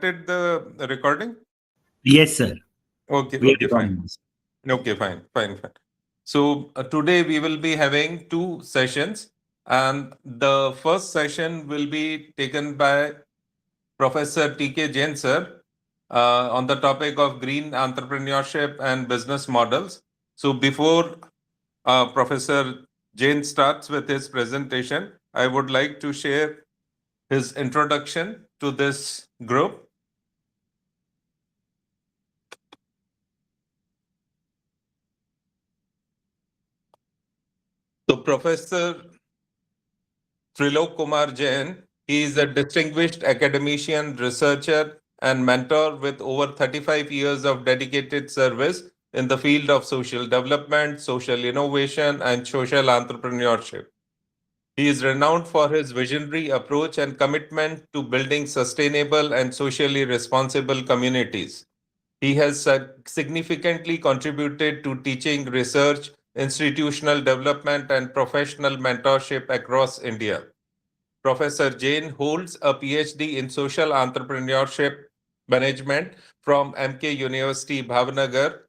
started the recording? Yes, sir. Okay, We are okay, fine. recording this. Okay, fine, fine, fine. So today we will be having two sessions, and the first session will be taken by Professor T.K. Jain, sir, on the topic of green entrepreneurship and business models. So before Professor Jain starts with his presentation, I would like to share his introduction to this group. So Professor Trilok Kumar Jain, he is a distinguished academician, researcher, and mentor with over 35 years of dedicated service in the field of social development, social innovation, and social entrepreneurship. He is renowned for his visionary approach and commitment to building sustainable and socially responsible communities. He has significantly contributed to teaching, research, institutional development, and professional mentorship across India. Professor Jain holds a PhD in social entrepreneurship management from MK University, Bhavnagar,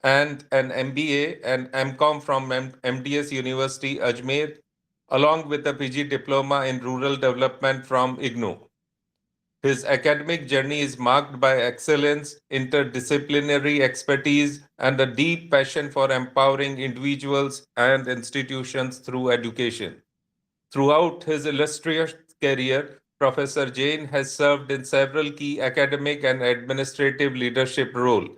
and an MBA and MCOM from MDS University, Ajmer, along with a PG diploma in rural development from IGNOU. His academic journey is marked by excellence, interdisciplinary expertise, and a deep passion for empowering individuals and institutions through education. Throughout his illustrious career, Professor Jain has served in several key academic and administrative leadership roles.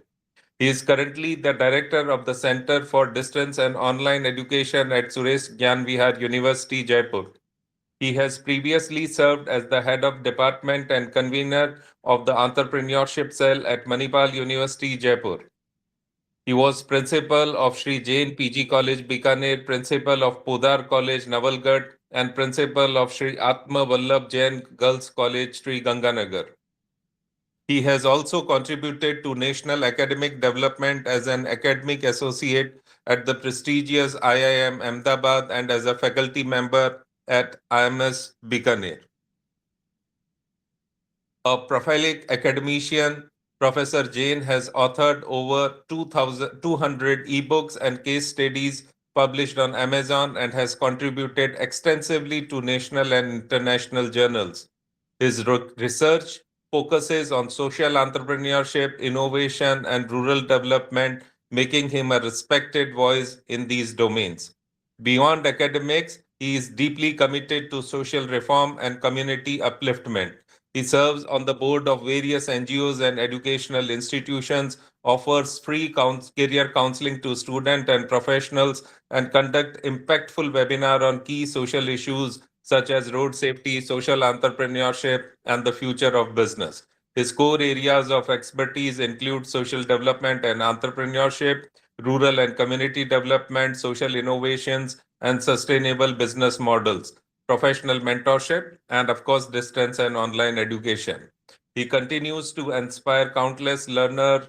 He is currently the director of the Center for Distance and Online Education at Suresh Gyan Vihar University, Jaipur. He has previously served as the head of department and convener of the entrepreneurship cell at Manipal University, Jaipur. He was principal of Sri Jain PG College, Bikaner, principal of Podar College, Navalgarh, and principal of Sri Atma Vallabh Jain Girls College, Sri Ganganagar. He has also contributed to national academic development as an academic associate at the prestigious IIM Ahmedabad and as a faculty member at IMS Bikaner. A prolific academician, Professor Jain has authored over 2,200 ebooks and case studies published on Amazon and has contributed extensively to national and international journals. His research focuses on social entrepreneurship, innovation, and rural development, making him a respected voice in these domains. Beyond academics, he is deeply committed to social reform and community upliftment. He serves on the board of various NGOs and educational institutions, offers free career counseling to students and professionals, and conduct impactful webinar on key social issues such as road safety, social entrepreneurship, and the future of business. His core areas of expertise include social development and entrepreneurship, rural and community development, social innovations, and sustainable business models, professional mentorship, and of course, distance and online education. He continues to inspire countless learners,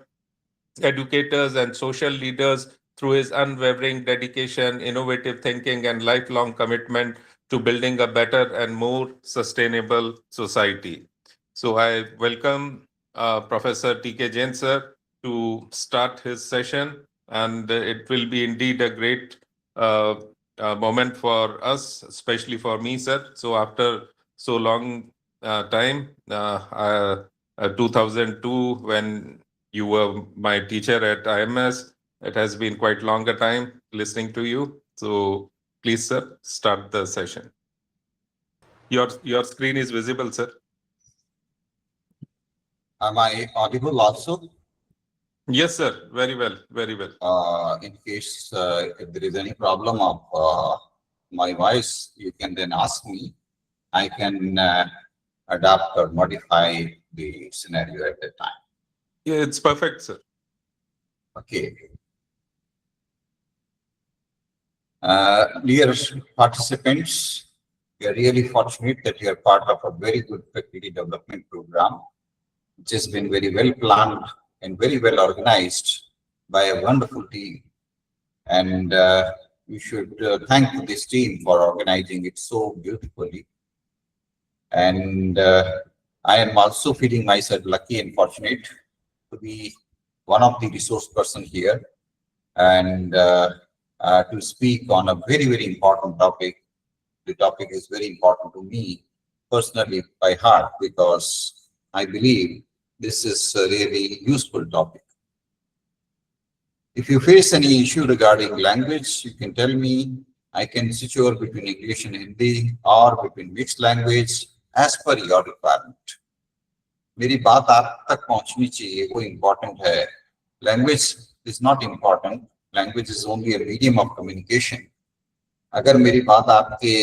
educators, and social leaders through his unwavering dedication, innovative thinking, and lifelong commitment to building a better and more sustainable society. So I welcome Professor T.K. Jain, sir, to start his session, and it will be indeed a great uh, moment for us, especially for me, sir. So after so long time, 2002, when you were my teacher at IMS. It has been quite longer time listening to you. So please, sir, start the session. Your screen is visible, sir. Am I audible also? Yes, sir. Very well. Very well. In case if there is any problem of my voice, you can then ask me. I can adapt or modify the scenario at that time. Yeah, it's perfect, sir. Okay. Dear participants, we are really fortunate that you are part of a very good faculty development program, which has been very well planned and very well organized by a wonderful team. And we should thank this team for organizing it so beautifully. And I am also feeling myself lucky and fortunate to be one of the resource person here and to speak on a very, very important topic. The topic is very important to me personally by heart because I believe this is a really useful topic. If you face any issue regarding language, you can tell me. I can switch over between English and Hindi or between mixed language as per your requirement. मेरी बात आप तक पहुंचनी चाहिए, वो important है. Language is not important, language is only a medium of communication. अगर मेरी बात आपके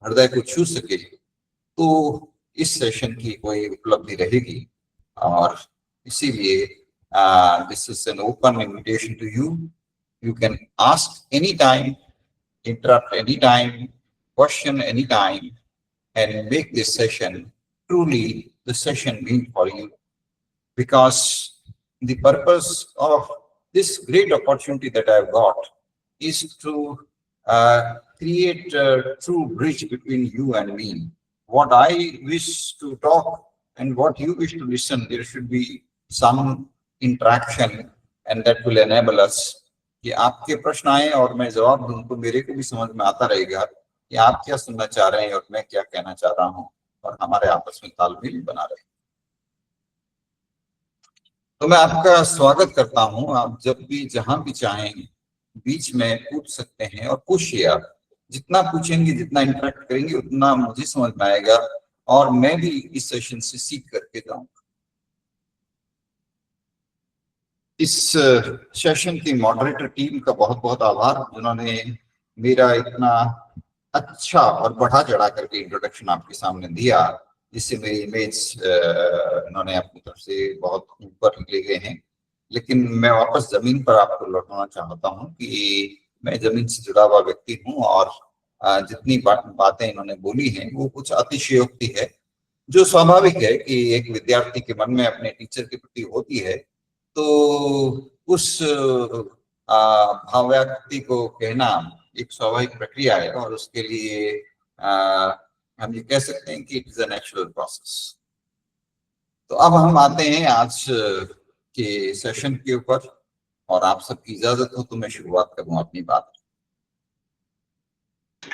हृदय को छू सके तो इस सेशन की कोई उपलब्धि रहेगी. और इसीलिए this is an open invitation to you. You can ask any time, interrupt any time, question any time, and make this session truly the session meant for you. Because the purpose of this great opportunity that I've got is to create a true bridge between you and me. What I wish to talk and what you wish to listen, there should be some interaction, and that will enable us कि आपके प्रश्न आए और मैं जवाब दूं तो मेरे को भी समझ में आता रहेगा कि आप क्या सुनना चाह रहे हैं और मैं क्या कहना चाह रहा हूं, और हमारे आपस में तालमेल बना रहे. तो मैं आपका स्वागत करता हूं. आप जब भी जहां भी चाहें बीच में पूछ सकते हैं और पूछिए. आप जितना पूछेंगे, जितना इंटरेक्ट करेंगे, उतना मुझे समझ में आएगा और मैं भी इस सेशन से सीख करके जाऊंगा. इस सेशन की मॉडरेटर टीम का बहुत बहुत आभार जिन्होंने मेरा इतना अच्छा और बढ़ा चढ़ा करके इंट्रोडक्शन आपके सामने दिया, जिससे मेरी इमेज इन्होंने अपनी तरफ से बहुत ऊपर ले गए हैं. लेकिन मैं वापस जमीन पर आपको लौटाना चाहता हूं कि मैं जमीन से जुड़ा हुआ व्यक्ति हूं और जितनी बातें इन्होंने बोली हैं वो कुछ अतिशयोक्ति है, जो स्वाभाविक है कि एक विद्यार्थी के मन में अपने टीचर के प्रति होती है. तो उस भाव्यक्ति को कहना एक स्वाभाविक प्रक्रिया है और उसके लिए हम ये कह सकते हैं कि it is a natural process. तो अब हम आते हैं आज के सेशन के ऊपर और आप सबकी इजाजत हो तो मैं शुरुआत करूं अपनी बात.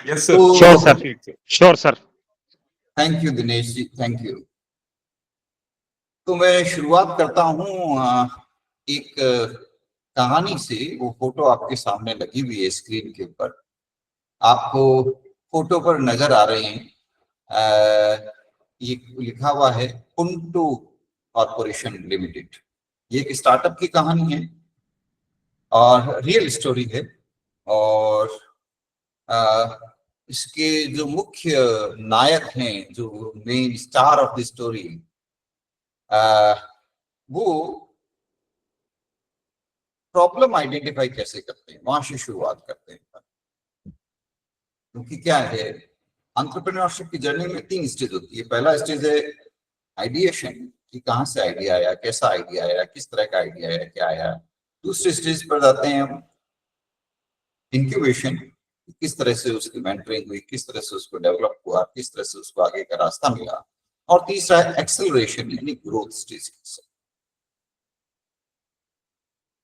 Yes, sir. Sure, sir. Sure, sir. Thank you Dinesh ji, thank you. तो मैं शुरुआत करता हूं एक कहानी से. वो फोटो आपके सामने लगी हुई है स्क्रीन के ऊपर. आपको फोटो पर नजर आ रहे हैं, ये लिखा हुआ है पुंटो कॉर्पोरेशन लिमिटेड. ये एक स्टार्टअप की कहानी है और रियल स्टोरी है. और इसके जो मुख्य नायक हैं, जो main star of the story, वो प्रॉब्लम आइडेंटिफाई कैसे करते हैं, वहां से शुरुआत करते हैं. क्योंकि क्या है, एंटरप्रेन्योरशिप की जर्नी में 3 स्टेज होती है. पहला स्टेज है आइडिएशन, कि कहाँ से आइडिया आया, कैसा आइडिया आया, किस तरह का आइडिया आया, क्या आया. दूसरे स्टेज पर जाते हैं हम इंक्यूबेशन, किस तरह से उसकी मेंटरिंग हुई, किस तरह से उसको डेवलप हुआ, किस तरह से उसको आगे का रास्ता मिला. और तीसरा है एक्सेलरेशन, यानी ग्रोथ स्टेज.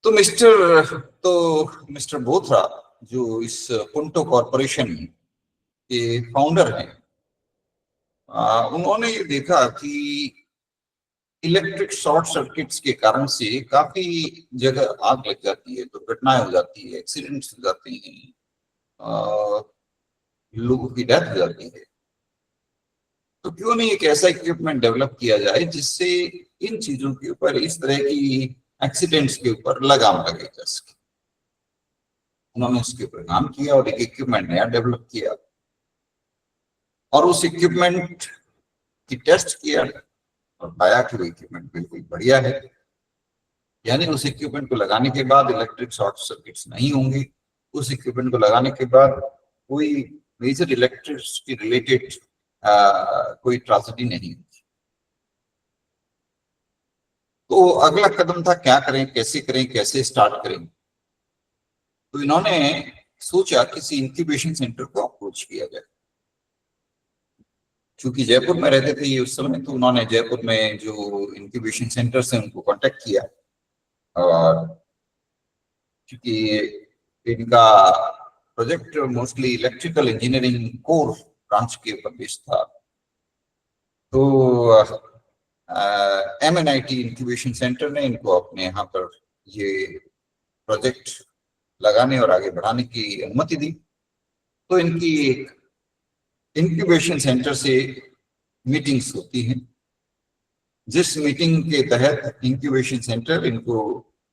तो मिस्टर बोथरा, जो इस पुंटो कॉर्पोरेशन के फाउंडर हैं, उन्होंने ये देखा कि इलेक्ट्रिक शॉर्ट सर्किट्स के कारण से काफी जगह आग लग जाती है, दुर्घटनाएं हो जाती है, एक्सीडेंट्स हो जाते हैं, लोगों की डेथ हो जाती है. तो क्यों नहीं एक ऐसा इक्विपमेंट डेवलप किया जाए जिससे इन चीजों के ऊपर, इस तरह की एक्सीडेंट्स के ऊपर लगाम लगाई जा सके. उन्होंने उसके ऊपर काम किया और एक इक्विपमेंट नया डेवलप किया और उस इक्विपमेंट की टेस्ट किया और पाया कि वो इक्विपमेंट बिल्कुल बढ़िया है. यानी उस इक्विपमेंट को लगाने के बाद इलेक्ट्रिक शॉर्ट सर्किट्स नहीं होंगे. उस इक्विपमेंट को लगाने के बाद कोई मेजर इलेक्ट्रिसिटी रिलेटेड कोई ट्रेजेडी नहीं होगी. तो अगला कदम था क्या करें, कैसे स्टार्ट करें. तो इन्होंने सोचा किसी इंक्यूबेशन सेंटर को अप्रोच किया जाए. चूंकि जयपुर में रहते थे ये उस समय, तो उन्होंने जयपुर में जो इंक्यूबेशन सेंटर से उनको कांटेक्ट किया, और क्योंकि इनका project mostly electrical engineering core branch के ऊपर बेस्ड था, तो MNIT इंक्यूबेशन सेंटर ने इनको अपने यहाँ पर ये प्रोजेक्ट लगाने और आगे बढ़ाने की अनुमति दी। तो इनकी एक इंक्यूबेशन सेंटर से मीटिंग्स होती हैं, जिस मीटिंग के तहत इंक्यूबेशन सेंटर इनको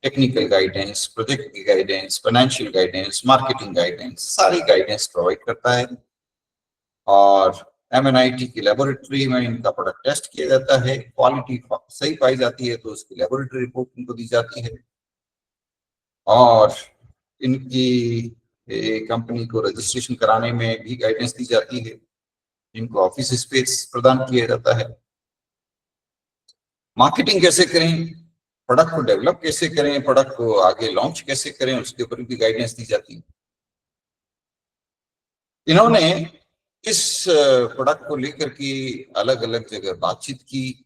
टेक्निकल गाइडेंस, प्रोजेक्ट की guidance, financial guidance, marketing guidance, सारी गाइडेंस प्रोवाइड करता है। और MNIT की लेबोरेटरी में इनका प्रोडक्ट टेस्ट किया जाता है, क्वालिटी सही पाई जाती है तो उसकी लेबोरेटरी रिपोर्ट इनको दी जाती है, और इनकी कंपनी को रजिस्ट्रेशन कराने में भी गाइडेंस दी जाती है, इनको ऑफिस स्पेस प्रदान किया जाता है। मार्केटिंग कैसे करें, प्रोडक्ट को डेवलप कैसे करें, प्रोडक्ट को आगे लॉन्च कैसे करें, उसके ऊपर भी गाइडेंस दी जाती है। इन्होंने इस प्रोडक्ट को लेकर के अलग अलग जगह बातचीत की।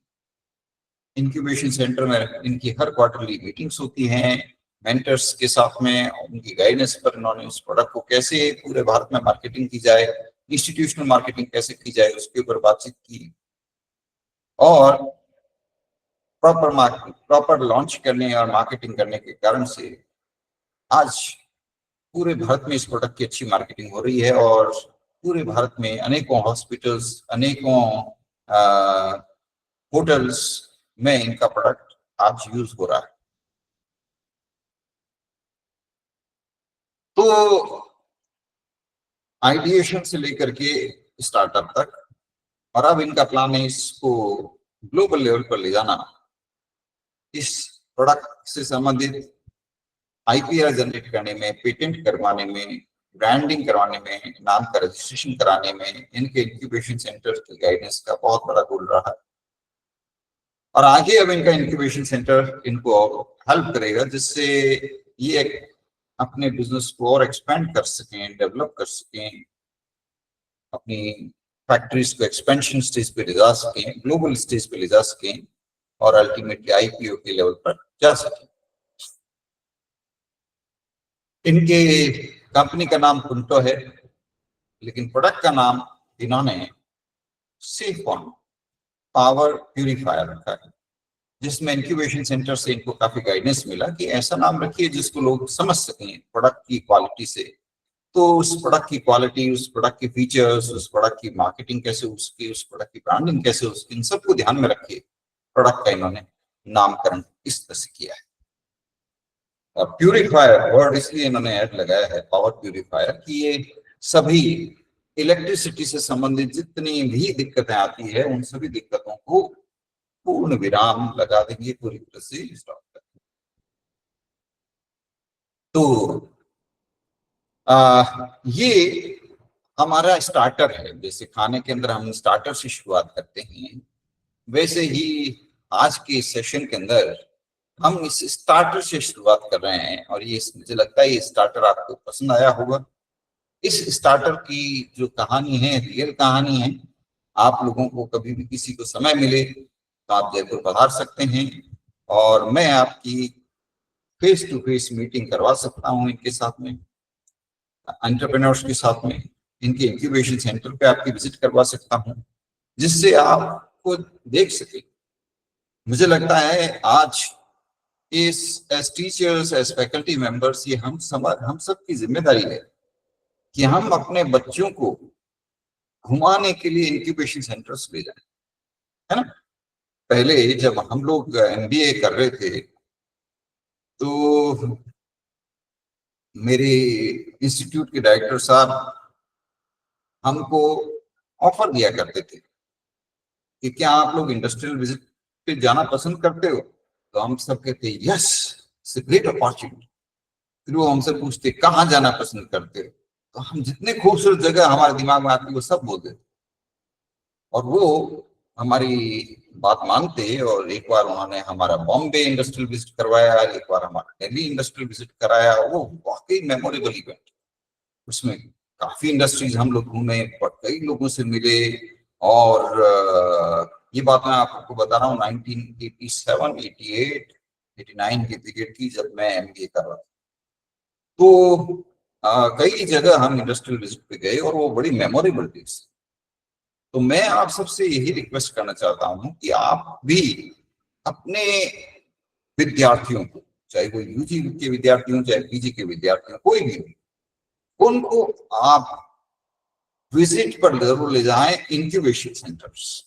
इंक्यूबेशन सेंटर में इनकी हर क्वार्टरली मीटिंग्स होती हैं मेंटर्स के साथ में, उनकी गाइडेंस पर इन्होंने उस प्रोडक्ट को कैसे पूरे भारत में मार्केटिंग की जाए, इंस्टीट्यूशनल मार्केटिंग कैसे की जाए, उसके ऊपर बातचीत की, और प्रॉपर लॉन्च करने और मार्केटिंग करने के कारण से आज पूरे भारत में इस प्रोडक्ट की अच्छी मार्केटिंग हो रही है, और पूरे भारत में अनेकों हॉस्पिटल्स, अनेकों होटल्स में इनका प्रोडक्ट आज यूज हो रहा है। तो आइडिएशन से लेकर के स्टार्टअप तक, और अब इनका प्लान है इसको ग्लोबल लेवल पर ले जाना। इस प्रोडक्ट से संबंधित IPR जनरेट करने में, पेटेंट करवाने में, ब्रांडिंग करवाने में, नाम का रजिस्ट्रेशन कराने में इनके इंक्यूबेशन सेंटर की गाइडेंस का बहुत बड़ा रोल रहा है। और आगे अब इनका इंक्यूबेशन सेंटर इनको हेल्प करेगा, जिससे ये अपने बिजनेस को और एक्सपेंड कर सकें, डेवलप कर सकें, अपनी फैक्ट्रीज को एक्सपेंशन स्टेज पे ले जा सकें, ग्लोबल स्टेज पे ले जा सकें, और अल्टीमेटली IPO के लेवल पर जा सकें। इनके कंपनी का नाम कुंटो है, लेकिन प्रोडक्ट का नाम इन्होंने सिलिकॉन पावर प्यूरिफायर रखा है, जिसमें इंक्यूबेशन सेंटर से इनको काफी गाइडेंस मिला कि ऐसा नाम रखिए जिसको लोग समझ सकें प्रोडक्ट की क्वालिटी से। तो उस प्रोडक्ट की क्वालिटी, उस प्रोडक्ट के फीचर्स, उस प्रोडक्ट की मार्केटिंग कैसे, उसकी उस प्रोडक्ट की ब्रांडिंग कैसे, उसकी इन सबको ध्यान में रख के प्रोडक्ट का इन्होंने नामकरण इस तरह से किया है। और प्यूरिफायर वर्ड इसलिए इन्होंने ऐड लगाया है, पावर प्यूरिफायर, कि ये सभी इलेक्ट्रिसिटी से संबंधित जितनी भी दिक्कतें आती है उन सभी दिक्कतों को पूर्ण विराम लगा देंगे, पूरी तरह से स्टॉप कर देंगे। तो ये हमारा स्टार्टर है। जैसे खाने के अंदर हम स्टार्टर से शुरुआत करते हैं, वैसे ही आज के सेशन के अंदर हम इस स्टार्टर से शुरुआत कर रहे हैं, और ये मुझे लगता है ये स्टार्टर आपको पसंद आया होगा। इस स्टार्टर की जो कहानी है, रियल कहानी है। आप लोगों को कभी भी किसी को समय मिले तो आप जयपुर पधार सकते हैं, और मैं आपकी फेस टू फेस मीटिंग करवा सकता हूं इनके साथ में, एंटरप्रेन्योर्स के साथ में। इनके इंक्यूबेशन सेंटर पे आपकी विजिट करवा सकता हूं, जिससे आपको देख सके। मुझे लगता है आज as teachers, as faculty members, ये हम सब की जिम्मेदारी है कि हम अपने बच्चों को घुमाने के लिए इंक्यूबेशन सेंटर्स ले जाएं, है ना। पहले जब हम लोग MBA कर रहे थे तो मेरे इंस्टीट्यूट के डायरेक्टर साहब हमको ऑफर दिया करते थे कि क्या आप लोग इंडस्ट्रियल विजिट पे जाना पसंद करते हो। तो हम सब कहते yes, it's a great opportunity. फिर वो हमसे पूछते कहाँ जाना पसंद करते हो, तो हम जितने खूबसूरत जगह हमारे दिमाग में आती वो सब बोल देते, और वो हमारी बात मानते। और एक बार उन्होंने हमारा बॉम्बे इंडस्ट्रियल विजिट करवाया, एक बार हमारा दिल्ली इंडस्ट्रियल विजिट कराया। वो वाकई मेमोरेबल इवेंट। उसमें काफी इंडस्ट्रीज हम लोग घूमे, कई लोगों से मिले, और ये बात मैं आपको बता रहा हूँ 1987, 88, 89 के पीरियड की, जब मैं एमबीए कर रहा था। तो कई जगह हम इंडस्ट्रियल विजिट पे गए और वो बड़ी मेमोरेबल थी। तो मैं आप सबसे यही रिक्वेस्ट करना चाहता हूँ कि आप भी अपने विद्यार्थियों को, चाहे वो यूजी के विद्यार्थी हों, चाहे पीजी के विद्यार्थी हों, कोई भी हो, उनको आप विजिट पर जरूर ले जाएं इंक्यूबेशन सेंटर्स।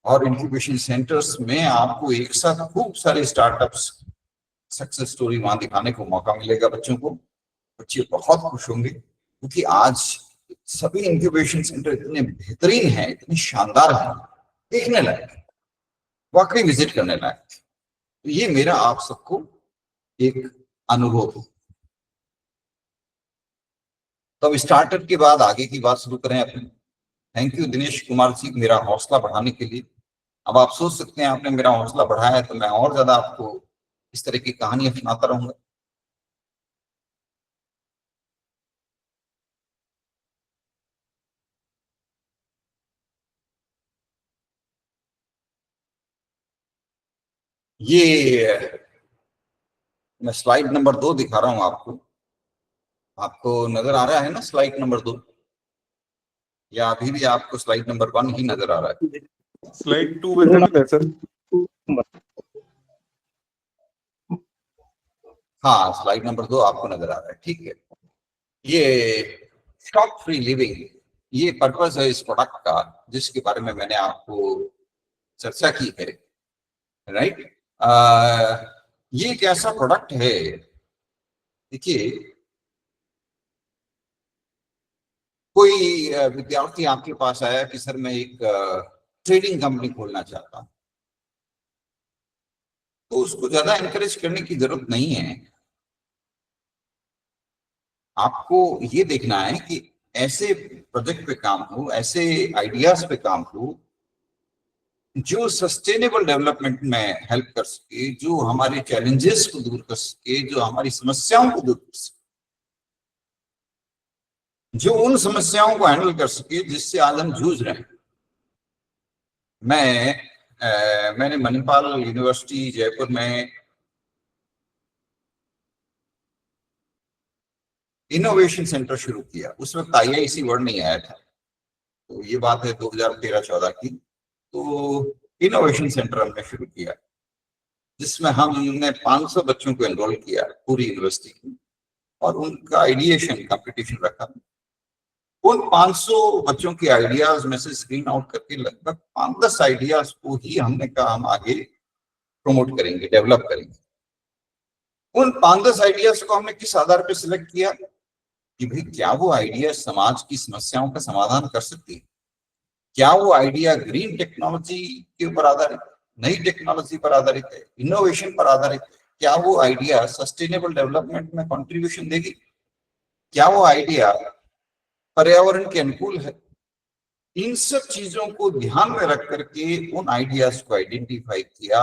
और इंक्यूबेशन सेंटर्स में आपको एक साथ खूब सारे स्टार्टअप्स सक्सेस स्टोरी वहां दिखाने को मौका मिलेगा बच्चों को। बच्चे बहुत खुश होंगे, क्योंकि आज सभी इंक्यूबेशन सेंटर इतने बेहतरीन हैं, इतने शानदार हैं, देखने लायक, वाकई विजिट करने लायक। तो ये मेरा आप सबको एक अनुरोध है। तो अब स्टार्टअप के बाद आगे की बात शुरू करें अपनी। थैंक यू दिनेश कुमार जी, मेरा हौसला बढ़ाने के लिए। अब आप सोच सकते हैं आपने मेरा हौसला बढ़ाया है, तो मैं और ज्यादा आपको इस तरह की कहानियां सुनाता रहूंगा। ये मैं स्लाइड नंबर 2 दिखा रहा हूं आपको। आपको नजर आ रहा है ना स्लाइड नंबर 2, या अभी भी आपको स्लाइड नंबर 1 ही नजर आ रहा है? Slide 2 विजिबल है सर। हाँ, स्लाइड नंबर 2 आपको नजर आ रहा है, ठीक है। ये शॉक फ्री लिविंग, ये पर्पस है इस प्रोडक्ट का, जिसके बारे में मैंने आपको चर्चा की है, राइट। ये एक ऐसा प्रोडक्ट है, देखिए, कोई विद्यार्थी आपके पास आया कि सर मैं एक ट्रेडिंग कंपनी खोलना चाहता हूं, तो उसको ज्यादा एनकरेज करने की जरूरत नहीं है। आपको ये देखना है कि ऐसे प्रोजेक्ट पे काम हो, ऐसे आइडियाज पे काम हो जो सस्टेनेबल डेवलपमेंट में हेल्प कर सके, जो हमारे चैलेंजेस को दूर कर सके, जो हमारी समस्याओं को दूर कर सके, जो उन समस्याओं को हैंडल कर सके जिससे आज हम जूझ रहे हैं। मैंने मणिपाल यूनिवर्सिटी जयपुर में इनोवेशन सेंटर शुरू किया। उस वक्त आईआईसी वर्ड नहीं आया था, तो ये बात है 2013-14 की। तो इनोवेशन सेंटर हमने शुरू किया, जिसमें हमने 500 बच्चों को एनरोल किया पूरी यूनिवर्सिटी की, और उनका आइडिएशन कंपटीशन रखा। उन 500 बच्चों के आइडियाज में से स्क्रीन आउट करके लगभग 5-10 आइडियाज को ही हमने कहा हम आगे प्रमोट करेंगे, डेवलप करेंगे। उन 5-10 आइडियाज को हमने किस आधार पर सिलेक्ट किया कि भाई क्या वो आइडिया समाज की समस्याओं का समाधान कर सकती है, क्या वो आइडिया ग्रीन टेक्नोलॉजी के ऊपर आधारित, नई टेक्नोलॉजी पर आधारित है, इनोवेशन पर आधारित, क्या वो आइडिया सस्टेनेबल डेवलपमेंट में कंट्रीब्यूशन देगी, क्या वो आइडिया पर्यावरण के अनुकूल है। इन सब चीजों को ध्यान में रख करके उन आइडियाज को आइडेंटिफाई किया,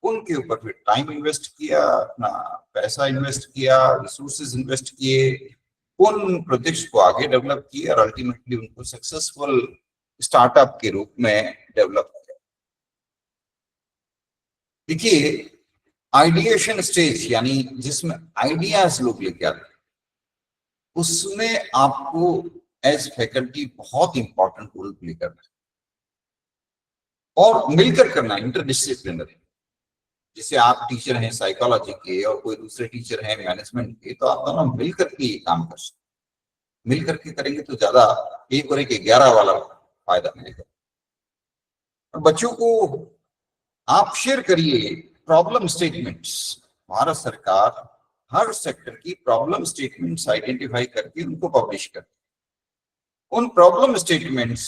उनके ऊपर फिर टाइम इन्वेस्ट किया, अपना पैसा इन्वेस्ट किया, रिसोर्सेज इन्वेस्ट किए, उन प्रोजेक्ट्स को आगे डेवलप किए और अल्टीमेटली उनको सक्सेसफुल स्टार्टअप के रूप में डेवलप किया। देखिए, आइडिएशन स्टेज यानी जिसमें आइडियाज लोग लेके आते, उसमें आपको एज फैकल्टी बहुत इंपॉर्टेंट रोल प्ले करना है और मिलकर करना है, इंटरडिसिप्लिनरी। जैसे आप टीचर हैं साइकोलॉजी के और कोई दूसरे टीचर हैं मैनेजमेंट के, तो आप दोनों मिलकर के ये काम कर सकते, मिलकर के करेंगे तो ज्यादा 1 और 1 11 वाला फायदा मिलेगा। और बच्चों को आप शेयर करिए प्रॉब्लम स्टेटमेंट्स। भारत सरकार हर सेक्टर की प्रॉब्लम स्टेटमेंट्स आइडेंटिफाई करके उनको पब्लिश करती है। उन प्रॉब्लम स्टेटमेंट्स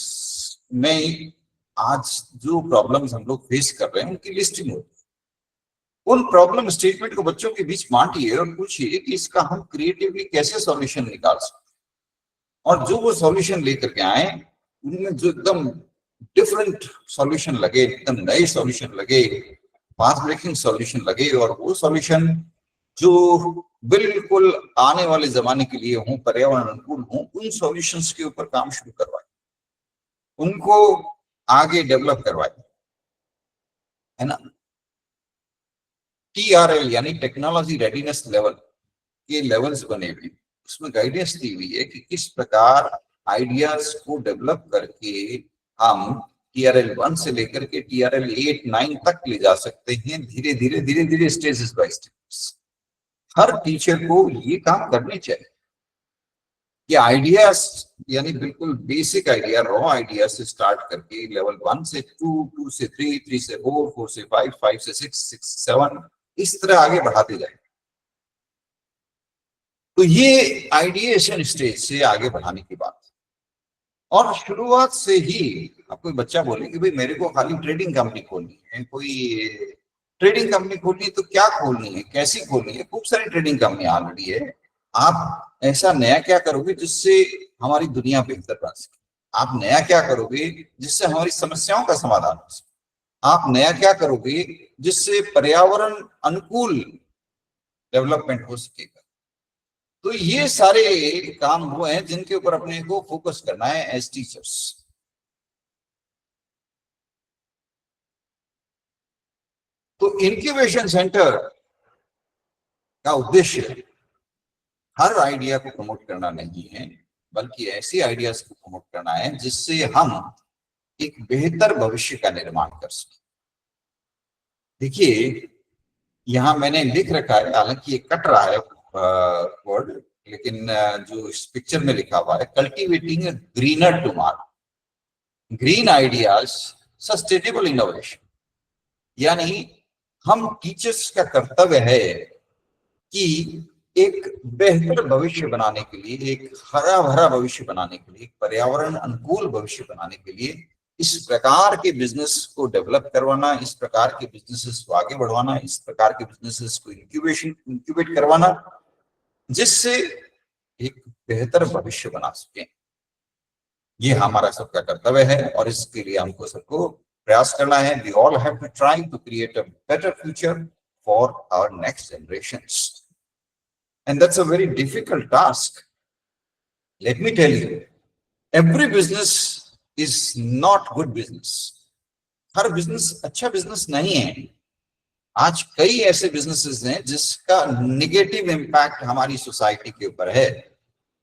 में आज जो प्रॉब्लम्स हम लोग फेस कर रहे हैं उनकी लिस्टिंग होती है। उन प्रॉब्लम स्टेटमेंट को बच्चों के बीच बांटिए और पूछिए कि इसका हम क्रिएटिवली कैसे सॉल्यूशन निकाल सकते हैं। और जो वो सॉल्यूशन लेकर के आए, उनमें जो एकदम डिफरेंट सॉल्यूशन लगे, एकदम नए सॉल्यूशन लगे, पाथ ब्रेकिंग सॉल्यूशन लगे, और वो सॉल्यूशन जो बिल्कुल आने वाले जमाने के लिए हों, पर्यावरण अनुकूल हों, उन सॉल्यूशंस के ऊपर काम शुरू करवाएं। उनको आगे डेवलप करवाए, है ना। TRL यानी टेक्नोलॉजी रेडीनेस लेवल के लेवल्स बने हुए, उसमें गाइडेंस दी हुई है कि किस प्रकार आइडियाज को डेवलप करके हम TRL 1 से लेकर के TRL 8-9 तक ले जा सकते हैं, धीरे धीरे स्टेजेस बाय स्टेजेस। हर टीचर को ये काम करने चाहिए कि आइडियाज यानी बिल्कुल बेसिक आइडिया, रॉ आइडिया से स्टार्ट करके लेवल 1 से 2, 2 से 3, 3 से 4, 4 से 5, 5 से 6, 6 से 7 इस तरह आगे बढ़ाते जाए। तो ये आइडिएशन स्टेज से आगे बढ़ाने की बात। और शुरुआत से ही अब कोई बच्चा बोले कि भाई मेरे को खाली ट्रेडिंग कंपनी खोलनी है, कोई ट्रेडिंग कंपनी खोलनी है, तो क्या खोलनी है, कैसी खोलनी है, खूब सारी ट्रेडिंग कंपनी ऑलरेडी है। आप ऐसा नया क्या करोगे जिससे हमारी दुनिया बेहतर बन सके? आप नया क्या करोगे जिससे हमारी समस्याओं का समाधान हो सके? आप नया क्या करोगे जिससे पर्यावरण अनुकूल डेवलपमेंट हो सकेगा? तो ये सारे काम वो हैं जिनके ऊपर अपने को फोकस करना है एज टीचर्स। तो इंक्यूबेशन सेंटर का उद्देश्य हर आइडिया को प्रमोट करना नहीं है, बल्कि ऐसी आइडियाज को प्रमोट करना है जिससे हम एक बेहतर भविष्य का निर्माण कर सकें। देखिए यहां मैंने लिख रखा है, हालांकि ये कट रहा है वर्ड, लेकिन जो इस पिक्चर में लिखा हुआ है, cultivating greener tomorrow, green ideas, sustainable innovation. यानी हम टीचर्स का कर्तव्य है कि एक बेहतर भविष्य बनाने के लिए, एक हरा भरा भविष्य बनाने के लिए, एक पर्यावरण अनुकूल भविष्य बनाने के लिए इस प्रकार के बिजनेस को डेवलप करवाना, इस प्रकार के बिजनेसेस को आगे बढ़वाना, इस प्रकार के बिजनेसेस को इंक्यूबेट करवाना, जिससे एक बेहतर भविष्य बना सके। ये हमारा सबका कर्तव्य है और इसके लिए हमको सबको प्रयास करना है। We all have to try to create a better future for our next generations, and that's a very difficult task. Let me tell you, every business is not good business. हर बिजनेस अच्छा business नहीं है। आज कई ऐसे businesses हैं जिसका negative impact हमारी सोसाइटी के ऊपर है।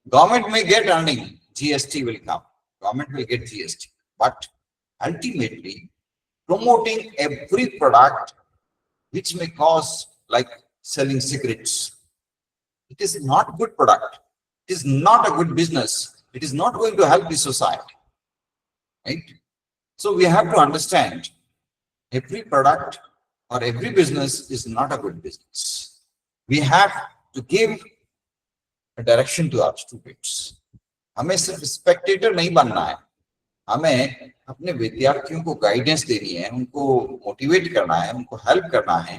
गवर्नमेंट में get earning, GST will come, government will get GST, but ultimately promoting every product which may cause, like selling cigarettes, it is not good product, it is not a good business, it is not going to help the society, right? So we have to understand every product or every business is not a good business. We have to give a direction to our students. हमें सिर्फ Spectator नहीं बनना है, हमें अपने विद्यार्थियों को guidance देनी है, उनको मोटिवेट करना है, उनको हेल्प करना है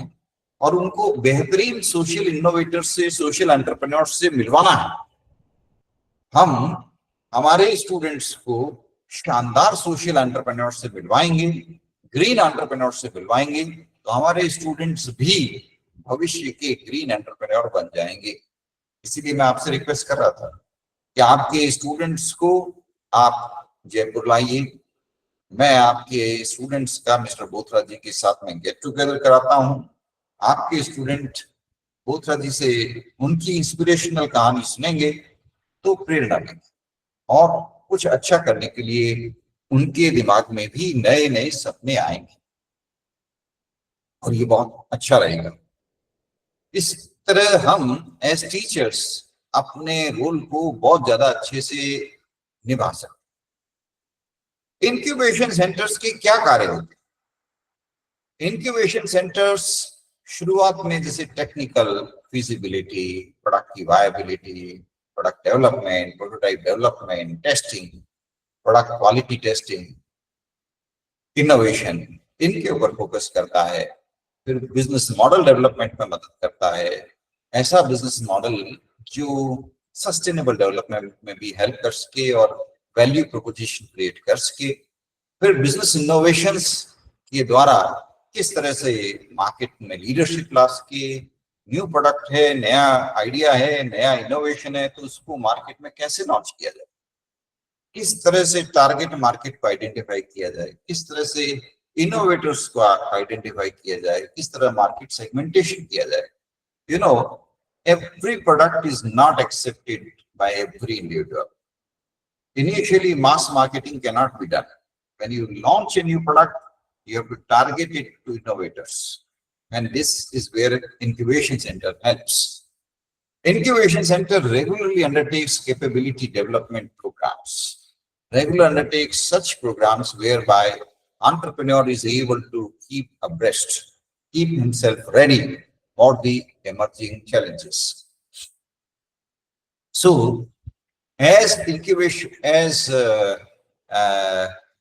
और उनको बेहतरीन सोशल इनोवेटर्स से, सोशल एंटरप्रेन्योर्स से मिलवाना है। हम हमारे स्टूडेंट्स को शानदार सोशल एंटरप्रेन्योर्स से मिलवाएंगे, ग्रीन एंटरप्रेन्योर्स से मिलवाएंगे, तो हमारे स्टूडेंट्स भी भविष्य के ग्रीन एंटरप्रेन्योर बन जाएंगे। इसीलिए मैं आपसे रिक्वेस्ट कर रहा था कि आपके स्टूडेंट्स को आप जयपुर लाइए। मैं आपके स्टूडेंट्स का मिस्टर बोथरा जी के साथ में गेट टुगेदर कराता हूं। आपके स्टूडेंट बोथरा जी से उनकी इंस्पिरेशनल कहानी सुनेंगे तो प्रेरणा लेंगे और कुछ अच्छा करने के लिए उनके दिमाग में भी नए नए सपने आएंगे और ये बहुत अच्छा रहेगा। इस तरह हम एज टीचर्स अपने रोल को बहुत ज्यादा अच्छे से निभा सकते। इंक्यूबेशन सेंटर्स के क्या कार्य होते हैं? इंक्यूबेशन सेंटर्स शुरुआत में जैसे टेक्निकल फिजिबिलिटी, प्रोडक्ट की viability, product development, prototype development, testing, product quality testing, innovation, इनके ऊपर फोकस करता है। फिर बिजनेस मॉडल डेवलपमेंट में मदद करता है, ऐसा बिजनेस मॉडल जो सस्टेनेबल डेवलपमेंट में भी हेल्प कर सके और वैल्यू प्रोपोजिशन क्रिएट कर सके। फिर बिजनेस इनोवेशंस के द्वारा किस तरह से मार्केट में लीडरशिप ला सके, न्यू प्रोडक्ट है, नया आइडिया है, नया इनोवेशन है, तो उसको मार्केट में कैसे लॉन्च किया जाए। किस तरह से टारगेट मार्केट को आइडेंटिफाई किया जाए, किस तरह से इनोवेटर्स को आइडेंटिफाई किया जाए, किस तरह मार्केट सेगमेंटेशन किया जाए. You know, every product is not accepted by every individual. Initially, mass marketing cannot be done. When you launch a new product, you have to target it to innovators. And this is where incubation center helps. Incubation center regularly undertakes capability development programs. Regularly undertakes such programs whereby entrepreneur is able to keep abreast, keep himself ready for the emerging challenges. So, as incubation, as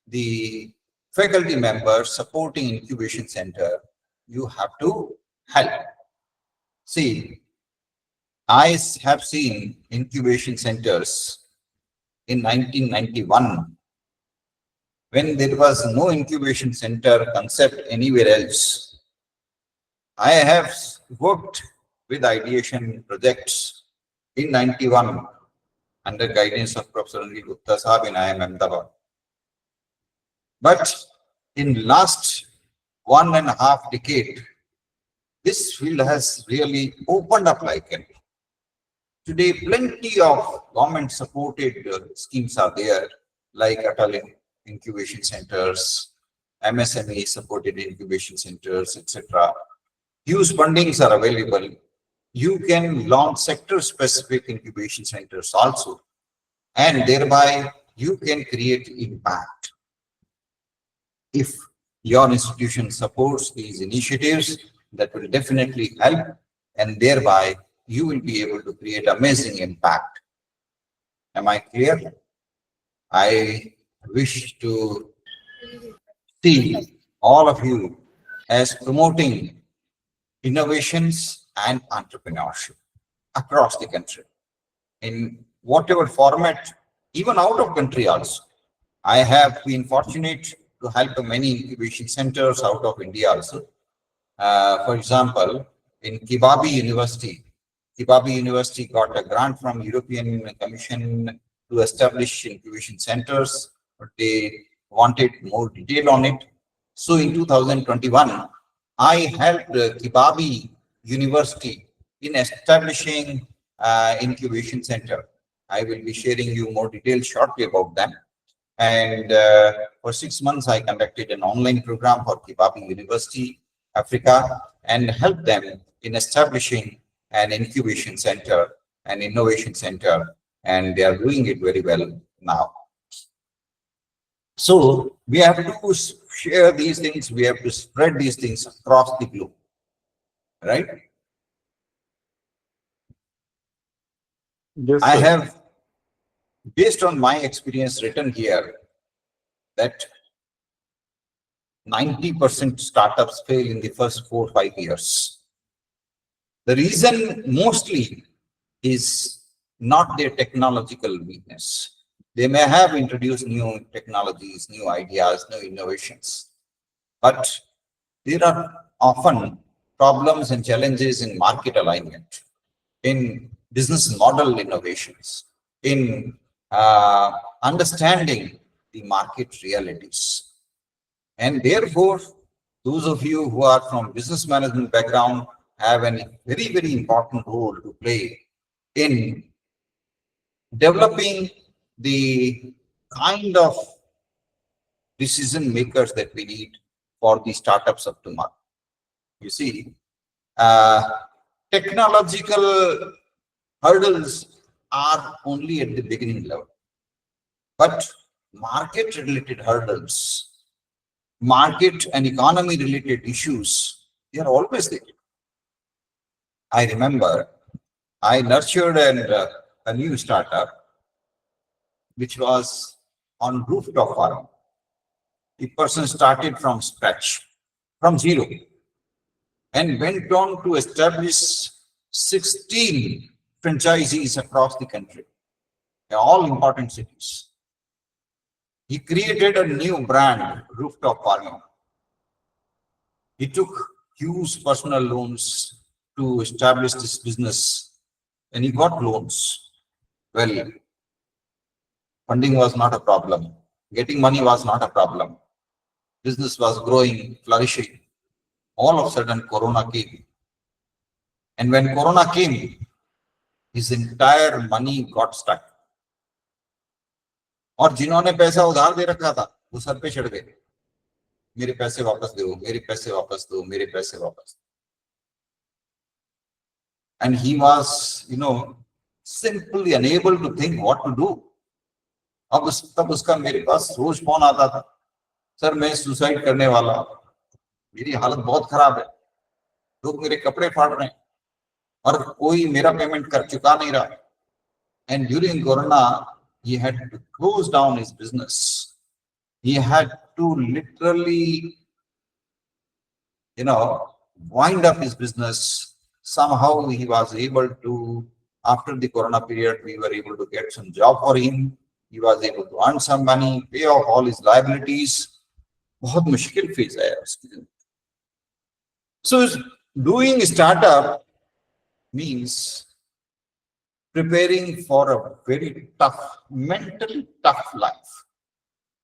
the faculty member supporting incubation center, you have to help. See, I have seen incubation centers in 1991 when there was no incubation center concept anywhere else. I have worked with ideation projects in 91 under guidance of Professor Anil Gupta Sahab in IIM Ahmedabad. But in last 1.5 decades, this field has really opened up like it. Today, plenty of government-supported schemes are there, like Atal incubation centers, MSME-supported incubation centers, etc. Huge fundings are available. You can launch sector-specific incubation centers also, and thereby you can create impact. If your institution supports these initiatives, that will definitely help, and thereby you will be able to create amazing impact. Am I clear? I wish to see all of you as promoting innovations and entrepreneurship across the country in whatever format, even out of country also. I have been fortunate to help many incubation centers out of India also. For example, in Kibabi University got a grant from European Commission to establish incubation centers, but they wanted more detail on it. So in 2021, I helped Kibabi University in establishing incubation center. I will be sharing you more details shortly about them. And for 6 months, I conducted an online program for Kibabi University, Africa, and helped them in establishing an incubation center, an innovation center, and they are doing it very well now. So we have to share these things, we have to spread these things across the globe, right? Yes, I sir. have, based on my experience, written here that 90% startups fail in the first 4 or 5 years. The reason mostly is not their technological weakness. They may have introduced new technologies, new ideas, new innovations, but there are often problems and challenges in market alignment, in business model innovations, in understanding the market realities. And therefore, those of you who are from business management background have a very, very important role to play in developing the kind of decision makers that we need for the startups of tomorrow. You see, technological hurdles are only at the beginning level, but market related hurdles, market and economy related issues, they are always there. I remember I nurtured a new startup which was on rooftop farm. The person started from scratch, from zero, and went on to establish 16 franchisees across the country, in all important cities. He created a new brand, rooftop farming. He took huge personal loans to establish this business, and he got loans. Well, Funding was not a problem. Getting money was not a problem. Business was growing, flourishing. All of a sudden, Corona came. And when Corona came, his entire money got stuck. और जिन्होंने पैसा उधार दे रखा था वो sir पे चढ़ गए, मेरे पैसे वापस दो, मेरे पैसे वापस दो, मेरे पैसे वापस. And he was, simply unable to think what to do. अब तब उसका मेरे पास रोज फोन आता था, सर मैं सुसाइड करने वाला, मेरी हालत बहुत खराब है, लोग मेरे कपड़े फाड़ रहे हैं और कोई मेरा पेमेंट कर चुका नहीं रहा. And during Corona, he had to close down his business. He had to literally, wind up his business. Somehow he was able to, after the Corona period, we were able to get some job for him. He was able to earn some money, pay off all his liabilities. बहुत मुश्किल phase आया उसके लिए. So doing startup means preparing for a very tough, mentally tough life.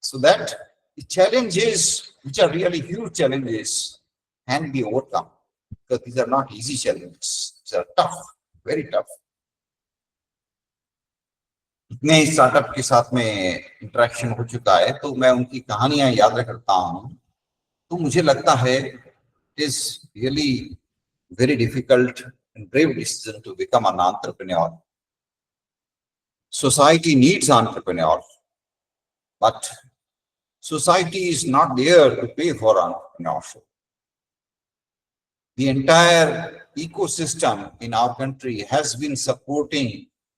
So that the challenges, which are really huge challenges, can be overcome. Because these are not easy challenges. These are tough, very tough. इतने ही startup के साथ में interaction हो चुका है तो मैं उनकी कहानियां याद रखता हूं, तो मुझे लगता है it is really very difficult and brave decision to become an entrepreneur. Society needs entrepreneurs, but society is not there to pay for entrepreneurship. The entire ecosystem in our country has been supporting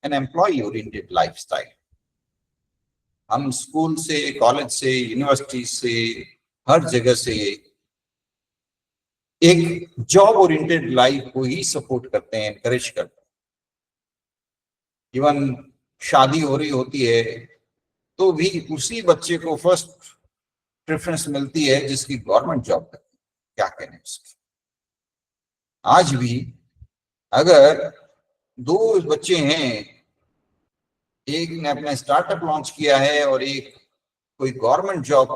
an employee-oriented lifestyle. हम school से, college से, university से, हर जगह से एक job oriented life को ही support करते हैं, एनकरेज करते हैं. इवन शादी हो रही होती है तो भी उसी बच्चे को फर्स्ट प्रेफरेंस मिलती है जिसकी गवर्नमेंट जॉब करती है. क्या कहने उसकी. आज भी अगर दो बच्चे हैं, एक ने अपना स्टार्टअप लॉन्च किया है और एक कोई गवर्नमेंट जॉब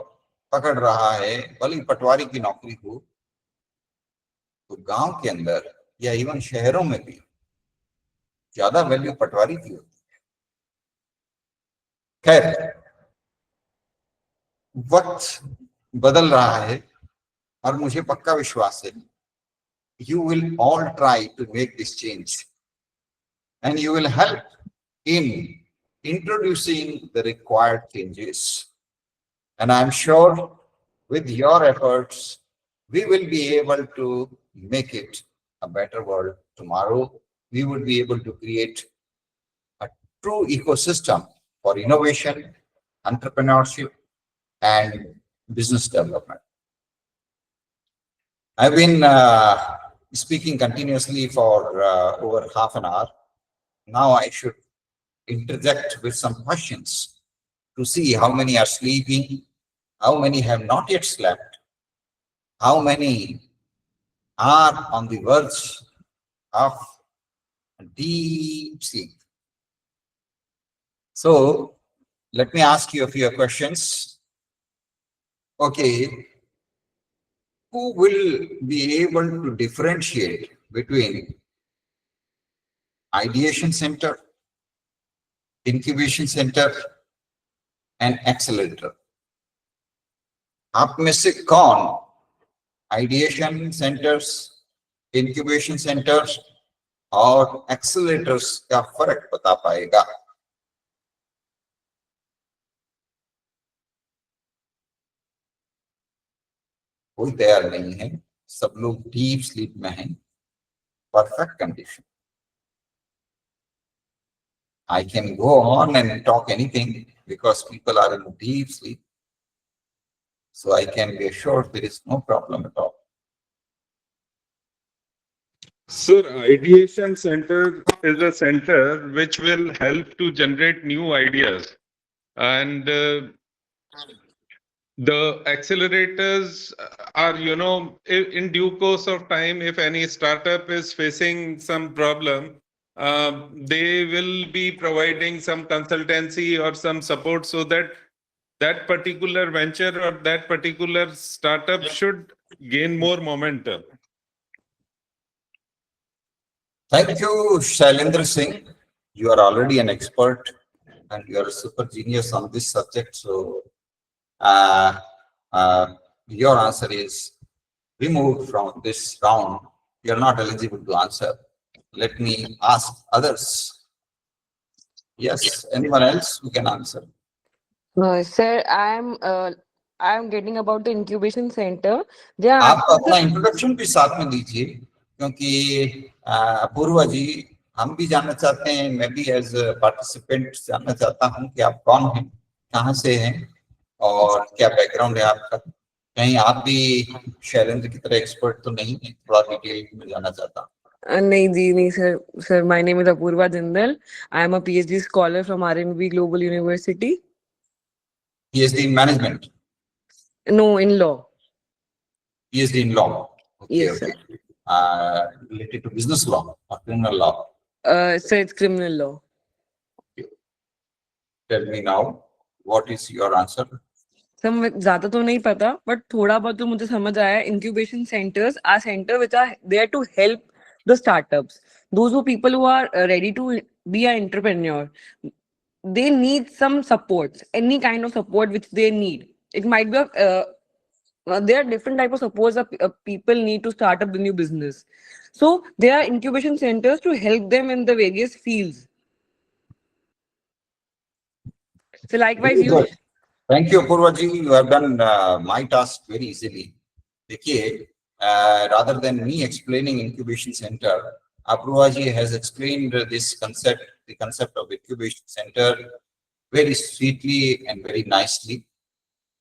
पकड़ रहा है, भले पटवारी की नौकरी हो, तो गांव के अंदर या इवन शहरों में भी ज्यादा वैल्यू पटवारी की होती है. खैर, वक्त बदल रहा है और मुझे पक्का विश्वास है you will all try to make this change and you will help in introducing the required changes. And I'm sure with your efforts, we will be able to make it a better world tomorrow. We would be able to create a true ecosystem for innovation, entrepreneurship, and business development. I've been speaking continuously for over half an hour. Now I should interject with some questions to see how many are sleeping, how many have not yet slept, how many are on the verge of deep sleep. So let me ask you a few questions. Okay. Who will be able to differentiate between ideation center, incubation center, and accelerator? आप में से कौन ideation centres, incubation centres और accelerators का फर्क बता पाएगा? कोई तैयार नहीं है, सब लोग डीप स्लीप में हैं. Perfect condition. I can go on and talk anything because people are in deep sleep. So I can be assured there is no problem at all. Sir, ideation center is a center which will help to generate new ideas, and the accelerators are, in due course of time, if any startup is facing some problem, they will be providing some consultancy or some support so that that particular venture or that particular startup should gain more momentum. Thank you, Shailendra Singh. You are already an expert and you are a super genius on this subject. So, uh, your answer is removed from this round. You are not eligible to answer. Let me ask others. Yes, anyone else who can answer? Sir, I am getting about the incubation center. They are आप asking अपना introduction भी साथ में दीजिए क्योंकि अपूर्वा जी हम भी जानना चाहते हैं, मैं भी एज पार्टिसिपेंट जानना चाहता हूं कि आप कौन हैं, कहाँ से हैं और क्या बैकग्राउंड है आपका। कहीं आप भी शैलेंद्र की तरह एक्सपर्ट तो नहीं है, थोड़ा डिटेल में जानना चाहता हूँ। नहीं जी नहीं sir sir my name is Apoorva Jindal I am a PhD scholar from RNB global university PhD in management, no in law PhD in law. Okay, Yes, okay. Related to business law or criminal law. Sir it's criminal law Tell me now, what is your answer? Sir मुझे ज्यादा तो नहीं पता but थोड़ा बहुत तो मुझे समझ आया incubation centres are centre which are there to help the startups those who people who are ready to be a entrepreneur they need some support any kind of support which they need it might be there are different type of supports that people need to start up the new business so there are incubation centers to help them in the various fields so likewise Very you good. Thank you, Apurva ji. You have done my task very easily. देखिए, rather than me explaining incubation center, Apurva ji has explained this concept, the concept of incubation center, very sweetly and very nicely,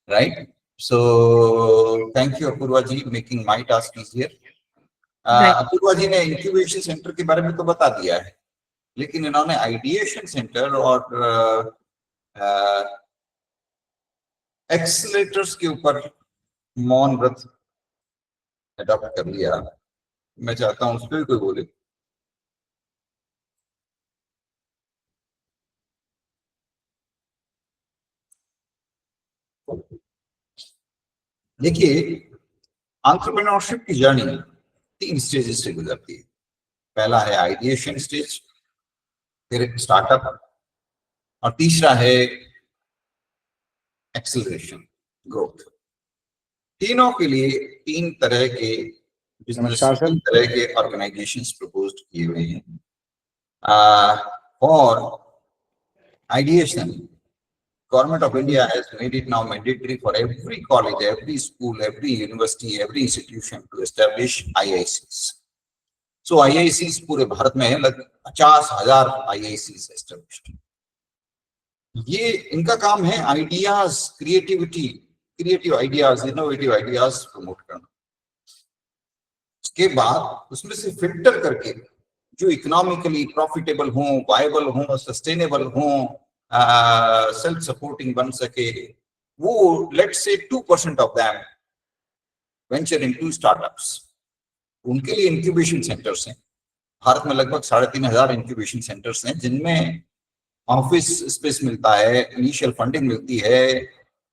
right? So, thank you, Apurva ji, making my task easier. Apurva ji ने incubation center के बारे में तो बता दिया है, लेकिन इन्होंने ideation center और एक्सीलेटर्स के ऊपर मौन व्रत अडॉप्ट कर लिया। मैं चाहता हूं उस पर भी कोई बोले। देखिए, एंटरप्रेन्योरशिप की जर्नी 3 स्टेजेस से गुजरती है। पहला है आइडिएशन स्टेज, फिर स्टार्टअप और तीसरा है एक्सेलरेशन ग्रोथ। तीनों के लिए 3 तरह के बिजनेस, 3 तरह के ऑर्गेनाइजेशंस प्रपोज्ड किए हुए हैं। For ideation, Government of India has made it now mandatory for every college, every school, every university, every institution to establish IICs. So IICs पूरे भारत में है, लगभग 50,000 IICs established. ये इनका काम है ideas, creativity, creative ideas, innovative ideas promote करना। उसके बाद उसमें से फिल्टर करके जो इकोनॉमिकली प्रॉफिटेबल हो, वायबल हो, सस्टेनेबल हो, सेल्फ सपोर्टिंग बन सके, वो let's say 2% of them venture into startups. उनके लिए इंक्यूबेशन सेंटर्स हैं। भारत में लगभग 3,500 इंक्यूबेशन सेंटर्स हैं, जिनमें ऑफिस स्पेस मिलता है, इनिशियल फंडिंग मिलती है,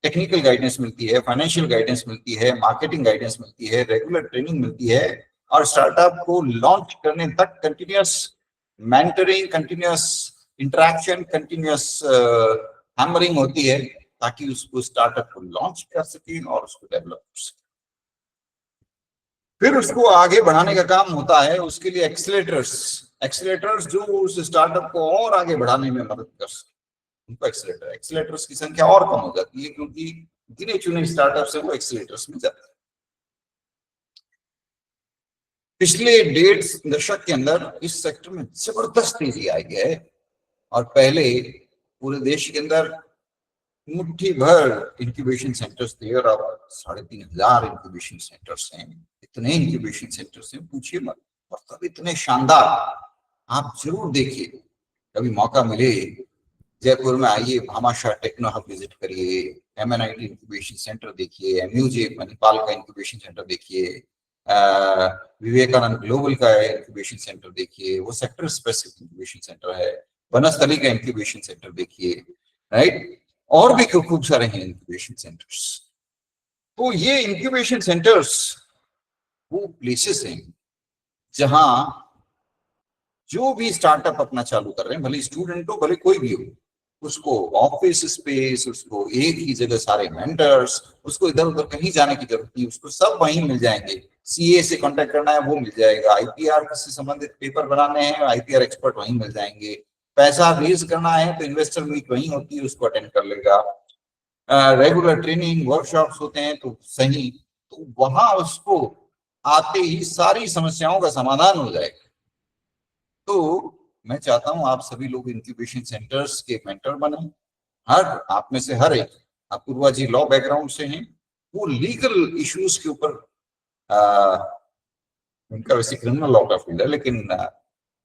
टेक्निकल गाइडेंस मिलती है, फाइनेंशियल गाइडेंस मिलती है, मार्केटिंग गाइडेंस मिलती है, रेगुलर ट्रेनिंग मिलती है और स्टार्टअप को लॉन्च करने तक continuous mentoring, continuous interaction, continuous hammering होती है ताकि उसको स्टार्टअप को लॉन्च कर सके और उसको डेवलप कर सके। फिर उसको आगे बढ़ाने का काम होता है उसके लिए एक्सीलेटर्स जो उस स्टार्टअप को और आगे बढ़ाने में मदद कर सके, उनको एक्सीलेटर्स की संख्या और कम हो जाती है क्योंकि गिने चुने स्टार्टअप्स हैं वो एक्सीलेटर्स में जाते हैं। पिछले 1.5 दशक के अंदर इस सेक्टर में जबरदस्त तेजी आई है और पहले पूरे देश के अंदर मुट्ठी भर इंक्यूबेशन सेंटर्स थे और अब 3,500 इंक्यूबेशन सेंटर्स हैं। इतने इंक्यूबेशन सेंटर्स हैं, पूछिए मत, और सब इतने शानदार। आप जरूर देखिए, कभी मौका मिले जयपुर में आइए, भामाशाह टेक्नो हब विजिट करिए, MNIT इंक्यूबेशन सेंटर देखिए, MUJ मणिपाल का इंक्यूबेशन सेंटर देखिए, विवेकानंद ग्लोबल का इंक्यूबेशन सेंटर देखिए, वो सेक्टर स्पेसिफिक इंक्यूबेशन सेंटर है। बनस्थली का इंक्यूबेशन सेंटर देखिए, राइट, और भी खूब सारे हैं इंक्यूबेशन सेंटर्स। तो ये इंक्यूबेशन सेंटर्स वो प्लेसेस हैं जहां जो भी स्टार्टअप अपना चालू कर रहे हैं, भले स्टूडेंट हो भले कोई भी हो, उसको ऑफिस स्पेस, उसको एक ही जगह सारे मेंटर्स, उसको इधर उधर कहीं जाने की जरूरत नहीं, उसको सब वहीं मिल जाएंगे। सीए से कांटेक्ट करना है वो मिल जाएगा, आईपीआर से संबंधित पेपर बनाने हैं आईपीआर एक्सपर्ट वहीं मिल जाएंगे, पैसा रेज करना है तो इन्वेस्टर मीट वहीं होती है, उसको अटेंड कर लेगा, रेगुलर ट्रेनिंग वर्कशॉप्स होते हैं तो सही, तो वहां उसको आते ही सारी समस्याओं का समाधान हो जाएगा। तो मैं चाहता हूं आप सभी लोग इंक्यूबेशन सेंटर्स के मेंटर बने। हर आप में से हर एक, आप पूर्वा जी लॉ बैकग्राउंड से हैं, वो लीगल इश्यूज के ऊपर, उनका वैसे क्रिमिनल लॉ का फील्ड है, लेकिन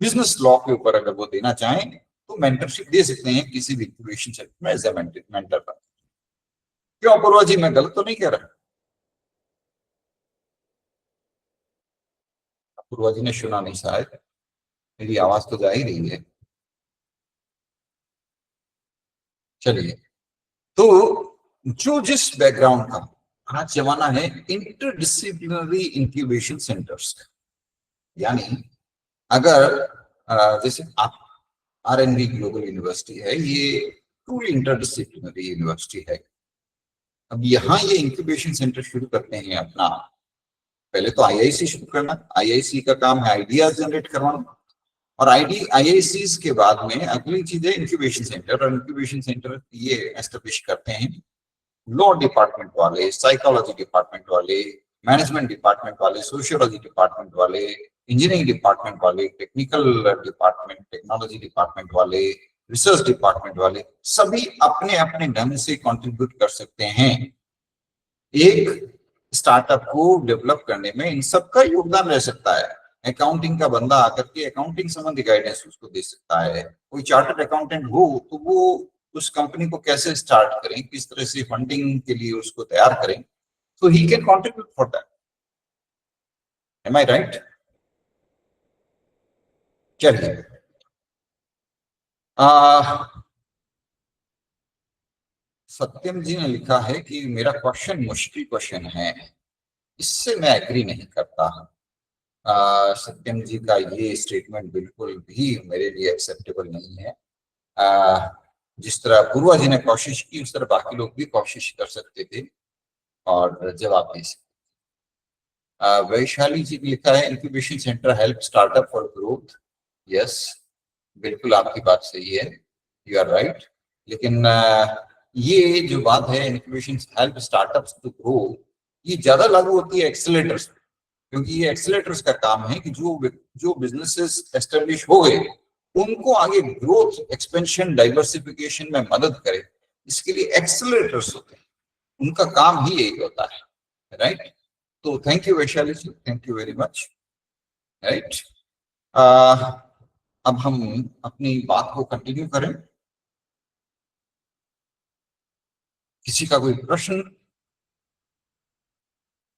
बिजनेस लॉ के ऊपर अगर वो देना चाहें तो मेंटरशिप दे सकते हैं किसी भी इंक्यूबेशन सेंटर में एज ए मेंटर पर। क्यों पूर्वा जी, मैं गलत तो नहीं कह रहा? पूर्वा जी ने सुना नहीं शायद, मेरी आवाज तो जा ही रही है। चलिए, तो जो जिस बैकग्राउंड का, आज जमाना है इंटरडिसिप्लिनरी इंक्यूबेशन सेंटर्स का, यानी अगर जैसे आप आरएनबी ग्लोबल यूनिवर्सिटी है, ये ट्रूली इंटरडिसिप्लिनरी यूनिवर्सिटी है। अब यहाँ ये इंक्यूबेशन सेंटर शुरू करते हैं अपना, पहले तो आईआईसी शुरू करना, आईआईसी का काम है आइडियाज जनरेट करवाना, और आईआईसी के बाद में अगली चीज है इंक्यूबेशन सेंटर, और इंक्यूबेशन सेंटर ये एस्टेब्लिश करते हैं लॉ डिपार्टमेंट वाले, साइकोलॉजी डिपार्टमेंट वाले, मैनेजमेंट डिपार्टमेंट वाले, सोशियोलॉजी डिपार्टमेंट वाले, इंजीनियरिंग डिपार्टमेंट वाले, टेक्निकल डिपार्टमेंट, टेक्नोलॉजी डिपार्टमेंट वाले, रिसर्च डिपार्टमेंट वाले, सभी अपने अपने ढंग से कंट्रीब्यूट कर सकते हैं एक स्टार्टअप को डेवलप करने में। इन सबका योगदान रह सकता है। अकाउंटिंग का बंदा आकर के अकाउंटिंग संबंधी गाइडेंस उसको दे सकता है, कोई चार्टर्ड अकाउंटेंट हो तो वो उस कंपनी को कैसे स्टार्ट करें, किस तरह से फंडिंग के लिए उसको तैयार करें, तो he can contribute for that. Am I right? चलिए, सत्यम जी ने लिखा है कि मेरा क्वेश्चन मुश्किल क्वेश्चन है, इससे मैं एग्री नहीं करता। सत्यम जी का ये स्टेटमेंट बिल्कुल भी मेरे लिए एक्सेप्टेबल नहीं है। जिस तरह पूर्वा जी ने कोशिश की, उस तरह बाकी लोग भी कोशिश कर सकते थे और जवाब दे सकते। वैशाली जी ने लिखा है incubation centre help startup for growth. Yes, बिल्कुल आपकी बात सही है, यू आर राइट। लेकिन ये जो बात है incubation help startups to grow, ये ज्यादा लागू होती है एक्सेलेटर्स, क्योंकि ये एक्सेलेटर्स का काम है कि जो बिजनेसेस एस्टेब्लिश हो गए उनको आगे ग्रोथ, एक्सपेंशन, डाइवर्सिफिकेशन में मदद करे, इसके लिए एक्सेलेटर्स होते हैं, उनका काम ही यही होता है, राइट? तो thank you Vaishali ji, thank you very much, right. अब हम अपनी बात को कंटिन्यू करें। किसी का कोई प्रश्न,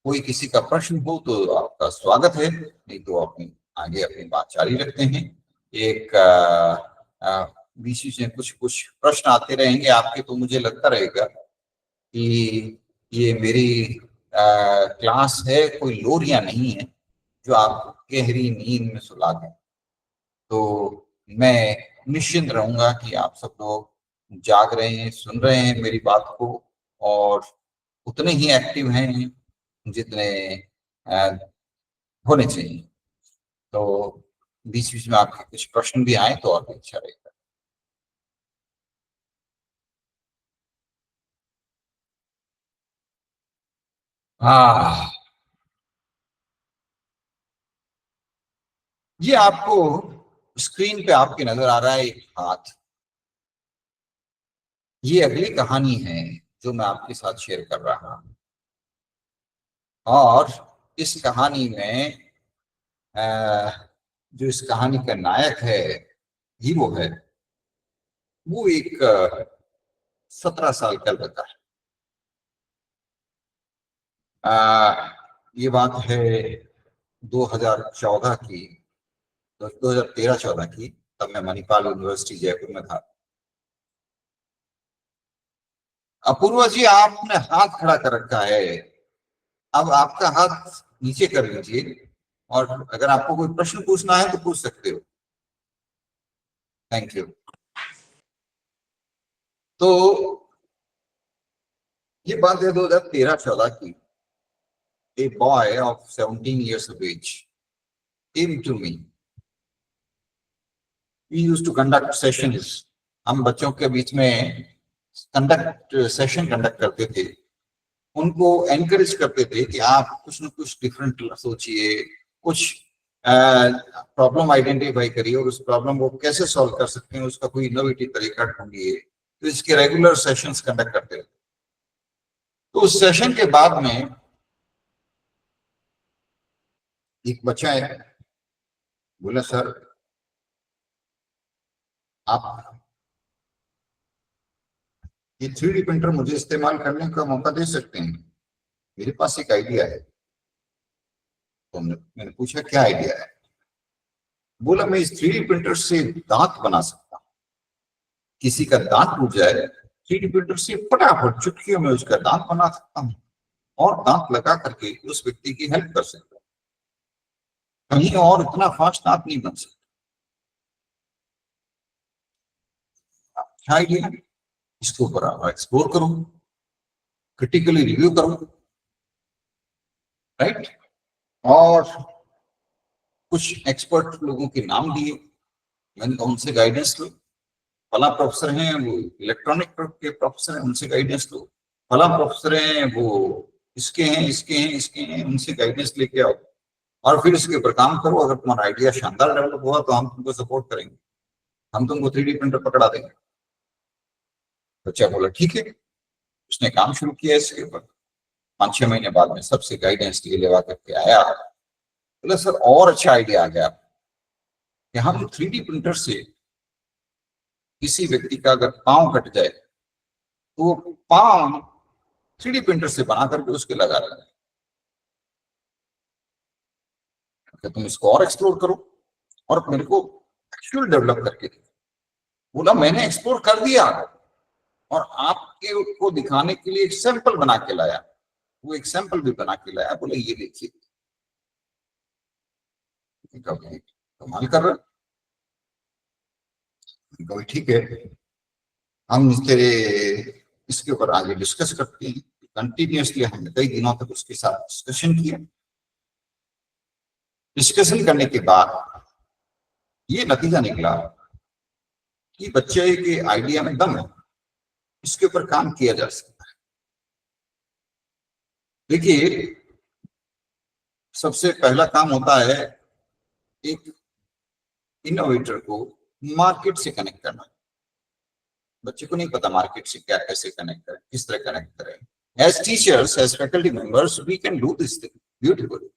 कोई किसी का प्रश्न हो तो आपका स्वागत है, नहीं तो अपनी आगे अपनी बात जारी रखते हैं। एक बीच बीच में कुछ कुछ प्रश्न आते रहेंगे आपके, तो मुझे लगता रहेगा कि ये मेरी क्लास है, कोई लोरियां नहीं है जो आपको गहरी नींद में सुला दे। तो मैं निश्चिंत रहूंगा कि आप सब लोग जाग रहे हैं, सुन रहे हैं मेरी बात को, और उतने ही एक्टिव हैं जितने होने चाहिए। तो बीच बीच में आपके कुछ प्रश्न भी आए तो और भी अच्छा रहेगा। हाँ, ये आपको स्क्रीन पे आपके नजर आ रहा है एक हाथ, ये अगली कहानी है जो मैं आपके साथ शेयर कर रहा हूं। और इस कहानी में जो इस कहानी का नायक है, हीरो है, वो एक 17 साल का लड़का है। ये बात है 2014 की, 2013-14 की, तब मैं मणिपाल यूनिवर्सिटी जयपुर में था। अपूर्वा जी, आपने हाथ खड़ा कर रखा है, अब आपका हाथ नीचे कर लीजिए और अगर आपको कोई प्रश्न पूछना है तो पूछ सकते हो। Thank you. तो ये बात है 2013-14 की। A boy of 17 years of age came to me. We used to conduct sessions. हम बच्चों के बीच में सेशन कंडक्ट करते थे, उनको एनकरेज करते थे कि आप कुछ न कुछ डिफरेंट सोचिए, कुछ प्रॉब्लम आइडेंटिफाई करिए और उस प्रॉब्लम को कैसे सॉल्व कर सकते हैं, उसका कोई इनोवेटिव तरीका ढूंढिए। तो इसके रेगुलर सेशंस कंडक्ट करते थे। तो उस सेशन के बाद में एक बच्चा है, बोला सर आप ये 3D प्रिंटर मुझे इस्तेमाल करने का मौका दे सकते हैं, मेरे पास एक आइडिया है। तो मैंने पूछा क्या आइडिया है? बोला मैं इस 3D प्रिंटर से दांत बना सकता हूँ। किसी का दांत टूट जाए, 3D प्रिंटर से फटाफट चुटकियों में उसका दांत बना सकता हूँ और दांत लगा करके उस व्यक्ति की हेल्प कर सकता हूँ। कहीं और इतना फास्ट दांत नहीं बन सकता। अच्छा आइडिया, इसके ऊपर आप एक्सप्लोर करो, क्रिटिकली रिव्यू करो, राइट। और कुछ एक्सपर्ट लोगों के नाम दिए, मैंने कहा उनसे गाइडेंस लो। फला प्रोफेसर हैं वो इलेक्ट्रॉनिक के प्रोफेसर हैं, उनसे गाइडेंस लो। फला प्रोफेसर हैं वो इसके हैं, इसके हैं, इसके हैं, उनसे गाइडेंस लेके आओ और फिर इसके ऊपर काम करो। अगर तुम्हारा आइडिया शानदार डेवलप हुआ तो हम तुमको सपोर्ट करेंगे, हम तुमको 3D प्रिंटर पकड़ा देंगे। बच्चा बोला ठीक है। उसने काम शुरू किया इसके ऊपर। 5-6 महीने बाद में सबसे गाइडेंस लिए लेवा करके आया। बोला सर और अच्छा आइडिया आ गया कि हम 3D प्रिंटर से किसी व्यक्ति का अगर पांव कट जाए तो वो पांव 3D प्रिंटर से बना करके उसके लगा रहे हैं। तुम इसको और एक्सप्लोर करो और मेरे को एक्चुअल डेवलप करके दो। बोला मैंने एक्सप्लोर कर दिया और आपके को दिखाने के लिए एक सैंपल बना के लाया। वो एक सैंपल भी बना के लाया। बोले ये देखिए। कमाल कर रहा। कभी ठीक है, हम तेरे इसके ऊपर आगे डिस्कस करते हैं। कंटिन्यूसली हमने कई दिनों तक उसके साथ डिस्कशन किया। डिस्कशन करने के बाद ये नतीजा निकला कि बच्चे के आइडिया में दम है, इसके ऊपर काम किया जा सकता है। देखिए सबसे पहला काम होता है एक इनोवेटर को मार्केट से कनेक्ट करना। बच्चे को नहीं पता मार्केट से क्या कैसे कनेक्ट करें, किस तरह कनेक्ट करें। As teachers, as faculty members, we can do this thing beautifully.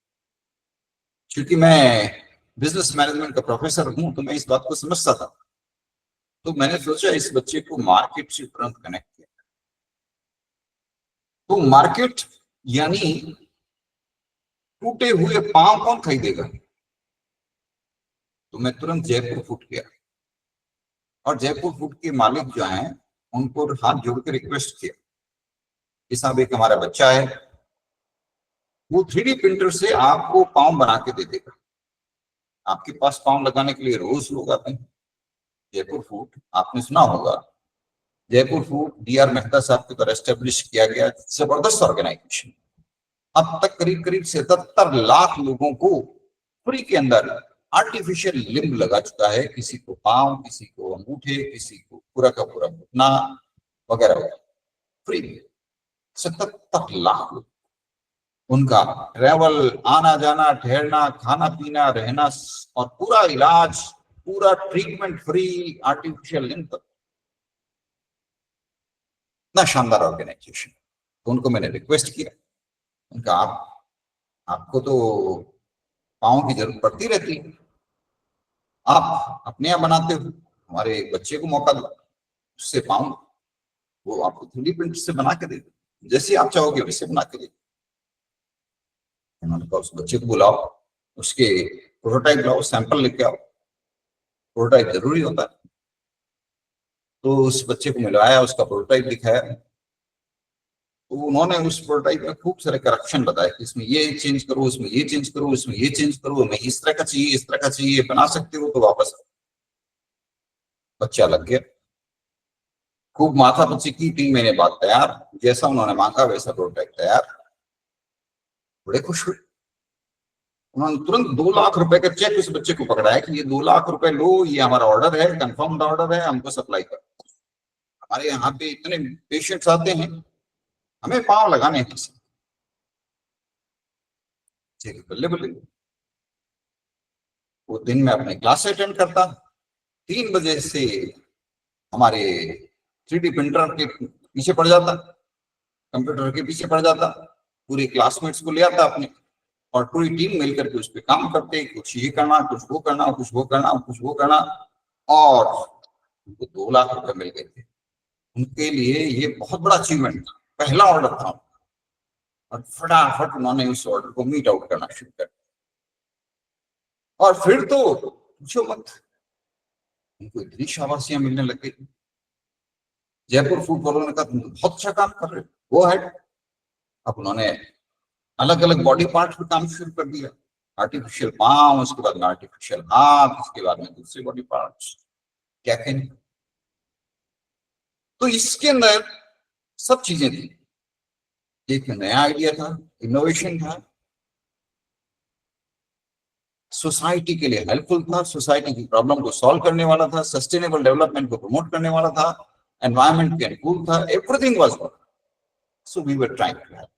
क्योंकि मैं बिजनेस मैनेजमेंट का प्रोफेसर हूं तो मैं इस बात को समझता था। तो मैंने सोचा इस बच्चे को मार्केट से तुरंत कनेक्ट किया। तो मार्केट यानी टूटे हुए पांव कौन खरीदेगा? तो मैं तुरंत जयपुर फूड गया और जयपुर फूड के मालिक जो हैं उनको हाथ जोड़ के रिक्वेस्ट किया कि साहब एक हमारा बच्चा है, वो 3D प्रिंटर से आपको पांव बना के दे देगा। आपके पास पांव लगाने के लिए रोज लोग आते हैं। जयपुर फूड आपने सुना होगा, जयपुर फूड DR मेहता साहब के द्वारा एस्टेब्लिश किया गया जबरदस्त ऑर्गेनाइजेशन। अब तक करीब करीब 77 लाख लोगों को फ्री के अंदर आर्टिफिशियल लिम्ब लगा चुका है। किसी को पांव, किसी को अंगूठे, किसी को पूरा का पूरा घुटना वगैरह वगैरह फ्री। 77 लाख लोग, उनका ट्रेवल, आना जाना, ठहरना, खाना पीना, रहना और पूरा इलाज, पूरा ट्रीटमेंट फ्री, आर्टिफिशियल लिम्ब। इतना शानदार ऑर्गेनाइजेशन। तो उनको मैंने रिक्वेस्ट किया, उनका आपको तो पाँव की जरूरत पड़ती रहती है, आप अपने यहाँ बनाते हो, हमारे बच्चे को मौका दो, उससे पाँव वो आपको 3D प्रिंट से बना के दे दो, जैसे आप चाहोगे वैसे बना के दे। उन्होंने कहा उस बच्चे को बुलाओ। उसके प्रोटोटाइप लाओ, सैंपल लेके आओ, प्रोटोटाइप जरूरी होता है। तो उस बच्चे को मिलवाया, उसका प्रोटोटाइप दिखाया, तो उन्होंने उस प्रोटोटाइप में खूब सारे करेक्शन बताए कि इसमें ये चेंज करो, इसमें ये चेंज करो, इसमें ये चेंज करो, मैं इस तरह का चाहिए, इस तरह का चाहिए, बना सकते हो तो वापस। बच्चा लग गया, खूब माथा पच्ची की, 3 महीने बाद तैयार, जैसा उन्होंने मांगा वैसा प्रोटोटाइप तैयार। बड़े खुश हुए, उन्होंने तुरंत 2 लाख रुपए का चेक उस बच्चे को पकड़ाया कि ये 2 लाख रुपए लो, ये हमारा ऑर्डर है, कंफर्म्ड ऑर्डर है, हमको सप्लाई कर। हमारे यहाँ पे इतने पेशेंट्स आते हैं, हमें पांव लगाने हैं किसी चेक, बल्ले बल्ले। वो दिन में अपने क्लास अटेंड करता, 3 बजे से हमारे 3D प्रिंटर के पीछे पड़ जाता, कंप्यूटर के पीछे पड़ जाता, पूरे क्लासमेट्स को ले आता अपने, और पूरी टीम मिलकर के उस पर काम करते, कुछ ये करना, कुछ वो करना, कुछ वो करना, कुछ वो करना, और उनको 2 लाख रुपए मिल गए थे। उनके लिए ये बहुत बड़ा अचीवमेंट था, पहला ऑर्डर था, और फटाफट उन्होंने उस ऑर्डर को मीट आउट करना शुरू कर दिया। और फिर तो पूछो मत, उनको इतनी शाबाशियां मिलने लग गई। जयपुर फूड वालों ने कहा तुम तो बहुत अच्छा काम कर रहे हो, वो है। अब उन्होंने अलग अलग बॉडी पार्ट पे काम शुरू कर दिया, आर्टिफिशियल पाँव, उसके बाद में आर्टिफिशियल हाथ, उसके बाद में दूसरे बॉडी पार्ट्स, क्या कहें। तो इसके अंदर सब चीजें थी, एक नया आइडिया था, इनोवेशन था, सोसाइटी के लिए हेल्पफुल था, सोसाइटी की प्रॉब्लम को सॉल्व करने वाला था, सस्टेनेबल डेवलपमेंट को प्रमोट करने वाला था, एनवायरमेंट के अनुकूल था, everything was good. So we were trying to help,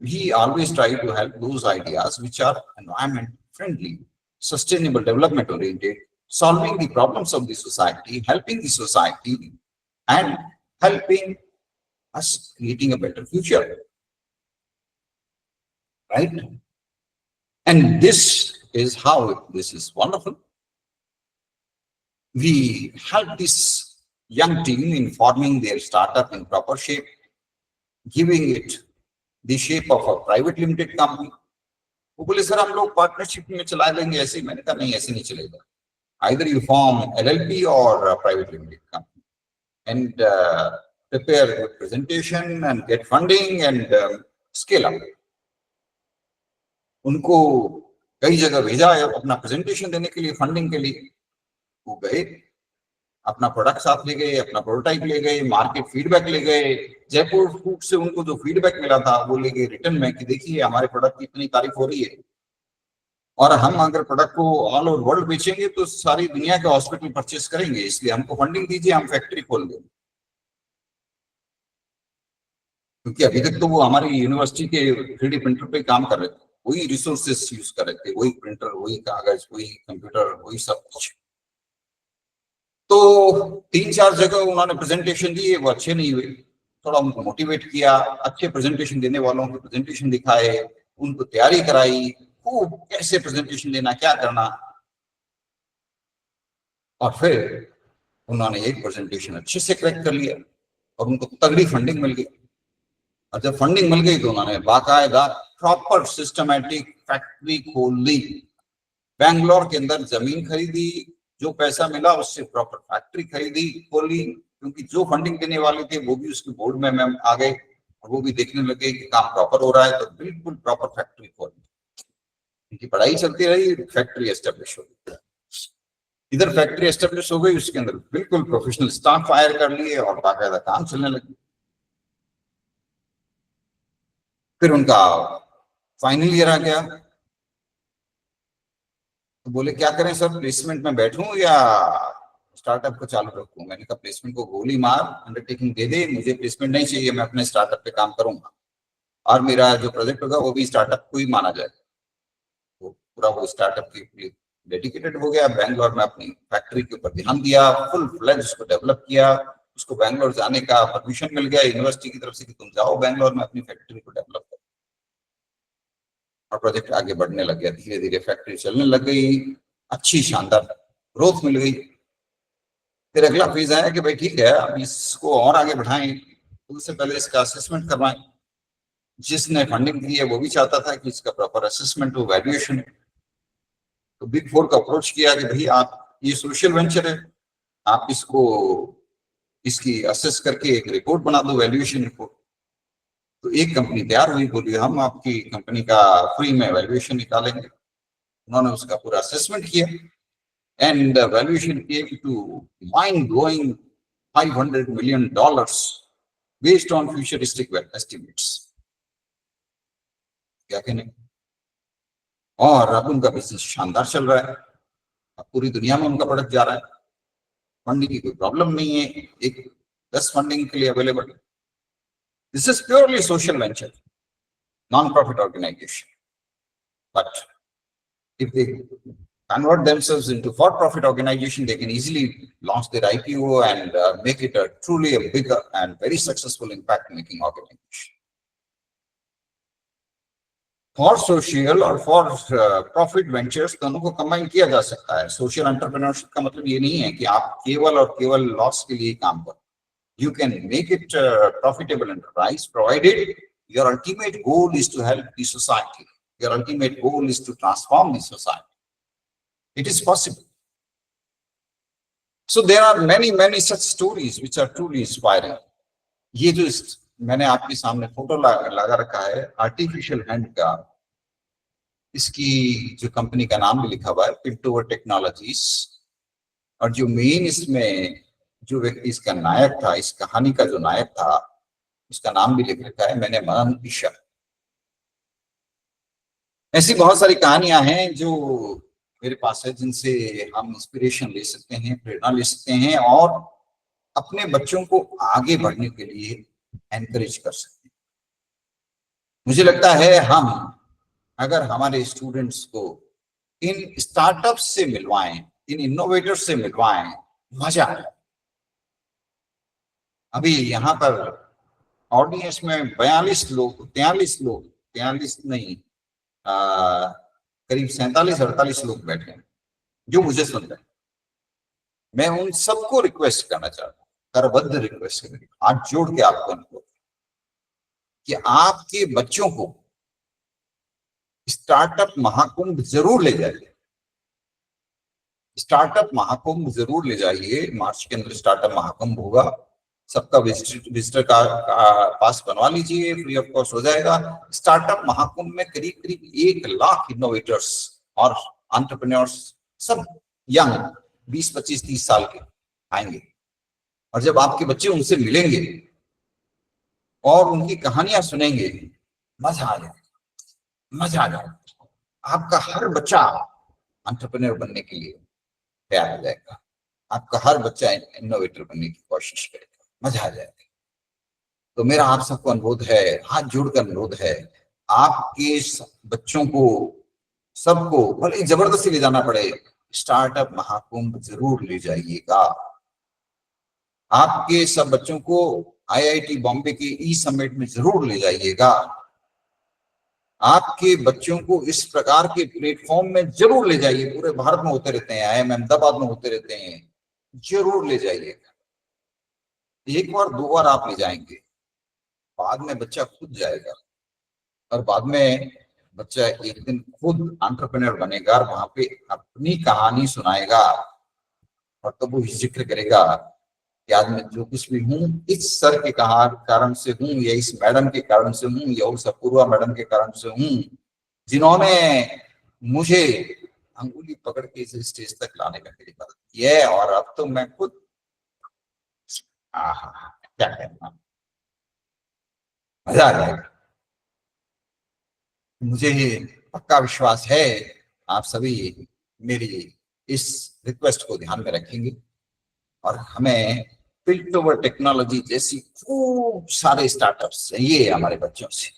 we always try to help those ideas which are environment friendly, sustainable development oriented, solving the problems of the society, helping the society, and helping us creating a better future, right? And this is how this is wonderful. We help this young team in forming their startup in proper shape, giving it the shape of a private limited company. वो बोले sir हम लोग partnership में चला देंगे ऐसे, मैंने कहा नहीं ऐसे नहीं चलेगा, either you form LLP or a private limited company and prepare a presentation and get funding and scale up. उनको कई जगह भेजा है अपना प्रेजेंटेशन देने के लिए, फंडिंग के लिए। वो गए, अपना प्रोडक्ट साथ ले गए, अपना प्रोटोटाइप ले गए, मार्केट फीडबैक ले गए, जयपुर फूड से उनको जो फीडबैक मिला था वो ले गए रिटर्न में कि देखिए हमारे प्रोडक्ट की इतनी तारीफ हो रही है, और हम अगर प्रोडक्ट को ऑल ओवर वर्ल्ड बेचेंगे तो सारी दुनिया के हॉस्पिटल परचेस करेंगे, इसलिए हमको फंडिंग दीजिए, हम फैक्ट्री खोल देंगे। क्योंकि अभी तक तो वो हमारी यूनिवर्सिटी के 3D प्रिंटर पे काम कर रहे थे, वही रिसोर्सेस यूज कर रहे थे, वही प्रिंटर, वही कागज, वही कंप्यूटर, वही सब कुछ। तो 3-4 जगह उन्होंने प्रेजेंटेशन दिए, वो अच्छे नहीं हुए, थोड़ा उनको मोटिवेट किया, अच्छे प्रेजेंटेशन देने वालों को प्रेजेंटेशन दिखाए, उनको तैयारी कराई, खूब कैसे प्रेजेंटेशन देना, क्या करना, और फिर उन्होंने एक प्रेजेंटेशन अच्छे से क्रैक कर लिया और उनको तगड़ी फंडिंग मिल गई। और जब फंडिंग मिल गई तो उन्होंने बाकायदा प्रॉपर सिस्टमैटिक फैक्ट्री खोल ली, बैंगलोर के अंदर जमीन खरीदी, जो पैसा मिला उससे प्रॉपर फैक्ट्री खरीदी, खोली, क्योंकि जो फंडिंग देने वाले थे वो भी उसके बोर्ड में आ गए और वो भी देखने लगे कि काम प्रॉपर हो रहा है, तो बिल्कुल प्रॉपर फैक्ट्री खोली। उनकी पढ़ाई चलती रही, फैक्ट्री एस्टेब्लिश हो गई। इधर फैक्ट्री एस्टेब्लिश हो गई, उसके अंदर बिल्कुल प्रोफेशनल स्टाफ हायर कर लिए और बाकायदा काम चलने लगे। फिर उनका फाइनल ईयर आ गया, तो बोले क्या करें सर, प्लेसमेंट में बैठूं या स्टार्टअप को चालू रखूं? मैंने कहा प्लेसमेंट को गोली मार, अंडरटेकिंग दे दे, मुझे प्लेसमेंट नहीं चाहिए, मैं अपने स्टार्टअप पे काम करूंगा और मेरा जो प्रोजेक्ट होगा वो भी स्टार्टअप को ही माना जाएगा। तो पूरा वो स्टार्टअप के लिए डेडिकेटेड हो गया, बैंगलोर में अपनी फैक्ट्री के ऊपर ध्यान दिया, फुल फ्लेज उसको डेवलप किया। उसको बैंगलोर जाने का परमिशन मिल गया यूनिवर्सिटी की तरफ से कि तुम जाओ बैंगलोर में अपनी फैक्ट्री को डेवलप करो, और प्रोजेक्ट आगे बढ़ने लग गया, धीरे धीरे फैक्ट्री चलने लग गई, अच्छी शानदार ग्रोथ मिल गई। फिर अगला फेज आया कि भाई ठीक है अब इसको और आगे बढ़ाएं, तो उससे पहले इसका असेसमेंट करवाएं। जिसने फंडिंग दी है वो भी चाहता था कि इसका प्रॉपर असेसमेंट हो, वैल्यूएशन। तो बिग फोर को अप्रोच किया कि भाई आप, ये सोशल वेंचर है, आप इसकी असेस करके एक रिपोर्ट बना दो, वैल्यूएशन रिपोर्ट। तो एक कंपनी तैयार हुई, बोली हम आपकी कंपनी का फ्री में वैल्यूएशन निकालेंगे। उन्होंने उसका पूरा असेसमेंट किया and valuation came to mind-blowing $500 million based on futuristic estimates। क्या कहने, और अब उनका बिजनेस शानदार चल रहा है, अब पूरी दुनिया में उनका प्रोडक्ट जा रहा है, फंडिंग की कोई प्रॉब्लम नहीं है, एक 10 फंडिंग के लिए available. This is purely social venture, non profit organisation, but if they convert themselves into for-profit organization, they can easily launch their IPO and make it truly a big and very successful impact-making organization. For social और for profit ventures दोनों को combine किया जा सकता है। Social entrepreneurship का मतलब ये नहीं है कि आप केवल और केवल लॉस के लिए काम करो। You can make it profitable enterprise provided your ultimate goal is to help the society. Your ultimate goal is to transform the society. It is possible. So there are many such stories which are truly inspiring. ये जो मैंने आपके सामने photo लगा रखा है artificial hand का, इसकी जो कंपनी का नाम भी लिखा हुआ है पिल्टोवर टेक्नोलॉजीज, और जो मेन इसमें जो व्यक्ति इसका नायक था, इस कहानी का जो नायक था, उसका नाम भी लिख रखा है मैंने, मनन ईशा। ऐसी बहुत सारी कहानियां हैं जो मेरे पास है, जिनसे हम इंस्पिरेशन ले सकते हैं, प्रेरणा ले सकते हैं और अपने बच्चों को आगे बढ़ने के लिए एनकरेज कर सकते हैं। मुझे लगता है हम अगर हमारे स्टूडेंट्स को इन स्टार्टअप्स से मिलवाएं, इन इनोवेटर्स से मिलवाएं, मजा आए। अभी यहाँ पर ऑडियंस में 43 नहीं, करीब 47-48 लोग बैठे हैं जो मुझे सुन रहे हैं। मैं उन सबको रिक्वेस्ट करना चाहता हूँ, करबद्ध रिक्वेस्ट करेंगे, हाथ जोड़ के आपको अनुरोध कि आपके बच्चों को स्टार्टअप महाकुंभ जरूर ले जाइए। स्टार्टअप महाकुंभ जरूर ले जाइए। मार्च के अंदर स्टार्टअप महाकुंभ होगा, सबका विजिटर का पास बनवा लीजिए, फ्री ऑफ कॉस्ट हो जाएगा। स्टार्टअप महाकुंभ में करीब 1 लाख इनोवेटर्स और एंटरप्रेन्योर्स, सब यंग 20, 25, 30 साल के आएंगे, और जब आपके बच्चे उनसे मिलेंगे और उनकी कहानियां सुनेंगे, मजा आ जाएगा, मजा आ जाएगा। आपका हर बच्चा एंटरप्रेन्योर बनने के लिए तैयार हो जाएगा, आपका हर बच्चा इनोवेटर बनने की कोशिश करेगा, मजा आ जाएगा। तो मेरा आप सबको अनुरोध है, हाथ जोड़कर अनुरोध है, आपके बच्चों को, सबको, भले जबरदस्ती ले जाना पड़े, स्टार्टअप महाकुंभ जरूर ले जाइएगा। आपके सब बच्चों को आईआईटी बॉम्बे के ई समिट में जरूर ले जाइएगा। आपके बच्चों को इस प्रकार के प्लेटफॉर्म में जरूर ले जाइए। पूरे भारत में होते रहते हैं, IIM अहमदाबाद में होते रहते हैं, जरूर ले जाइएगा। 1 बार 2 बार आप ले जाएंगे, बाद में बच्चा खुद जाएगा, और बाद में बच्चा एक दिन खुद एंटरप्रेन्योर बनेगा, वहां पे अपनी कहानी सुनाएगा, और तब वो जिक्र करेगा कि आज मैं जो कुछ भी हूँ इस सर के कारण से हूँ, या इस मैडम के कारण से हूँ, या उस अपूर्वा मैडम के कारण से हूँ, जिन्होंने मुझे अंगुली पकड़ के इस स्टेज तक लाने में मेरी मदद की है, और अब तो मैं खुद क्या कहना, मजा आ जाएगा। मुझे पक्का विश्वास है आप सभी मेरी इस रिक्वेस्ट को ध्यान में रखेंगे, और हमें पिल्टोवर टेक्नोलॉजी जैसी खूब सारे स्टार्टअप्स चाहिए हमारे बच्चों से,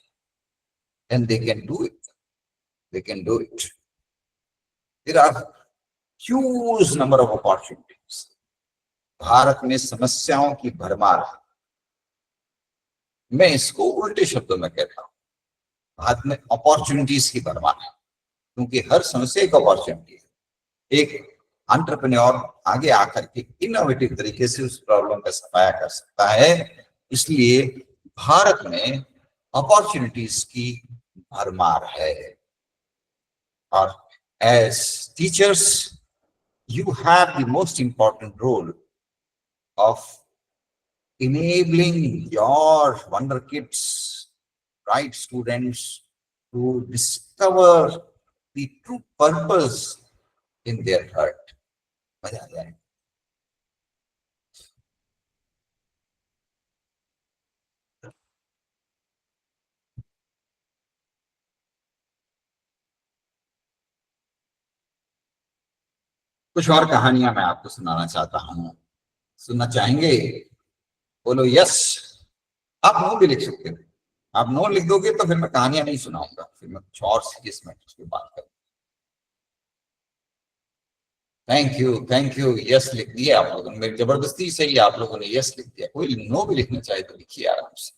and they can do it, they can do it. There are huge number of opportunities. Bharat में समस्याओं की भरमार है, मैं इसको उल्टे शब्दों में कहता हूं, भारत में अपॉर्चुनिटीज की भरमार है, क्योंकि हर समस्या एक अपॉर्चुनिटी है। एक एंटरप्रेन्योर आगे आकर के इनोवेटिव तरीके से उस प्रॉब्लम का सफाया कर सकता है। इसलिए भारत में अपॉर्चुनिटीज की भरमार है, और as teachers, you have the most important role of enabling your wonder kids, bright students, to discover the true purpose in their heart. मजा आ जाए। कुछ और कहानियां मैं आपको सुनाना चाहता हूं, सुनना चाहेंगे? बोलो यस। आप नो भी लिख सकते हो। आप नो लिख दोगे तो फिर मैं कहानियां नहीं सुनाऊंगा, फिर मैं कुछ और सीरियस मैटर्स पे बात करूंगा। थैंक यू, यस लिख दिया आप लोगों ने, मेरी जबरदस्ती से ही आप लोगों ने यस लिख दिया। कोई नो भी लिखना चाहे तो लिखिए आराम से।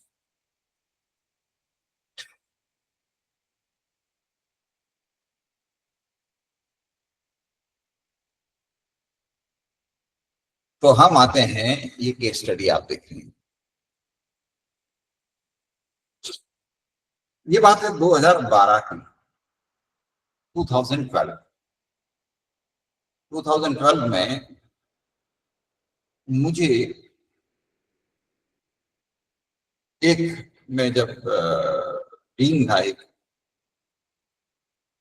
तो हम आते हैं, ये केस स्टडी आप देख रहे हैं, ये बात है 2012 की, 2012 में मुझे मैं जब डीन था, एक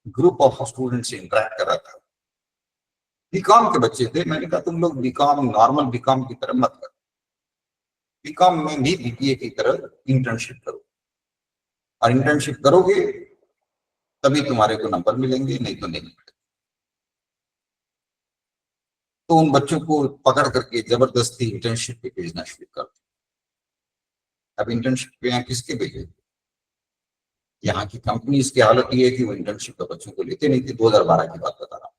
ग्रुप ऑफ स्टूडेंट्स से इंटरेक्ट कर रहा था। बीकॉम के बच्चे थे। मैंने कहा तुम लोग बीकॉम, नॉर्मल बीकॉम की तरह मत करो, बीकॉम में भी बीबीए की तरह इंटर्नशिप करो, और इंटर्नशिप करोगे तभी तुम्हारे को नंबर मिलेंगे, नहीं तो नहीं। तो उन बच्चों को पकड़ करके जबरदस्ती इंटर्नशिप पे भेजना शुरू कर दिया। अब इंटर्नशिप पे यहाँ किसके भेजे? यहाँ की कंपनीज की हालत ये है कि वो इंटर्नशिप पे बच्चों को लेते नहीं थे। 2012 की बात बता रहा हूँ,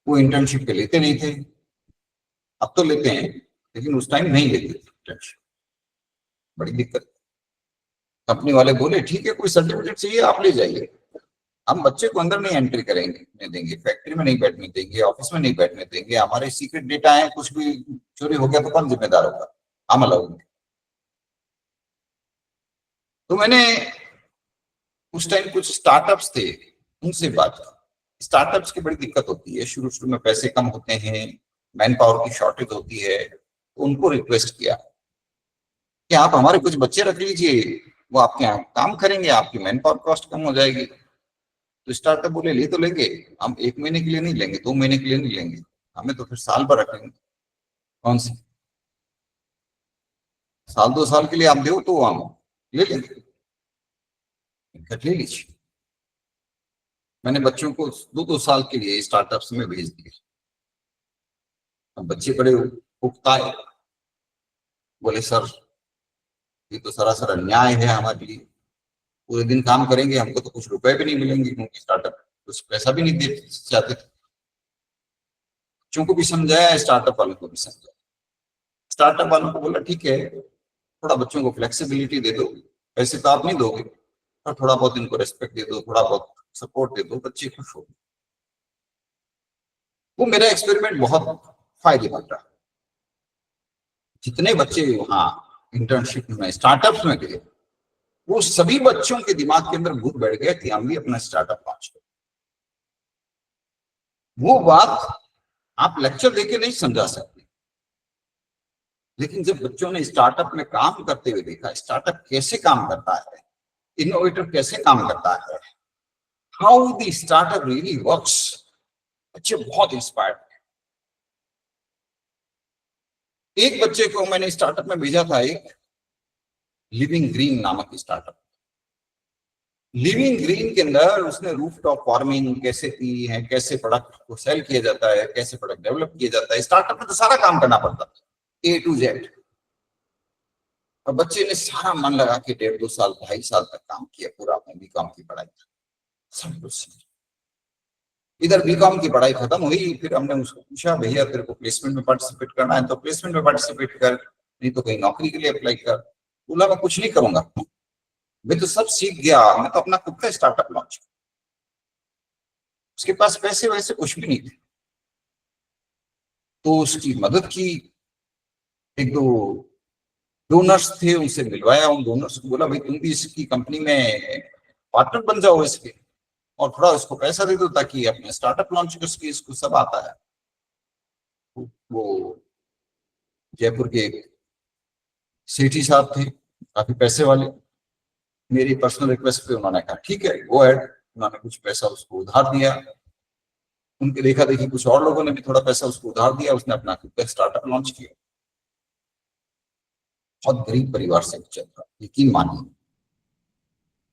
वो इंटर्नशिप पे लेते नहीं थे। अब तो लेते हैं, लेकिन उस टाइम नहीं लेते थे इंटर्नशिप। बड़ी दिक्कत। कंपनी वाले बोले ठीक है, कोई सर्टिफिकेट चाहिए आप ले जाइए, हम बच्चे को अंदर नहीं एंट्री करेंगे देंगे, फैक्ट्री में नहीं बैठने देंगे, ऑफिस में नहीं बैठने देंगे, हमारे सीक्रेट डेटा है, कुछ भी चोरी हो गया तो कौन जिम्मेदार होगा? हम अलाउड नहीं। तो मैंने उस टाइम कुछ स्टार्टअप्स थे, उनसे बात की। स्टार्टअप्स की बड़ी दिक्कत होती है, शुरू शुरू में पैसे कम होते हैं, मैन पावर की शॉर्टेज होती है। तो उनको रिक्वेस्ट किया कि आप हमारे कुछ बच्चे रख लीजिए, वो आपके यहाँ काम करेंगे, आपकी मैन पावर कॉस्ट कम हो जाएगी। तो स्टार्टअप बोले ले तो लेंगे, हम 1 महीने के लिए नहीं लेंगे, 2 महीने के लिए नहीं लेंगे, हमें तो फिर साल भर रखेंगे। कौन सी साल 2 साल के लिए आप दो तो हम ले लेंगे, ले लीजिए। मैंने बच्चों को 2-2 साल के लिए स्टार्टअप्स में भेज दिए। अब बच्चे बड़े उकताए, बोले सर ये तो सरासर अन्याय है हमारे लिए, पूरे दिन काम करेंगे, हमको तो कुछ रुपए भी नहीं मिलेंगे, क्योंकि स्टार्टअप कुछ पैसा भी नहीं दे चाहते थे। बच्चों को भी समझाया, स्टार्टअप वालों को भी समझाया। स्टार्टअप वालों को बोला ठीक है, थोड़ा बच्चों को फ्लेक्सिबिलिटी दे दो, पैसे तो आप नहीं दोगे, और थोड़ा बहुत इनको रेस्पेक्ट दे दो, थोड़ा बहुत सपोर्ट दे दो, बच्चे खुश हो। वो मेरा एक्सपेरिमेंट बहुत फायदेमंद रहा। जितने बच्चे वहां इंटर्नशिप में स्टार्टअप्स में गए, वो सभी बच्चों के दिमाग के अंदर भूत बैठ गया कि हम भी अपना स्टार्टअप लॉन्च करें। वो बात आप लेक्चर देके नहीं समझा सकते, लेकिन जब बच्चों ने स्टार्टअप में काम करते हुए देखा, स्टार्टअप कैसे काम करता है, इनोवेटर कैसे काम करता है, how the startup really works, बच्चे बहुत इंस्पायर्ड। एक बच्चे को मैंने स्टार्टअप में भेजा था, एक लिविंग ग्रीन नामक स्टार्टअप। लिविंग ग्रीन के अंदर उसने रूफटॉप फार्मिंग कैसे की है, कैसे प्रोडक्ट को सेल किया जाता है, कैसे प्रोडक्ट डेवलप किया जाता है। स्टार्टअप में तो सारा काम करना पड़ता है, A to Z। और बच्चे ने सारा मन लगा के 1.5-2 साल 2.5 साल तक काम किया, पूरा अपने बीकॉम की पढ़ाई सब कुछ। इधर बीकॉम की पढ़ाई खत्म हुई, फिर हमने उसको पूछा भैया तेरे को प्लेसमेंट में पार्टिसिपेट करना है तो प्लेसमेंट में पार्टिसिपेट कर, नहीं तो कहीं नौकरी के लिए अप्लाई कर। बोला मैं कुछ नहीं करूंगा, मैं तो सब सीख गया, मैं तो अपना खुद का स्टार्टअप लॉन्च। उसके पास पैसे वैसे कुछ भी नहीं थे, तो उसकी मदद की। 1-2 डोनर्स थे, उनसे मिलवाया। उन डोनर्स को बोला भाई तुम भी इसकी कंपनी में पार्टनर बन जाओ इसके, और थोड़ा उसको पैसा दे दो ताकि अपने स्टार्टअप लॉन्च कर सके, इसको सब आता है। वो जयपुर के एक सेठी साहब थे, काफी पैसे वाले। मेरी पर्सनल रिक्वेस्ट पे उन्होंने कहा ठीक है गो अहेड। उन्होंने कुछ पैसा उसको उधार दिया, उनके देखा देखी कुछ और लोगों ने भी थोड़ा पैसा उसको उधार दिया, उसने अपना खुद का स्टार्टअप लॉन्च किया। बहुत गरीब परिवार से चल रहा, यकीन मानिए।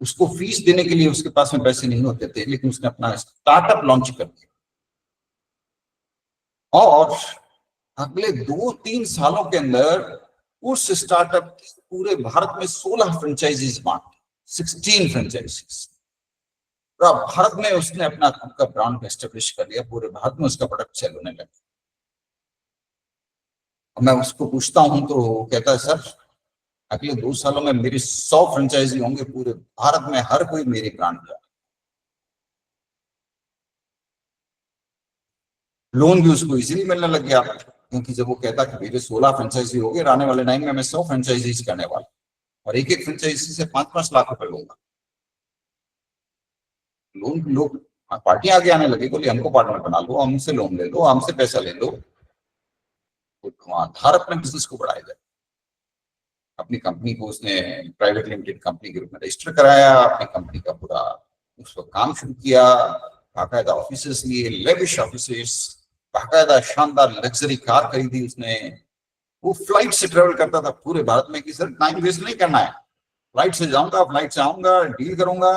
उसको फीस देने के लिए उसके पास में पैसे नहीं होते थे, लेकिन उसने अपना स्टार्टअप लॉन्च कर दिया और अगले 2-3 सालों के अंदर उस स्टार्टअप की पूरे भारत में 16 फ्रेंचाइजीज बांट, 16 फ्रेंचाइजीज पूरा भारत में उसने अपना खुद का ब्रांड एस्टेब्लिश कर लिया। पूरे भारत में उसका प्रोडक्ट सेल होने लगा। मैं उसको पूछता हूं तो वो कहता है सर अगले 2 सालों में मेरी 100 फ्रेंचाइजी होंगे पूरे भारत में, हर कोई मेरी ब्रांड का। लोन भी उसको इजीली मिलने लग गया, क्योंकि जब वो कहता कि मेरे 16 फ्रेंचाइजी हो गए, आने वाले टाइम में मैं 100 फ्रेंचाइजीज करने वाला और एक एक फ्रेंचाइजी से 5-5 लाख रुपए लूंगा। लोन लोग पार्टी आगे आने लगे, बोले हमको पार्टनर बना लो, हमसे लोन ले लो, हमसे पैसा ले लो, धुआंधार अपने बिजनेस को बढ़ाया जाए। अपनी कंपनी को उसने प्राइवेट लिमिटेड कंपनी के रूप में रजिस्टर कराया, अपनी कंपनी का पूरा उसको काम शुरू किया, बाकायदा ऑफिसेस लिए, लेविश ऑफिसेस, बाकायदा शानदार लग्जरी कार खरीदी उसने। वो फ्लाइट से ट्रेवल करता था पूरे भारत में कि सर टाइम वेस्ट नहीं करना है, फ्लाइट से जाऊंगा, फ्लाइट से आऊंगा, डील करूंगा।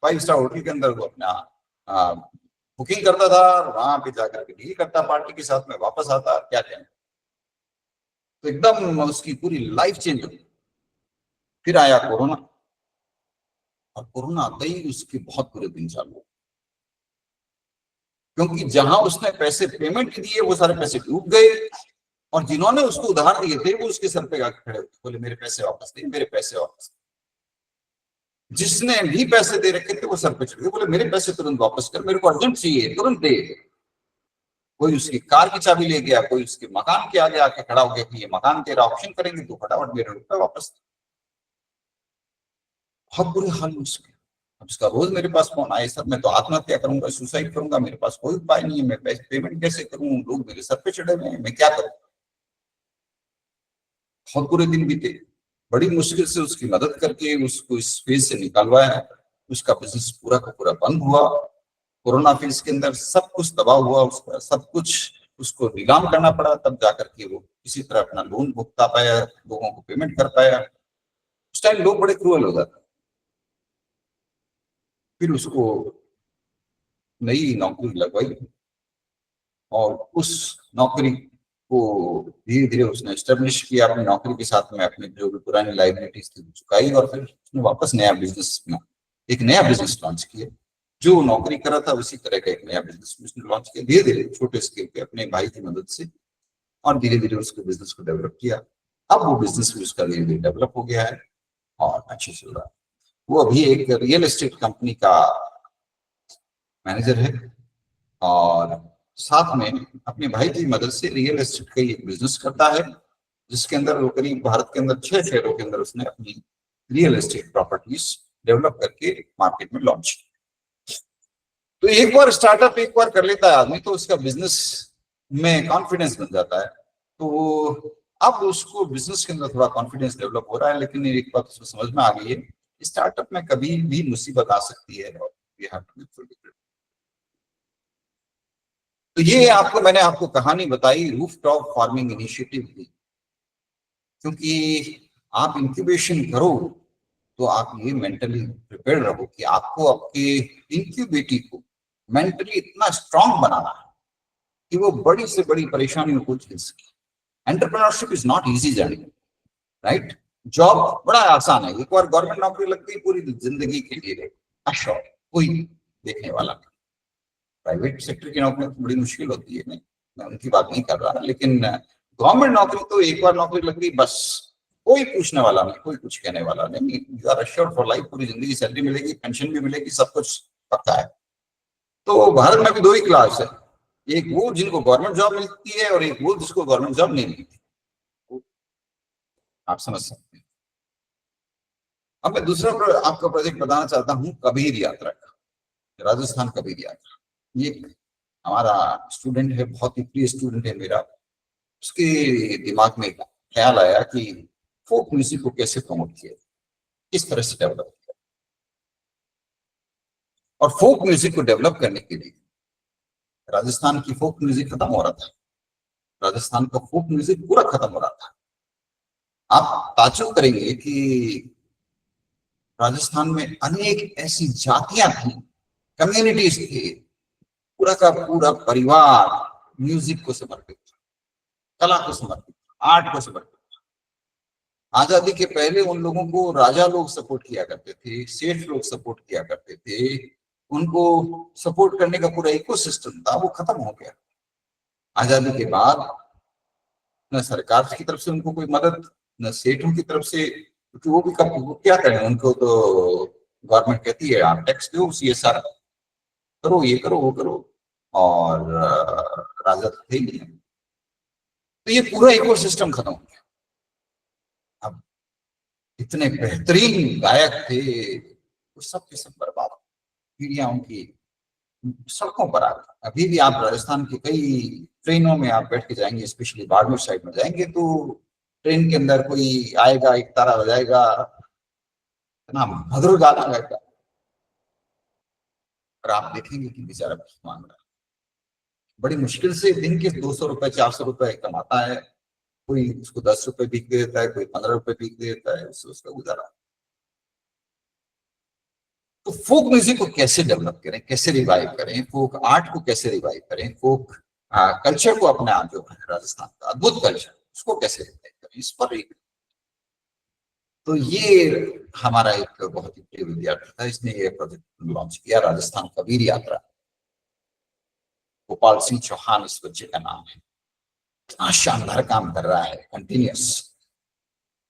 5 स्टार होटल के अंदर वो अपना बुकिंग करता था, वहां पे जाकर के डील करता पार्टी के साथ में, वापस आता, क्या कहना। तो एकदम उसकी पूरी लाइफ चेंज हो गई। फिर आया कोरोना और कोरोना आते ही उसके बहुत बुरे दिन चालू हुए, क्योंकि जहां उसने पैसे पेमेंट दिए वो सारे पैसे डूब गए और जिन्होंने उसको उधार दिए थे वो उसके सर पे आके खड़े होते, बोले मेरे पैसे वापस दे, मेरे पैसे वापस दे। जिसने भी पैसे दे रखे थे वो सर पे चढ़ गए, बोले मेरे पैसे तुरंत वापस कर, मेरे को अर्जेंट चाहिए, तुरंत दे। कोई उसकी कार की चाबी ले गया, कोई उसके मकान के आगे आके खड़ा हो गया कि ये मकान तेरा ऑप्शन करेंगे तो फटाफट मेरे रुपए वापस दे। बहुत बुरे हाल में उसके। अब उसका रोज मेरे पास फोन आए, सर मैं तो आत्महत्या करूंगा, सुसाइड करूंगा, मेरे पास कोई उपाय नहीं है, मैं पेमेंट कैसे करूं, लोग मेरे सर पे चढ़े हुए हैं, मैं क्या करूं। बहुत बुरे दिन बीते, बड़ी मुश्किल से उसकी मदद करके उसको इस फेज से निकालवाया। उसका बिजनेस पूरा का पूरा बंद हुआ। कोरोना फेज के अंदर सब कुछ तबाह हुआ, उसका सब कुछ उसको नीलाम करना पड़ा, तब जाकर के वो किसी तरह अपना लोन भुगता पाया, लोगों को पेमेंट कर पाया। उस टाइम लोग बड़े क्रूअल हो जाते। फिर उसको नई नौकरी लगवाई और उस नौकरी को धीरे धीरे उसने एस्टेब्लिश किया, अपनी नौकरी के साथ में अपनी जो भी पुरानी लाइबिलिटीज थी चुकाई और फिर उसने वापस नया बिजनेस में एक नया बिजनेस लॉन्च किया। जो नौकरी कर रहा था उसी तरह का एक नया बिजनेस उसने लॉन्च किया, धीरे धीरे छोटे स्केल पे अपने भाई की मदद से, और धीरे धीरे उसके बिजनेस को डेवलप किया। अब वो बिजनेस भी उसका धीरे धीरे डेवलप हो गया है और अच्छे चल रहा है। वो अभी एक रियल एस्टेट कंपनी का मैनेजर है और साथ में अपने भाई की मदद से रियल एस्टेट का एक बिजनेस करता है, जिसके अंदर वो करीब भारत के अंदर 6 शहरों के अंदर उसने अपनी रियल एस्टेट प्रॉपर्टीज डेवलप करके मार्केट में लॉन्च की। तो एक बार स्टार्टअप एक बार कर लेता है आदमी तो उसका बिजनेस में कॉन्फिडेंस बन जाता है। तो अब उसको बिजनेस के अंदर थोड़ा कॉन्फिडेंस डेवलप हो रहा है, लेकिन एक बात उसको समझ में आ गई है, स्टार्टअप में कभी भी मुसीबत आ सकती है और we have to be fully prepared। तो ये मैंने आपको कहानी बताई रूफटॉप फार्मिंग इनिशिएटिव की, क्योंकि आप इंक्यूबेशन करो तो आप ये मेंटली प्रिपेयर रहो कि आपको आपके इंक्यूबेटी को मेंटली इतना स्ट्रांग बनाना है कि वो बड़ी से बड़ी परेशानियों को झेल सके। Entrepreneurship is not easy journey, right. Job बड़ा आसान है, एक बार गवर्नमेंट नौकरी लगती है पूरी जिंदगी के लिए अश्योर, कोई देखने वाला नहीं। प्राइवेट सेक्टर की नौकरी तो बड़ी मुश्किल होती है, नहीं मैं उनकी बात नहीं कर रहा, लेकिन गवर्नमेंट नौकरी तो एक बार नौकरी लग गई बस कोई पूछने वाला नहीं, कोई कुछ कहने वाला नहीं, you are assured for life, पूरी जिंदगी सैलरी मिलेगी, पेंशन भी मिलेगी, सब कुछ पक्का है। तो भारत में भी 2 ही क्लास है, एक वो जिनको गवर्नमेंट जॉब मिलती है और एक वो जिसको गवर्नमेंट जॉब नहीं मिलती। आप समझ सकते हैं। अब मैं दूसरा आपका प्रोजेक्ट बताना चाहता हूँ कबीर यात्रा का। राजस्थान का वीर यात्रा, ये हमारा स्टूडेंट है, बहुत ही प्रिय स्टूडेंट है मेरा। उसके दिमाग में एक ख्याल आया कि फोक म्यूजिक को कैसे प्रमोट किया, किस तरह से डेवलप किया। और फोक म्यूजिक को डेवलप करने के लिए राजस्थान की फोक म्यूजिक खत्म हो रहा था, राजस्थान का फोक म्यूजिक पूरा खत्म हो रहा था। आप ताज्जुब करेंगे कि राजस्थान में अनेक ऐसी जातियां थी, कम्युनिटीज थी, पूरा का पूरा परिवार म्यूजिक को समर्पित था, कला को समर्पित था, आर्ट को समर्पित था। आजादी के पहले उन लोगों को राजा लोग सपोर्ट किया करते थे, सेठ लोग सपोर्ट किया करते थे, उनको सपोर्ट करने का पूरा इकोसिस्टम था, वो खत्म हो गया। आजादी के बाद न सरकार की तरफ से उनको कोई मदद, न सेठों की तरफ से, क्योंकि वो भी वो क्या करें, उनको तो गवर्नमेंट कहती है आप टैक्स दो, CSR करो, ये करो, वो करो, और राजा तो थे ही नहीं। तो ये पूरा इकोसिस्टम खत्म हो गया। अब इतने बेहतरीन गायक थे, वो सब के सब बर्बाद, पीढ़ियां उनकी सड़कों पर आ गई। अभी भी आप राजस्थान की कई ट्रेनों में आप बैठ के जाएंगे, स्पेशली बाड़मेर साइड में जाएंगे, तो ट्रेन के अंदर कोई आएगा, एक तारा बजाएगा, इतना मधुर गाना गाएगा, और आप देखेंगे कि बेचारा कुछ मांग रहा है। बड़ी मुश्किल से दिन के 200 रुपए 400 रुपए कमाता है, कोई उसको 10 रुपए भीख दे देता है, कोई 15 रुपए भीख दे देता है, उससे उसका गुजारा। तो फोक म्यूजिक को कैसे डेवलप करें, कैसे रिवाइव करें, फोक आर्ट को कैसे रिवाइव करें, फोक कल्चर को अपने आप, जो है राजस्थान का अद्भुत कल्चर, उसको कैसे रिवाइव करें, इस पर एक, तो ये हमारा एक बहुत ही प्रिय विद्यार्थी था, इसने ये प्रोजेक्ट लॉन्च किया, राजस्थान का वीर यात्रा। गोपाल सिंह चौहान इस बच्चे का नाम है, इतना शानदार काम कर रहा है, कंटिन्यूस।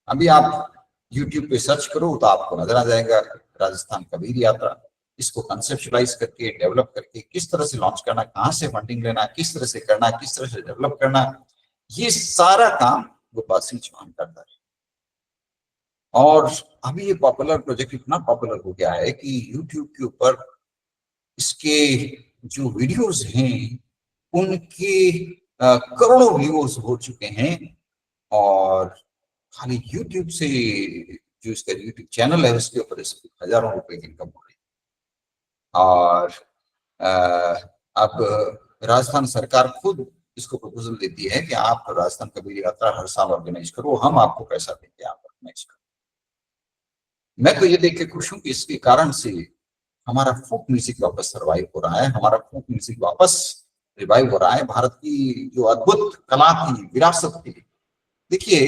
अभी आप YouTube पे सर्च करो तो आपको नजर आ जाएगा राजस्थान का वीर यात्रा। इसको कंसेप्चुलाइज करके, डेवलप करके, किस तरह से लॉन्च करना, कहाँ से फंडिंग लेना, किस तरह से करना, किस तरह से डेवलप करना, ये सारा काम गोपाल सिंह चौहान करता है। और अभी ये पॉपुलर प्रोजेक्ट इतना पॉपुलर हो गया है कि YouTube के ऊपर इसके जो वीडियोस हैं उनके करोड़ों व्यूज हो चुके हैं, और खाली YouTube से, जो इसका YouTube चैनल है उसके ऊपर इसको हजारों रुपए की इनकम हो रही है। और अब राजस्थान सरकार खुद इसको प्रपोजल देती है कि आप राजस्थान का वीर यात्रा हर साल ऑर्गेनाइज करो, हम आपको पैसा देंगे, आप ऑर्गेनाइज करो। मैं तो ये देख के खुश हूं कि इसके कारण से हमारा फोक म्यूजिक वापस सर्वाइव हो रहा है, हमारा फोक म्यूजिक वापस रिवाइव हो रहा है। भारत की जो अद्भुत कला थी, विरासत थी, देखिए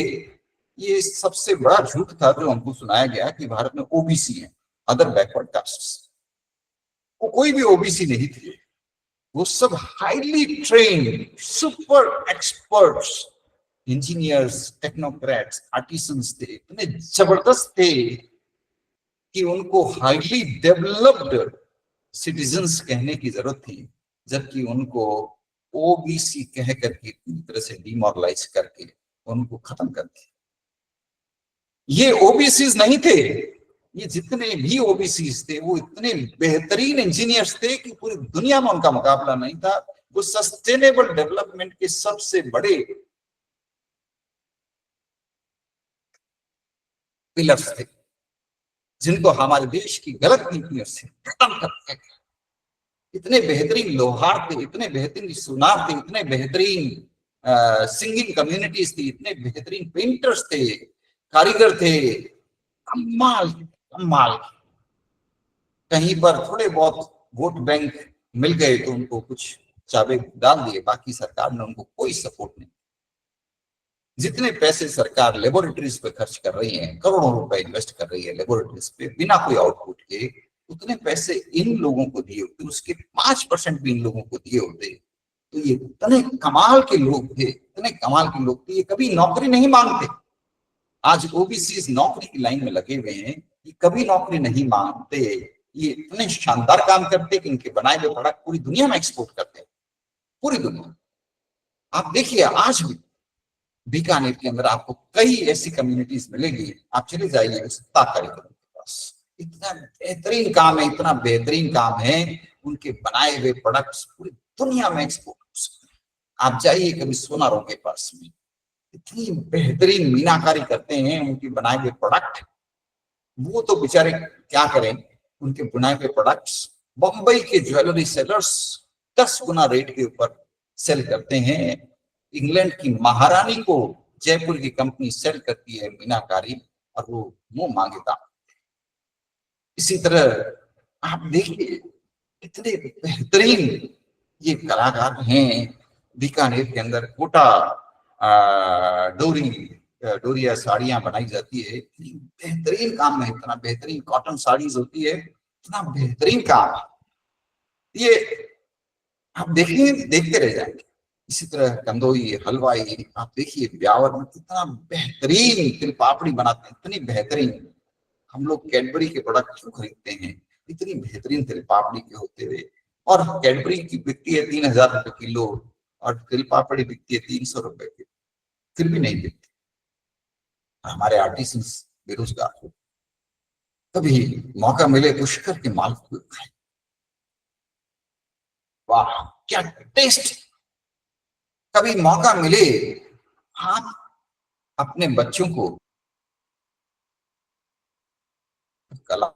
ये सबसे बड़ा झूठ था जो हमको सुनाया गया कि भारत में ओबीसी है, अदर बैकवर्ड कास्ट। वो कोई भी ओबीसी नहीं थे, वो सब highly trained super experts, engineers, technocrats, artisans थे, इतने जबरदस्त थे कि उनको हाईली डेवलप्ड सिटीजन्स कहने की जरूरत थी, जबकि उनको ओबीसी कह करके पूरी तरह से डिमोरलाइज करके उनको खत्म कर दिया। ये ओबीसीज नहीं थे, ये जितने भी ओबीसीज थे वो इतने बेहतरीन इंजीनियर्स थे कि पूरी दुनिया में उनका मुकाबला नहीं था। वो सस्टेनेबल डेवलपमेंट के सबसे बड़े पिलर्स थे, जिनको हमारे देश की गलत नीतियों से खत्म करते थे। इतने बेहतरीन लोहार थे, इतने बेहतरीन सुनार थे, इतने बेहतरीन सिंगिंग कम्युनिटीज थी, इतने बेहतरीन पेंटर्स थे, कारीगर थे, कमाल कमाल। कहीं पर थोड़े बहुत वोट बैंक मिल गए तो उनको कुछ चाबे डाल दिए, बाकी सरकार ने उनको कोई सपोर्ट नहीं। जितने पैसे सरकार लेबोरेटरीज पे खर्च कर रही है, करोड़ों रुपए इन्वेस्ट कर रही है लेबोरेटरीज पे बिना कोई आउटपुट के, उतने पैसे इन लोगों को दिए होते, उसके 5% भी इन लोगों को दिए होते, तो ये इतने कमाल के लोग थे, इतने कमाल के लोग थे, ये कभी नौकरी नहीं मांगते। आज ओबीसी नौकरी की लाइन में लगे हुए हैं, ये कभी नौकरी नहीं मांगते, ये इतने शानदार काम करते कि इनके बनाए हुए प्रोडक्ट पूरी दुनिया में एक्सपोर्ट करते हैं, पूरी दुनिया। आप देखिए आज भी बीकानेर के अंदर आपको कई ऐसी कम्युनिटीज मिलेगी, आप चले जाइए उस कार्यक्रम के पास, इतना बेहतरीन काम है, इतना बेहतरीन काम है, उनके बनाए हुए प्रोडक्ट्स पूरी दुनिया में एक्सपोर्ट हो सकते हैं। आप जाइए कभी सोनारों के पास में, इतनी बेहतरीन मीनाकारी करते हैं उनकी बनाए हुए प्रोडक्ट। वो तो बेचारे क्या करें, उनके बनाए हुए प्रोडक्ट्स बम्बई के ज्वेलरी सेलर्स 10 गुना रेट के ऊपर सेल करते हैं। इंग्लैंड की महारानी को जयपुर की कंपनी सेल करती है मीनाकारी, और वो मुंह मांगे दाम। इसी तरह आप देखिए कितने बेहतरीन ये कलाकार हैं। बीकानेर के अंदर कोटा डोरिया साड़ियां बनाई जाती है, इतनी बेहतरीन काम है, इतना बेहतरीन कॉटन साड़ीज होती है, इतना बेहतरीन काम है। ये आप देखिए, देखते रह जाएंगे। इसी तरह कंदोई हलवाई, आप देखिए ब्यावर में कितना बेहतरीन तिल पापड़ी बनाते हैं, इतनी बेहतरीन। हम लोग कैडबरी के प्रोडक्ट क्यों खरीदते हैं, इतनी बेहतरीन तिल पापड़ी के होते हुए, और कैडबरी की बिकती है 3000 रुपए किलो और तिल पापड़ी बिकती है 300 रुपए किलो, फिर भी नहीं बिकती। हमारे आर्टिसंस बेरोजगार हो, कभी मौका मिले कुछ करके माल खाए। वाह क्या टेस्ट। कभी मौका मिले आप अपने बच्चों को कला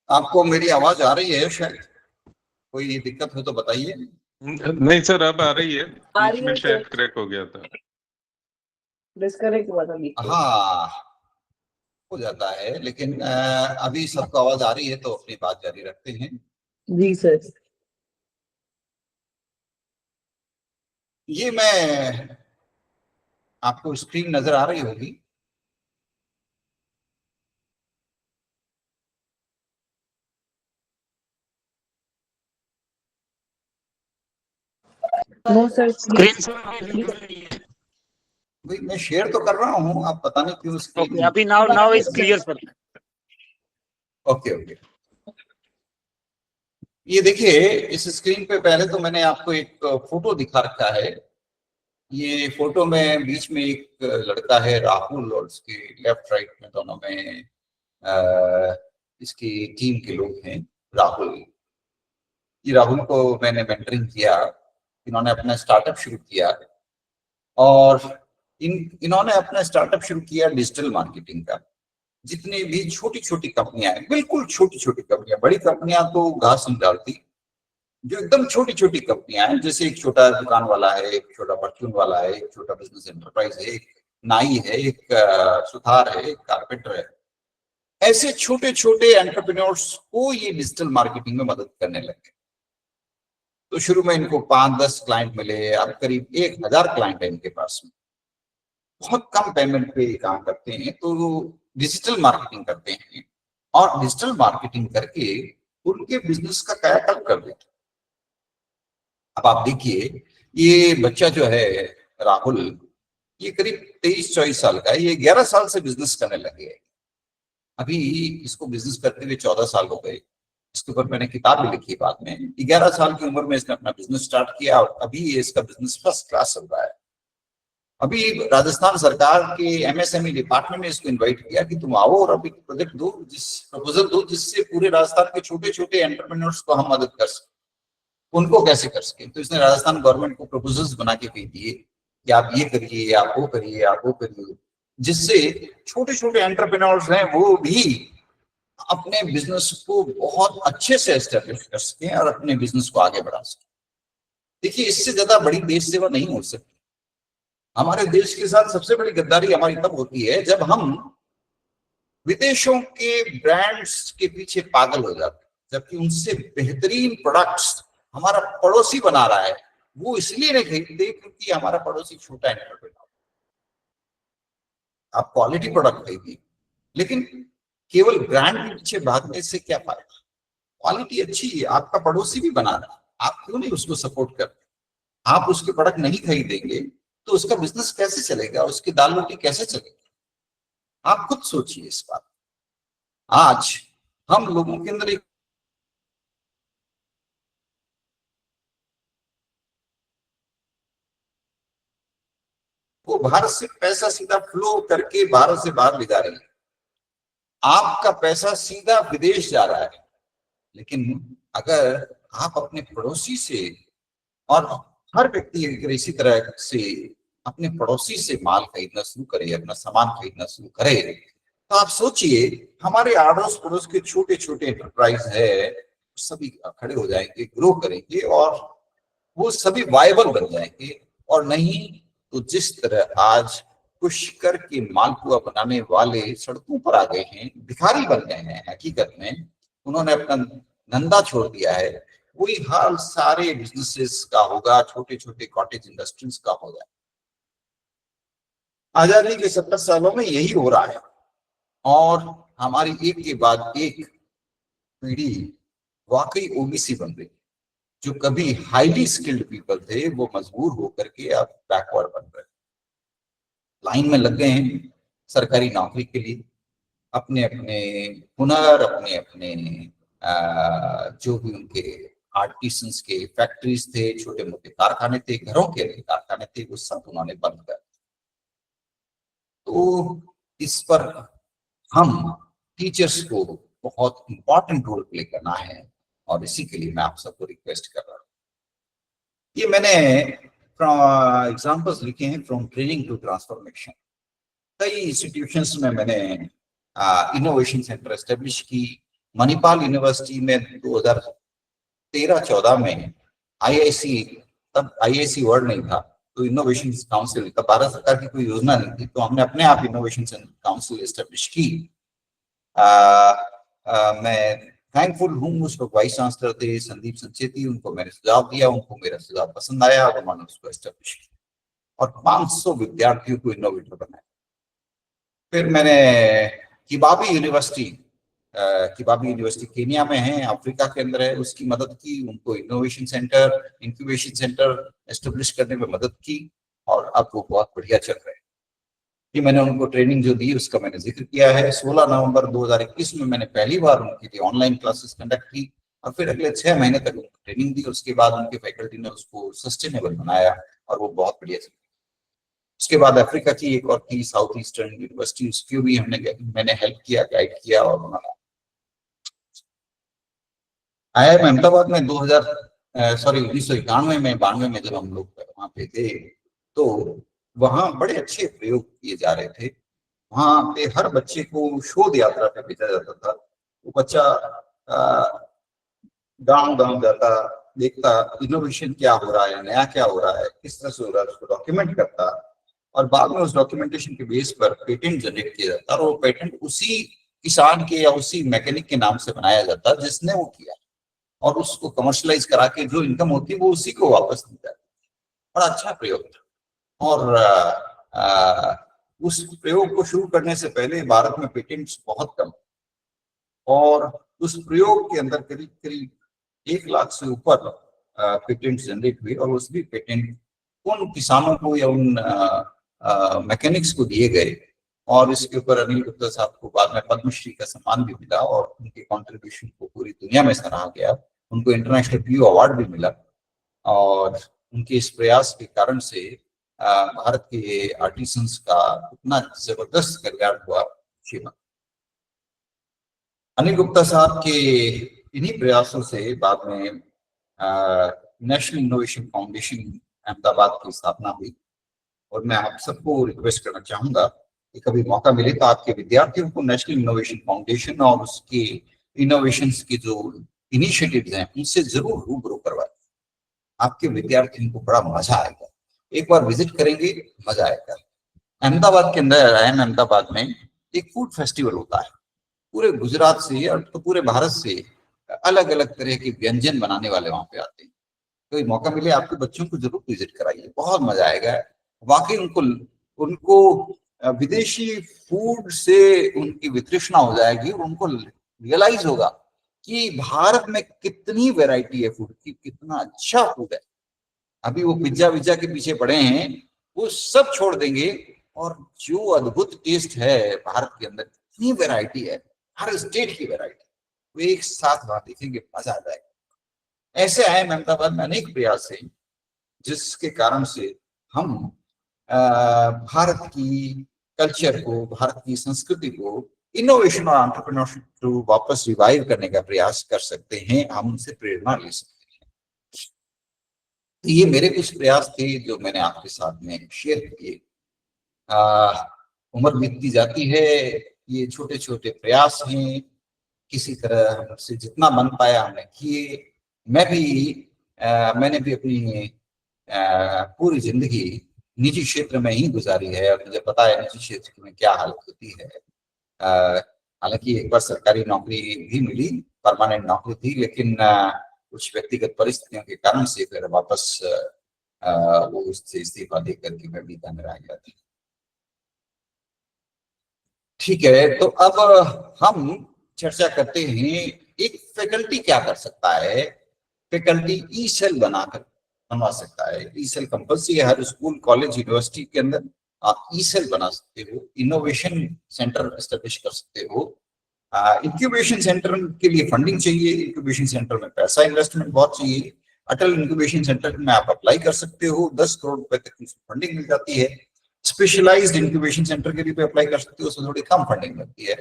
आपको मेरी आवाज आ रही है? शायद कोई दिक्कत हो तो बताइए। नहीं सर, अब आ रही है, आ बीच रही में है शायद सर। क्रैक हो गया था। डिस्कनेक्ट हुआ था बीच में। हाँ हो जाता है, लेकिन अभी सबको आवाज आ रही है तो अपनी बात जारी रखते हैं। जी सर। ये मैं आपको स्क्रीन नजर आ रही होगी। No sir. भाई मैं शेयर तो कर रहा हूँ, आप पता नहीं क्यों स्क्रीन। Okay, अभी now is clear sir. Okay okay. ये देखिए इस स्क्रीन पे पहले तो मैंने आपको एक फोटो दिखा रखा है। ये फोटो में बीच में एक लड़का है राहुल, और उसके लेफ्ट राइट में दोनों में इसकी टीम के लोग हैं। राहुल, ये राहुल को मैंने मेंटरिंग किया। इन्होंने अपना स्टार्टअप शुरू किया, और इन्होंने अपना स्टार्टअप शुरू किया डिजिटल मार्केटिंग का। जितनी भी छोटी छोटी कंपनियां हैं, बिल्कुल छोटी छोटी कंपनियां, बड़ी कंपनियां तो घास नहीं डालती, जो एकदम छोटी छोटी कंपनियां हैं, जैसे एक छोटा दुकान वाला है, एक छोटा परचून वाला है, एक छोटा बिजनेस एंटरप्राइज है, एक नाई है, एक सुथार है, एक कारपेंटर है, ऐसे छोटे छोटे एंटरप्रेन्योर्स को ये डिजिटल मार्केटिंग में मदद करने लगे। तो शुरू में इनको 5-10 क्लाइंट मिले, अब करीब 1000 क्लाइंट है इनके पास में। बहुत कम पेमेंट पे काम करते हैं, तो डिजिटल मार्केटिंग करते हैं और डिजिटल मार्केटिंग करके उनके बिजनेस का कायाकल्प कर देते हैं। अब आप देखिए, ये बच्चा जो है राहुल, ये करीब 23-24 साल का है, ये 11 साल से बिजनेस करने लगे हैं। अभी इसको बिजनेस करते हुए 14 साल हो गए। इसके ऊपर मैंने किताब भी लिखी बाद में। 11 साल की उम्र में इसने अपना बिजनेस स्टार्ट किया और अभी ये इसका बिजनेस फर्स्ट क्लास चल रहा है। अभी राजस्थान सरकार के एमएसएमई डिपार्टमेंट ने इसको इनवाइट किया कि तुम आओ और अभी प्रोजेक्ट दो, प्रपोजल दो, जिससे पूरे राजस्थान के छोटे छोटे एंटरप्रेन्योर्स को हम मदद कर सकें, उनको कैसे कर सके। तो इसने राजस्थान गवर्नमेंट को प्रपोजल्स बना के दे दिए कि आप ये करिए, आप वो करिए, आप वो करिए, जिससे छोटे छोटे एंटरप्रेन्योर्स हैं वो भी अपने बिजनेस को बहुत अच्छे से एस्टेब्लिश कर सकें और अपने बिजनेस को आगे बढ़ा सकें। देखिए, इससे ज्यादा बड़ी देश सेवा नहीं हो सकती। हमारे देश के साथ सबसे बड़ी गद्दारी हमारी तब होती है जब हम विदेशों के ब्रांड्स के पीछे पागल हो जाते हैं, जबकि उनसे बेहतरीन प्रोडक्ट्स हमारा पड़ोसी बना रहा है। वो इसलिए नहीं खरीदते क्योंकि हमारा पड़ोसी छोटा एंटरप्रेन्योर। आप क्वालिटी प्रोडक्ट खरीदिए, लेकिन केवल ब्रांड के पीछे भागने से क्या फायदा। क्वालिटी अच्छी है, आपका पड़ोसी भी बना रहा है, आप क्यों नहीं उसको सपोर्ट करते। आप उसके प्रोडक्ट नहीं खरीदेंगे तो उसका बिजनेस कैसे चलेगा, उसकी दाल रोटी कैसे चलेगी। आप खुद सोचिए इस बात। आज हम लोगों के अंदर एक वो भारत से पैसा सीधा फ्लो करके भारत से बाहर ले जा रही है। आपका पैसा सीधा विदेश जा रहा है। लेकिन अगर आप अपने पड़ोसी से, और हर व्यक्ति अगर इसी तरह से अपने पड़ोसी से माल खरीदना शुरू करे, अपना सामान खरीदना शुरू करे, तो आप सोचिए हमारे आड़ोस पड़ोस के छोटे छोटे एंटरप्राइज है, सभी खड़े हो जाएंगे, ग्रो करेंगे और वो सभी वायबल बन जाएंगे। और नहीं तो जिस तरह आज पुष्कर के मालपुआ बनाने वाले सड़कों पर आ गए हैं, भिखारी बन गए हैं, हकीकत में उन्होंने अपना धंधा छोड़ दिया है, वही हाल सारे बिजनेसेस का होगा, छोटे छोटे कॉटेज इंडस्ट्रीज का होगा। आजादी के 70 सालों में यही हो रहा है और हमारी एक के बाद एक पीढ़ी वाकई ओबीसी बन रही। जो कभी हाईली स्किल्ड पीपल थे वो मजबूर होकर के अब बैकवर्ड बन रहे, लाइन में लग गए हैं सरकारी नौकरी के लिए। अपने अपने हुनर, अपने अपने जो भी उनके आर्टिसंस के फैक्ट्रीज थे, छोटे मोटे कारखाने थे, घरों के कारखाने थे, वो सब उन्होंने बंद कर। तो इस पर हम टीचर्स को बहुत इंपॉर्टेंट रोल प्ले करना है और इसी के लिए मैं आप सबको रिक्वेस्ट कर रहा हूँ। ये मैंने एग्जांपल्स लिखे हैं फ्रॉम ट्रेनिंग टू ट्रांसफॉर्मेशन। कई इंस्टीट्यूशंस में मैंने इनोवेशन सेंटर एस्टेब्लिश की। मणिपाल यूनिवर्सिटी में 2013-14 में आईआईसी, तब आईआईसी वर्ड नहीं था, तो इनोवेशन काउंसिल, तब भारत सरकार की कोई योजना नहीं थी, तो हमने अपने आप इनोवेशन काउंसिल एस्टेब्लिश की। मैं थैंकफुल हूँ, उस वक्त वाइस चांसलर थे संदीप संचेती, उनको मैंने सुझाव दिया, उनको मेरा सुझाव पसंद आया और उन्होंने उसको एस्टेब्लिश किया और 500 विद्यार्थियों को इनोवेटर बनाया। फिर मैंने किबाबी यूनिवर्सिटी केनिया में है, अफ्रीका के अंदर है, उसकी मदद की, उनको innovation centre, incubation centre establish करने में मदद की और अब वो बहुत बढ़िया चल रहे हैं। ये मैंने उनको ट्रेनिंग जो दी उसका मैंने जिक्र किया है। 16 नवंबर 2021 में मैंने पहली बार उनके लिए ऑनलाइन क्लासेस कंडक्ट की और फिर अगले 6 महीने तक उनको ट्रेनिंग दी। उसके बाद उनके फैकल्टी ने उसको सस्टेनेबल बनाया और वो बहुत बढ़िया चल। उसके बाद अफ्रीका की एक और थी, साउथ ईस्टर्न यूनिवर्सिटी, उसकी भी मैंने हेल्प किया, गाइड किया और बनाया। IIM अहमदाबाद में 1991 में 92 में जब हम लोग वहां पे थे तो वहां बड़े अच्छे प्रयोग किए जा रहे थे। वहां पे हर बच्चे को शोध यात्रा पे भेजा जाता था। वो बच्चा गांव गांव जाता, देखता इनोवेशन क्या हो रहा है, नया क्या हो रहा है, किस तरह से हो रहा है, उसको डॉक्यूमेंट करता और बाद में उस डॉक्यूमेंटेशन के बेस पर पेटेंट जनरेट किया जाता और वो पेटेंट उसी किसान के या उसी मैकेनिक के नाम से बनाया जाता जिसने वो किया और उसको कमर्शलाइज करा के जो इनकम होती है वो उसी को वापस दी जाती। बड़ा अच्छा प्रयोग था। और उस प्रयोग को शुरू करने से पहले भारत में पेटेंट्स बहुत कम, और उस प्रयोग के अंदर करीब करीब 1 लाख से ऊपर पेटेंट जनरेट हुए, और उस भी पेटेंट उन किसानों को या उन मैकेनिक्स को दिए गए, और इसके ऊपर अनिल गुप्ता साहब को बाद में पद्मश्री का सम्मान भी मिला, और उनके कंट्रीब्यूशन को पूरी दुनिया में सराहा गया। उनको इंटरनेशनल पीओ अवार्ड भी मिला, और उनके इस प्रयास के कारण से भारत के आर्टिसंस का इतना जबरदस्त कल्याण हुआ। श्रीमान अनिल गुप्ता साहब के इन्हीं प्रयासों से बाद में नेशनल इनोवेशन फाउंडेशन अहमदाबाद की स्थापना हुई। और मैं आप सबको रिक्वेस्ट करना चाहूंगा कि कभी मौका मिले तो आपके विद्यार्थियों को नेशनल इनोवेशन फाउंडेशन और उसके इनोवेशंस की जो इनिशिएटिव्स हैं उनसे जरूर रूबरू करवाएं। आपके विद्यार्थियों को बड़ा मजा आएगा, एक बार विजिट करेंगे मजा आएगा। अहमदाबाद के अंदर अहमदाबाद में एक फूड फेस्टिवल होता है, पूरे गुजरात से और तो पूरे भारत से अलग अलग तरह के व्यंजन बनाने वाले वहां पे आते हैं। तो मौका मिले आपके बच्चों को जरूर विजिट कराइए, बहुत मजा आएगा। वाकई उनको विदेशी फूड से उनकी वितृष्णा हो जाएगी, और उनको रियलाइज होगा कि भारत में कितनी वैरायटी है फूड की, कितना अच्छा फूड है। अभी वो पिज्जा विज्जा के पीछे पड़े हैं, वो सब छोड़ देंगे, और जो अद्भुत टेस्ट है भारत के अंदर, कितनी वैरायटी है, हर स्टेट की वैरायटी, वो एक साथ वहां देखेंगे, मजा आ जाएगा। ऐसे आए अहमदाबाद में अनेक प्रयास हैं जिसके कारण से हम भारत की कल्चर को, भारत की संस्कृति को इनोवेशन और एंटरप्रेन्योरशिप को वापस रिवाइव करने का प्रयास कर सकते हैं, हम उनसे प्रेरणा ले सकते हैं। तो ये मेरे कुछ प्रयास थे जो मैंने आपके साथ में शेयर किए। उम्र बीतती जाती है, ये छोटे छोटे प्रयास हैं, किसी तरह हमसे जितना बन पाया हमने किए। मैंने भी अपनी पूरी जिंदगी निजी क्षेत्र में ही गुजारी है, और मुझे पता है निजी क्षेत्र में क्या हालत होती है। हालांकि एक बार सरकारी नौकरी भी मिली, परमानेंट नौकरी थी, लेकिन कुछ व्यक्तिगत परिस्थितियों के कारण से फिर वापस वो उससे इस्तीफा देकर के मैं भी में आ गया था। ठीक है, तो अब हम चर्चा करते हैं एक फैकल्टी क्या कर सकता है। फैकल्टी ई सेल बनवा सकता है। ई सेल कंपल्सरी है हर स्कूल, कॉलेज, यूनिवर्सिटी के अंदर आप ई सेल बना सकते हो, इनोवेशन सेंटर एस्टेब्लिश कर सकते हो। इंक्यूबेशन सेंटर के लिए फंडिंग चाहिए, इंक्यूबेशन सेंटर में पैसा इन्वेस्टमेंट बहुत चाहिए। अटल इंक्यूबेशन सेंटर में आप अप्लाई कर सकते हो, 10 करोड़ रुपए तक की फंडिंग मिल जाती है। स्पेशलाइज्ड इंक्यूबेशन सेंटर के लिए अप्लाई कर सकते हो, उसमें थोड़ी कम फंडिंग मिलती है,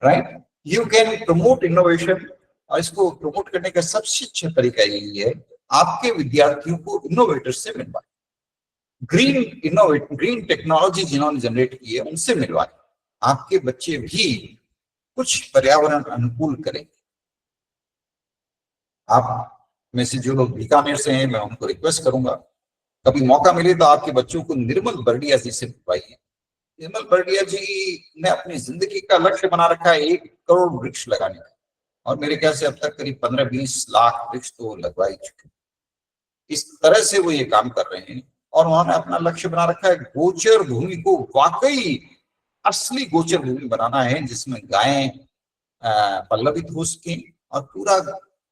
right. You can promote innovation, और इसको प्रमोट करने का सबसे अच्छा तरीका यही है, आपके विद्यार्थियों को इनोवेटर्स से मिलवाएं, ग्रीन टेक्नोलॉजी जिन्होंने जनरेट की है उनसे मिलवाएं। आपके बच्चे भी कुछ पर्यावरण अनुकूल करेंगे। आप में से जो लोग बीकानेर से हैं, मैं उनको रिक्वेस्ट करूंगा कभी मौका मिले तो आपके बच्चों को निर्मल बर्डिया जी से मिलवाइए। निर्मल बर्डिया जी ने अपनी जिंदगी का लक्ष्य बना रखा है 1 करोड़ वृक्ष लगाने का, और मेरे ख्याल से अब तक करीब 15-20 लाख वृक्ष तो लगवा ही चुके। इस तरह से वो ये काम कर रहे हैं, और उन्होंने अपना लक्ष्य बना रखा है गोचर भूमि को वाकई असली गोचर भूमि बनाना है, जिसमें गायें पल्लवित हो सके, और पूरा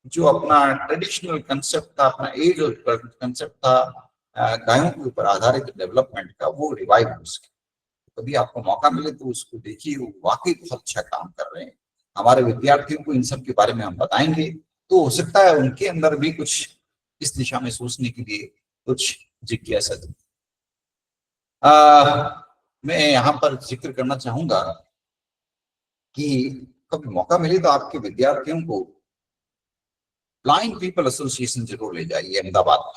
जो अपना ट्रेडिशनल कंसेप्ट था, अपना एज और कंसेप्ट था गायों के ऊपर आधारित डेवलपमेंट का, वो रिवाइव हो सके। कभी आपको मौका मिले तो उसको देखिए, वो वाकई बहुत अच्छा काम कर रहे हैं। हमारे विद्यार्थियों को इन सब के बारे में हम बताएंगे तो हो सकता है उनके अंदर भी कुछ इस दिशा में सोचने के लिए कुछ जिज्ञासा थी। मैं यहाँ पर जिक्र करना चाहूंगा कि कभी मौका मिले तो आपके विद्यार्थियों को ब्लाइंड पीपल एसोसिएशन जरूर ले जाइए अहमदाबाद।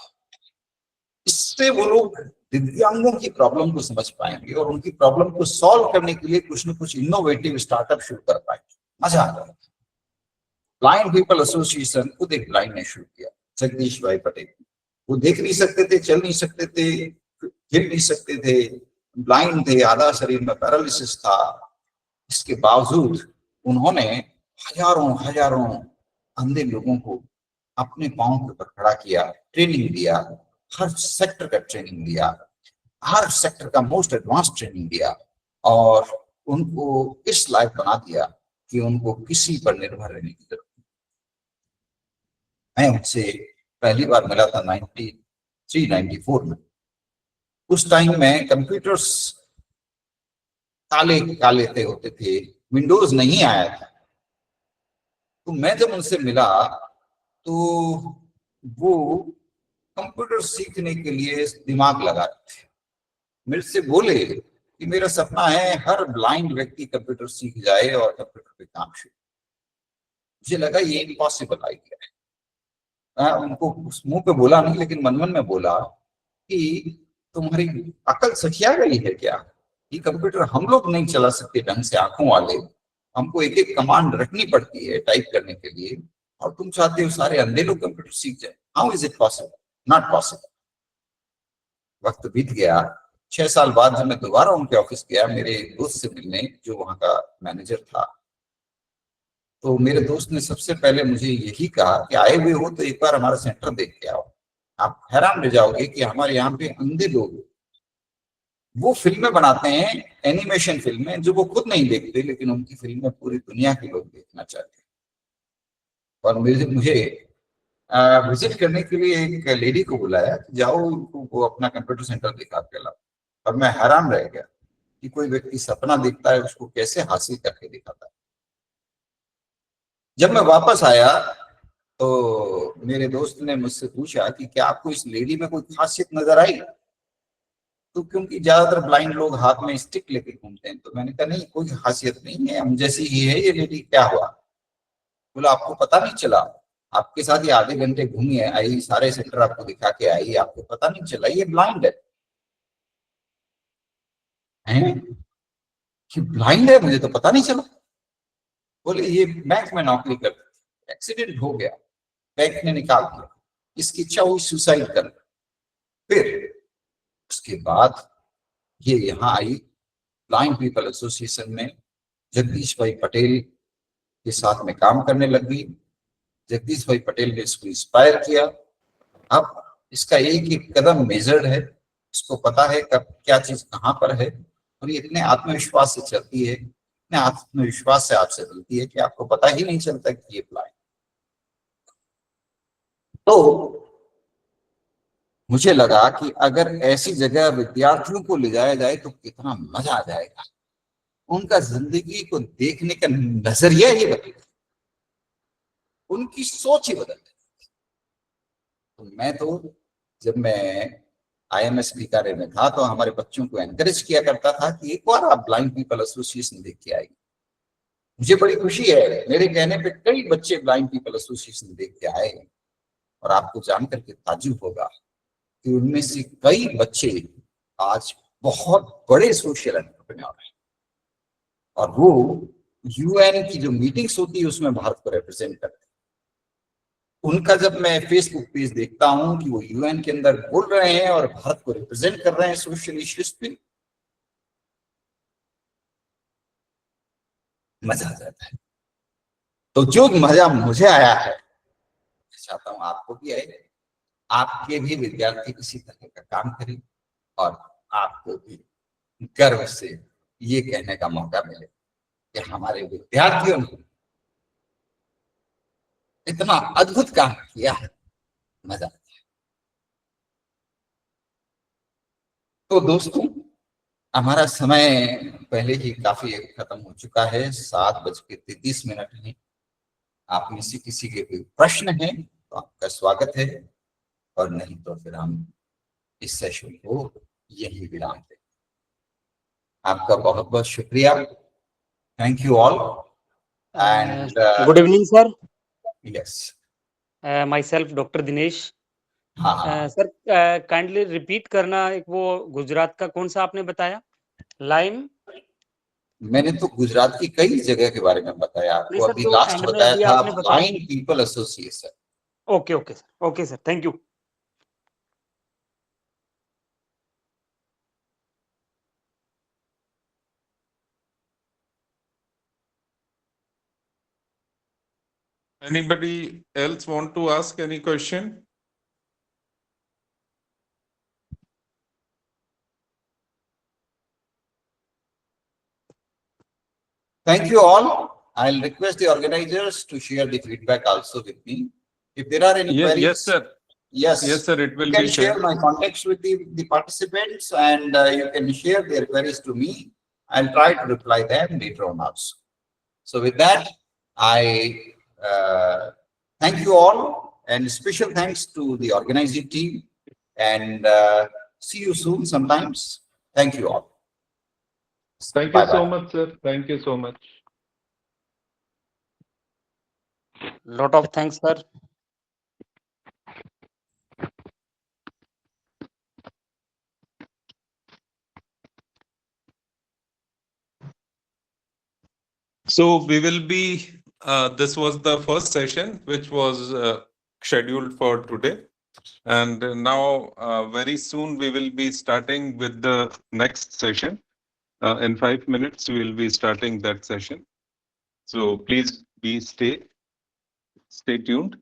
इससे वो लोग दिव्यांगों की प्रॉब्लम को समझ पाएंगे, और उनकी प्रॉब्लम को सॉल्व करने के लिए कुछ न कुछ इनोवेटिव स्टार्टअप शुरू कर पाएंगे, मजा आ जाएगा। ब्लाइंड पीपल एसोसिएशन खुद एक ब्लाइंड ने शुरू किया, जगदीश भाई पटेल। वो देख नहीं सकते थे, चल नहीं सकते थे, हिल नहीं सकते थे, ब्लाइंड थे, आधा शरीर में पैरालिसिस था। इसके बावजूद उन्होंने हजारों अंधे लोगों को अपने पांव के ऊपर खड़ा किया, ट्रेनिंग दिया, हर सेक्टर का ट्रेनिंग दिया, हर सेक्टर का मोस्ट एडवांस ट्रेनिंग दिया और उनको इस लायक बना दिया कि उनको किसी पर निर्भर रहने की जरूरत नहीं। मैं उनसे पहली बार मिला था 93-94 में। उस टाइम में कंप्यूटर्स काले काले थे, होते थे, विंडोज नहीं आया था। तो मैं जब उनसे मिला तो वो कंप्यूटर सीखने के लिए दिमाग लगा रहे थे। मेरे से बोले कि मेरा सपना है हर ब्लाइंड व्यक्ति कंप्यूटर सीख जाए और कंप्यूटर पे काम शुरू। मुझे लगा ये इम्पॉसिबल आइडिया है। मैं उनको उस मुंह पे बोला नहीं, लेकिन मन मन में बोला कि तुम्हारी अकल सठिया गई है क्या? ये कंप्यूटर हम लोग नहीं चला सकते ढंग से, आंखों वाले। हमको एक एक कमांड रखनी पड़ती है टाइप करने के लिए, और तुम चाहते हो सारे अंधे लोग कंप्यूटर सीख जाए? How is it possible? Not possible. वक्त बीत गया। 6 साल बाद जब मैं दोबारा उनके ऑफिस गया मेरे दोस्त से मिलने, जो वहां का मैनेजर था, तो मेरे दोस्त ने सबसे पहले मुझे यही कहा कि आए हुए हो तो एक बार हमारा सेंटर देख के आओ। आप हैरान रह जाओगे कि हमारे यहाँ पे अंधे लोग वो फिल्में बनाते हैं, एनिमेशन फिल्में, जो वो खुद नहीं देखते, लेकिन उनकी फिल्में पूरी दुनिया के लोग देखना चाहते हैं। और मुझे मुझे विजिट करने के लिए एक लेडी को बुलाया कि जाओ वो अपना कंप्यूटर सेंटर दिखा के लाओ। और मैं हैरान रह गया कि कोई व्यक्ति सपना देखता है, उसको कैसे हासिल करके दिखाता है। जब मैं वापस आया तो मेरे दोस्त ने मुझसे पूछा कि क्या आपको इस लेडी में कोई खासियत नजर आई? तो क्योंकि ज्यादातर ब्लाइंड लोग हाथ में स्टिक लेके घूमते हैं, तो मैंने कहा नहीं, कोई खासियत नहीं है, हम जैसी ही है ये लेडी। क्या हुआ? बोला आपको पता नहीं चला? आपके साथ ये आधे घंटे घूमी है, आई, सारे सेक्टर आपको दिखा के आई, आपको पता नहीं चला ये ब्लाइंड है? हैं? कि ब्लाइंड है, मुझे तो पता नहीं चला। बोले ये बैंक में नौकरी करती थी, एक्सीडेंट हो गया, बैंक ने निकाल दिया, इसकी इच्छा हुई सुसाइड कर। फिर उसके बाद ये यहाँ आई, ब्लाइंड पीपल एसोसिएशन में जगदीश भाई पटेल के साथ में काम करने लगी। जगदीश भाई पटेल ने इसको इंस्पायर किया। अब इसका एक एक कदम मेजर्ड है, इसको पता है कब क्या चीज कहाँ पर है, और ये इतने आत्मविश्वास से चलती है, इतने आत्मविश्वास से आपसे चलती है कि आपको पता ही नहीं चलता कि ये प्लान। तो मुझे लगा कि अगर ऐसी जगह विद्यार्थियों को ले जाया जाए तो कितना मजा आ जाएगा, उनका जिंदगी को देखने का नजरिया ही बदलेगा, उनकी सोच ही बदल जाएगी। तो मैं तो जब मैं IMS कार्य में था तो हमारे बच्चों को एनकरेज किया करता था कि एक बार आप ब्लाइंड पीपल एसोसिएशन देख के आइए। मुझे बड़ी खुशी है, मेरे कहने पे कई बच्चे ब्लाइंड पीपल एसोसिएशन देख के आए, और आपको जानकर के ताज्जुब होगा कि उनमें से कई बच्चे आज बहुत बड़े सोशल एंटरप्रेन्योर हैं, और वो UN की जो मीटिंग्स होती है उसमें भारत को रिप्रेजेंट करते हैं। उनका जब मैं फेसबुक पेज देखता हूं कि वो UN के अंदर बोल रहे हैं और भारत को रिप्रेजेंट कर रहे हैं सोशल इश्यूज पे, मजा आ जाता है। तो जो मजा मुझे आया है, मैं चाहता हूं आपको भी आए, आपके भी विद्यार्थी इसी तरह का काम करें, और आपको भी गर्व से ये कहने का मौका मिले कि हमारे विद्यार्थियों ने इतना अद्भुत काम किया है। मजा। तो दोस्तों, हमारा समय पहले ही काफी खत्म हो चुका है, 7:33 है। आप में से किसी के कोई प्रश्न है तो आपका स्वागत है, और नहीं तो फिर हम इस सेशन को यही विराम दें। आपका बहुत बहुत शुक्रिया। Thank you all. And good evening sir, yes, my self doctor Dinesh. हाँ, सर काइंडली रिपीट करना, एक वो गुजरात का कौन सा आपने बताया, लाइम? मैंने तो गुजरात की कई जगह के बारे में बताया नहीं आपको। सर, अभी जो लास्ट एंड में बताया अभी था आपने बताया। Blind people association. Okay okay sir, okay sir, thank you. Anybody else want to ask any question? Thank you all. I'll request the organizers to share the feedback also with me. If there are any queries. Yes, sir. Yes. Yes, sir. It will You can be share shared. my contacts with the participants, and you can share their queries to me. I'll try to reply them later on also. So with that, I thank you all, and special thanks to the organizing team, and see you soon sometimes. Thank you all. Thank you so Bye-bye. much, sir. Thank you so much. Lot of thanks, sir. So we will be, this was the first session, which was scheduled for today. And now, very soon, we will be starting with the next session. In 5 minutes, we will be starting that session. So please stay tuned.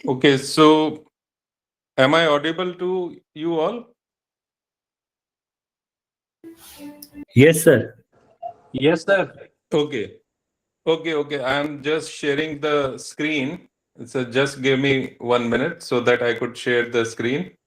Okay, so am I audible to you all? Yes, sir. Yes, sir. Okay, okay. I'm just sharing the screen. So just give me 1 minute so that I could share the screen.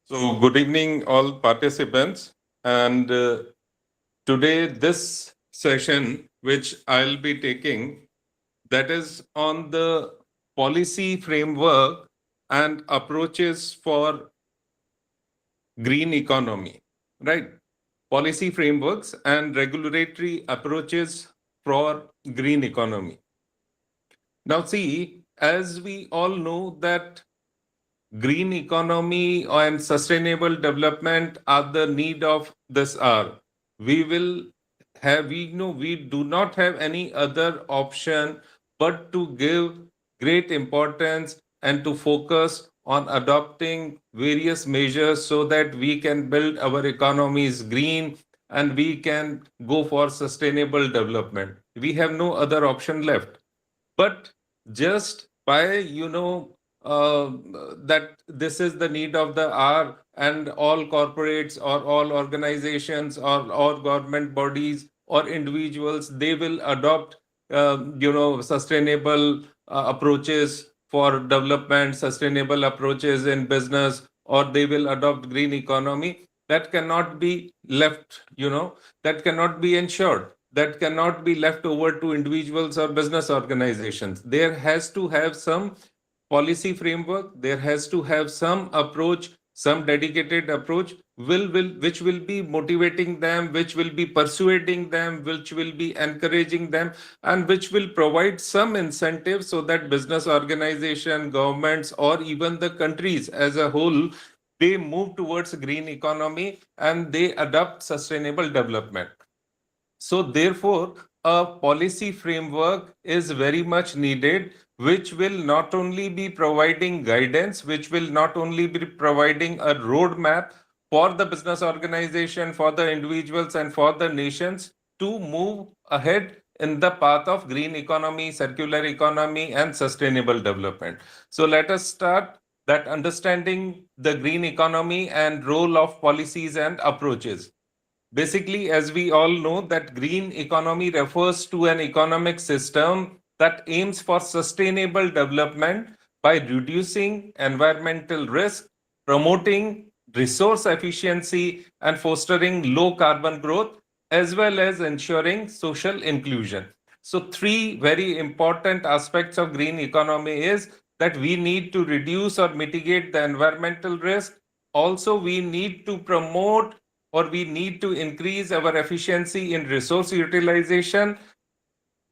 So good evening, all participants. And today, this session, which I'll be taking, that is on the policy framework and approaches for green economy, right? Policy frameworks and regulatory approaches for green economy. Now, see, as we all know that green economy and sustainable development are the need of this hour. We will have, we know we do not have any other option but to give great importance and to focus on adopting various measures so that we can build our economies green and we can go for sustainable development. We have no other option left. But just by uh, that this is the need of the hour and all corporates or all organizations or all government bodies or individuals, they will adopt sustainable approaches for development, sustainable approaches in business, or they will adopt green economy. That cannot be left, that cannot be ensured, that cannot be left over to individuals or business organizations. There has to have some policy framework, there has to have some approach, some dedicated approach which will be motivating them, which will be persuading them, which will be encouraging them, and which will provide some incentive so that business organization, governments, or even the countries as a whole, they move towards green economy and they adopt sustainable development. So, therefore, a policy framework is very much needed, which will not only be providing guidance, which will not only be providing a roadmap for the business organization, for the individuals, and for the nations to move ahead in the path of green economy, circular economy, and sustainable development. So, let us start that understanding the green economy and role of policies and approaches. Basically, as we all know, that green economy refers to an economic system that aims for sustainable development by reducing environmental risk, promoting resource efficiency, and fostering low carbon growth, as well as ensuring social inclusion. So, three very important aspects of green economy is that we need to reduce or mitigate the environmental risk. Also, we need to promote or we need to increase our efficiency in resource utilization,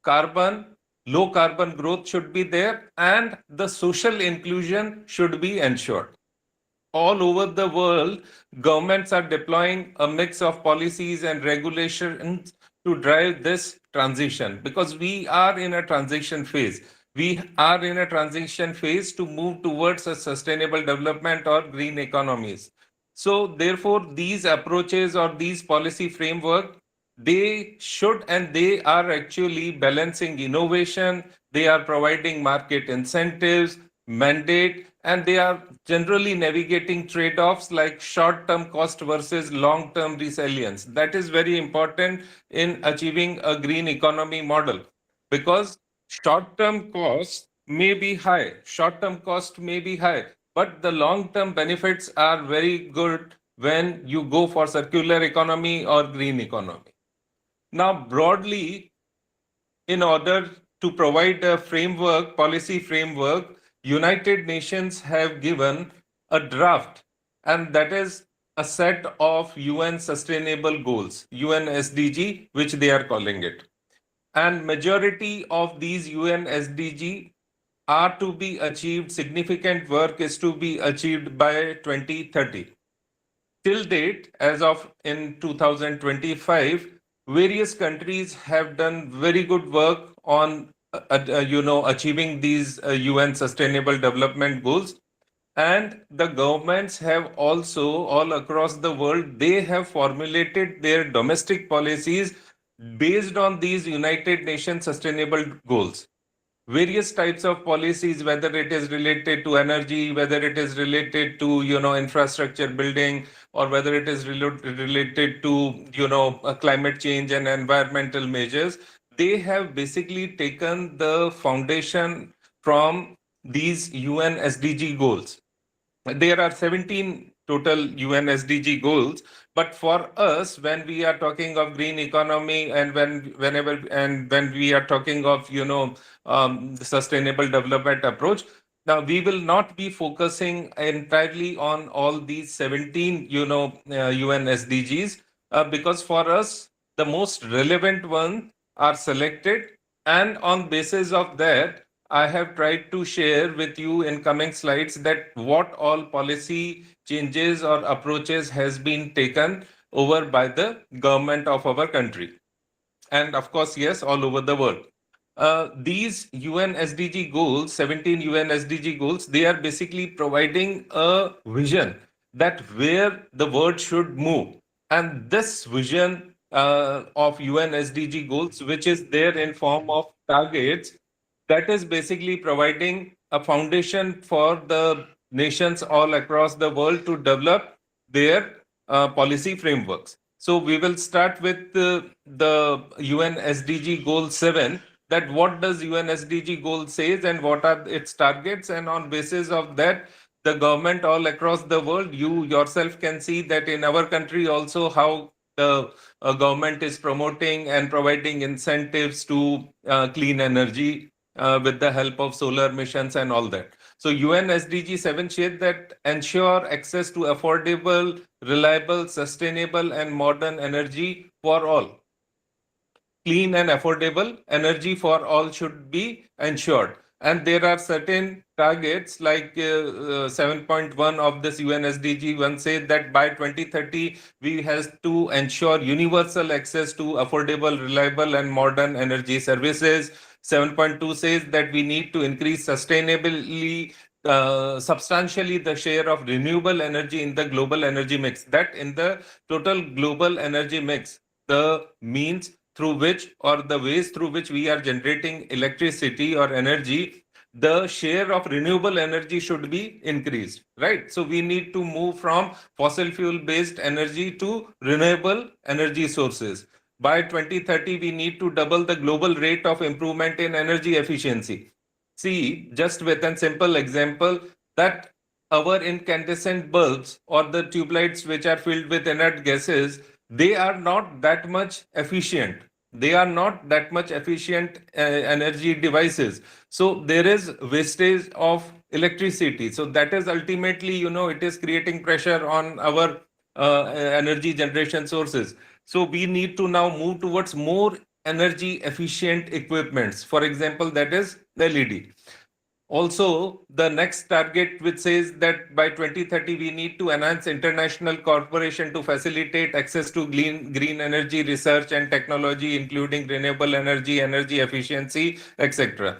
carbon, low carbon growth should be there, and the social inclusion should be ensured. All over the world, governments are deploying a mix of policies and regulations to drive this transition because we are in a transition phase. We are in a transition phase to move towards a sustainable development or green economies. So, therefore, these approaches or these policy framework, they should and they are actually balancing innovation. They are providing market incentives. mandate, and they are generally navigating trade-offs like short-term cost versus long-term resilience. That is very important in achieving a green economy model, because short-term costs may be high, but the long-term benefits are very good when you go for circular economy or green economy. Now, broadly, in order to provide a framework, policy framework, United Nations have given a draft, and that is a set of UN Sustainable Goals, UN SDG, which they are calling it. And majority of these UN SDG are to be achieved, significant work is to be achieved by 2030. Till date, as of in 2025, various countries have done very good work on achieving these UN Sustainable Development Goals. And the governments have also, all across the world, they have formulated their domestic policies based on these United Nations Sustainable Goals. Various types of policies, whether it is related to energy, whether it is related to infrastructure building, or whether it is related to climate change and environmental measures, they have basically taken the foundation from these UN SDG goals. There are 17 total UN SDG goals, but for us, when we are talking of green economy, and when we are talking of the sustainable development approach, now we will not be focusing entirely on all these 17 UN SDGs, because for us the most relevant ones are selected, and on basis of that I have tried to share with you in coming slides that what all policy changes or approaches has been taken over by the government of our country. And of course, yes, all over the world. These UN SDG goals, 17 UN SDG goals, they are basically providing a vision that where the world should move. And this vision of UN SDG goals, which is there in form of targets, that is basically providing a foundation for the nations all across the world to develop their policy frameworks. So we will start with the UN SDG Goal 7, that what does UN SDG Goal says and what are its targets, and on basis of that, the government all across the world, you yourself can see that in our country also how the government is promoting and providing incentives to clean energy with the help of solar missions and all that. So UN SDG 7 shared that ensure access to affordable, reliable, sustainable and modern energy for all. Clean and affordable energy for all should be ensured. And there are certain targets like 7.1 of this UN SDG 1 says that by 2030, we have to ensure universal access to affordable, reliable and modern energy services. 7.2 says that we need to increase sustainably substantially the share of renewable energy in the global energy mix. That in the total global energy mix, the means through which or the ways through which we are generating electricity or energy, the share of renewable energy should be increased, right? So we need to move from fossil fuel based energy to renewable energy sources. By 2030, we need to double the global rate of improvement in energy efficiency. See, just with a simple example, that our incandescent bulbs or the tube lights which are filled with inert gases, they are not that much efficient. They are not that much efficient energy devices. So there is wastage of electricity. So that is ultimately, it is creating pressure on our energy generation sources. So we need to now move towards more energy efficient equipments. For example, that is LED. Also, the next target which says that by 2030, we need to enhance international cooperation to facilitate access to green energy research and technology, including renewable energy, energy efficiency, etc.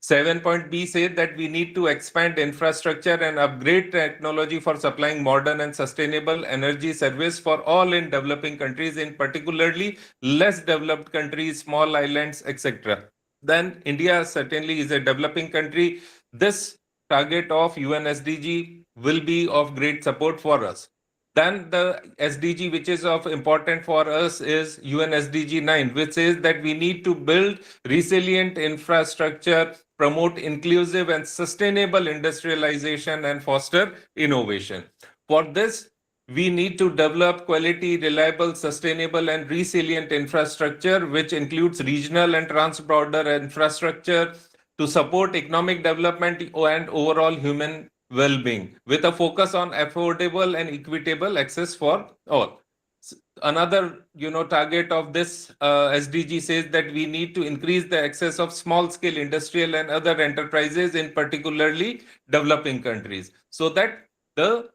7.B says that we need to expand infrastructure and upgrade technology for supplying modern and sustainable energy service for all in developing countries, in particularly less developed countries, small islands, etc. Then India certainly is a developing country. This target of UN SDG will be of great support for us. Then the SDG which is of important for us is UN SDG 9, which says that we need to build resilient infrastructure, promote inclusive and sustainable industrialization, and foster innovation. For this, we need to develop quality, reliable, sustainable, and resilient infrastructure, which includes regional and trans-border infrastructure to support economic development and overall human well-being, with a focus on affordable and equitable access for all. Another, target of this SDG says that we need to increase the access of small-scale industrial and other enterprises in particularly developing countries, so that the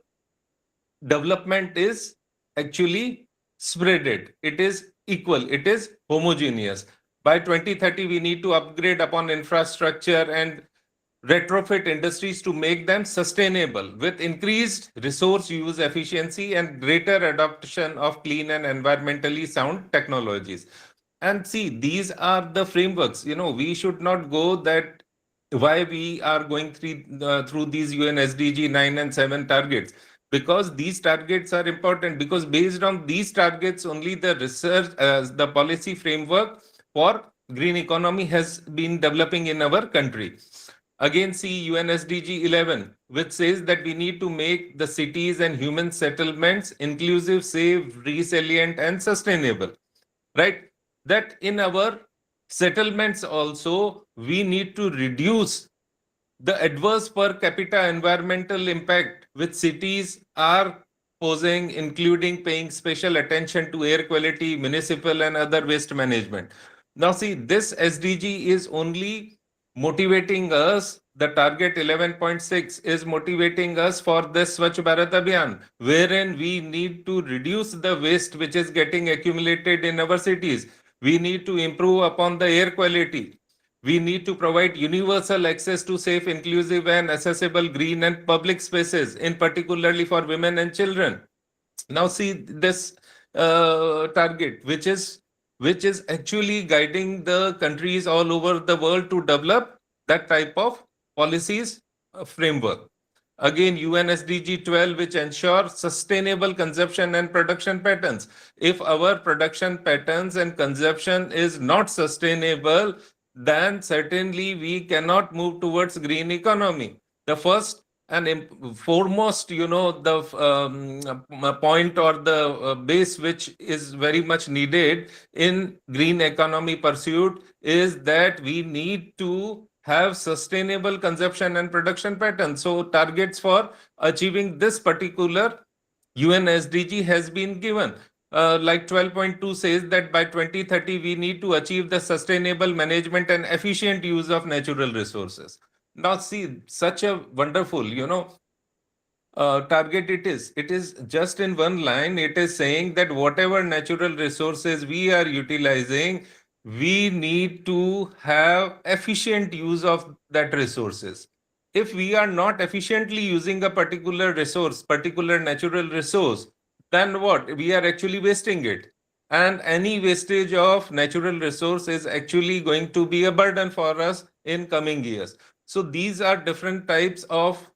development is actually spreaded, it is equal, it is homogeneous. By 2030, we need to upgrade upon infrastructure and retrofit industries to make them sustainable with increased resource use efficiency and greater adoption of clean and environmentally sound technologies. And see, these are the frameworks. We should not go that why we are going through these UN SDG 9 and 7 targets, because these targets are important, because based on these targets only the research, the policy framework for green economy has been developing in our country. Again, see UN SDG 11, which says that we need to make the cities and human settlements inclusive, safe, resilient, and sustainable, right? That in our settlements also, we need to reduce the adverse per capita environmental impact which cities are posing, including paying special attention to air quality, municipal and other waste management. Now see, this SDG is only motivating us, the target 11.6 is motivating us for this Swachh Bharat Abhiyan, wherein we need to reduce the waste which is getting accumulated in our cities. We need to improve upon the air quality. We need to provide universal access to safe, inclusive, and accessible green and public spaces, in particularly for women and children. Now see this target, which is actually guiding the countries all over the world to develop that type of policies framework. Again, UN SDG 12, which ensures sustainable consumption and production patterns. If our production patterns and consumption is not sustainable, then certainly we cannot move towards green economy. The first and foremost, the point or the base which is very much needed in green economy pursuit is that we need to have sustainable consumption and production patterns. So targets for achieving this particular UN SDG has been given. Like 12.2 says that by 2030, we need to achieve the sustainable management and efficient use of natural resources. Now see, such a wonderful, target it is. It is just in one line, it is saying that whatever natural resources we are utilizing, we need to have efficient use of that resources. If we are not efficiently using a particular resource, particular natural resource, then what? We are actually wasting it. And any wastage of natural resource is actually going to be a burden for us in coming years. So these are different types of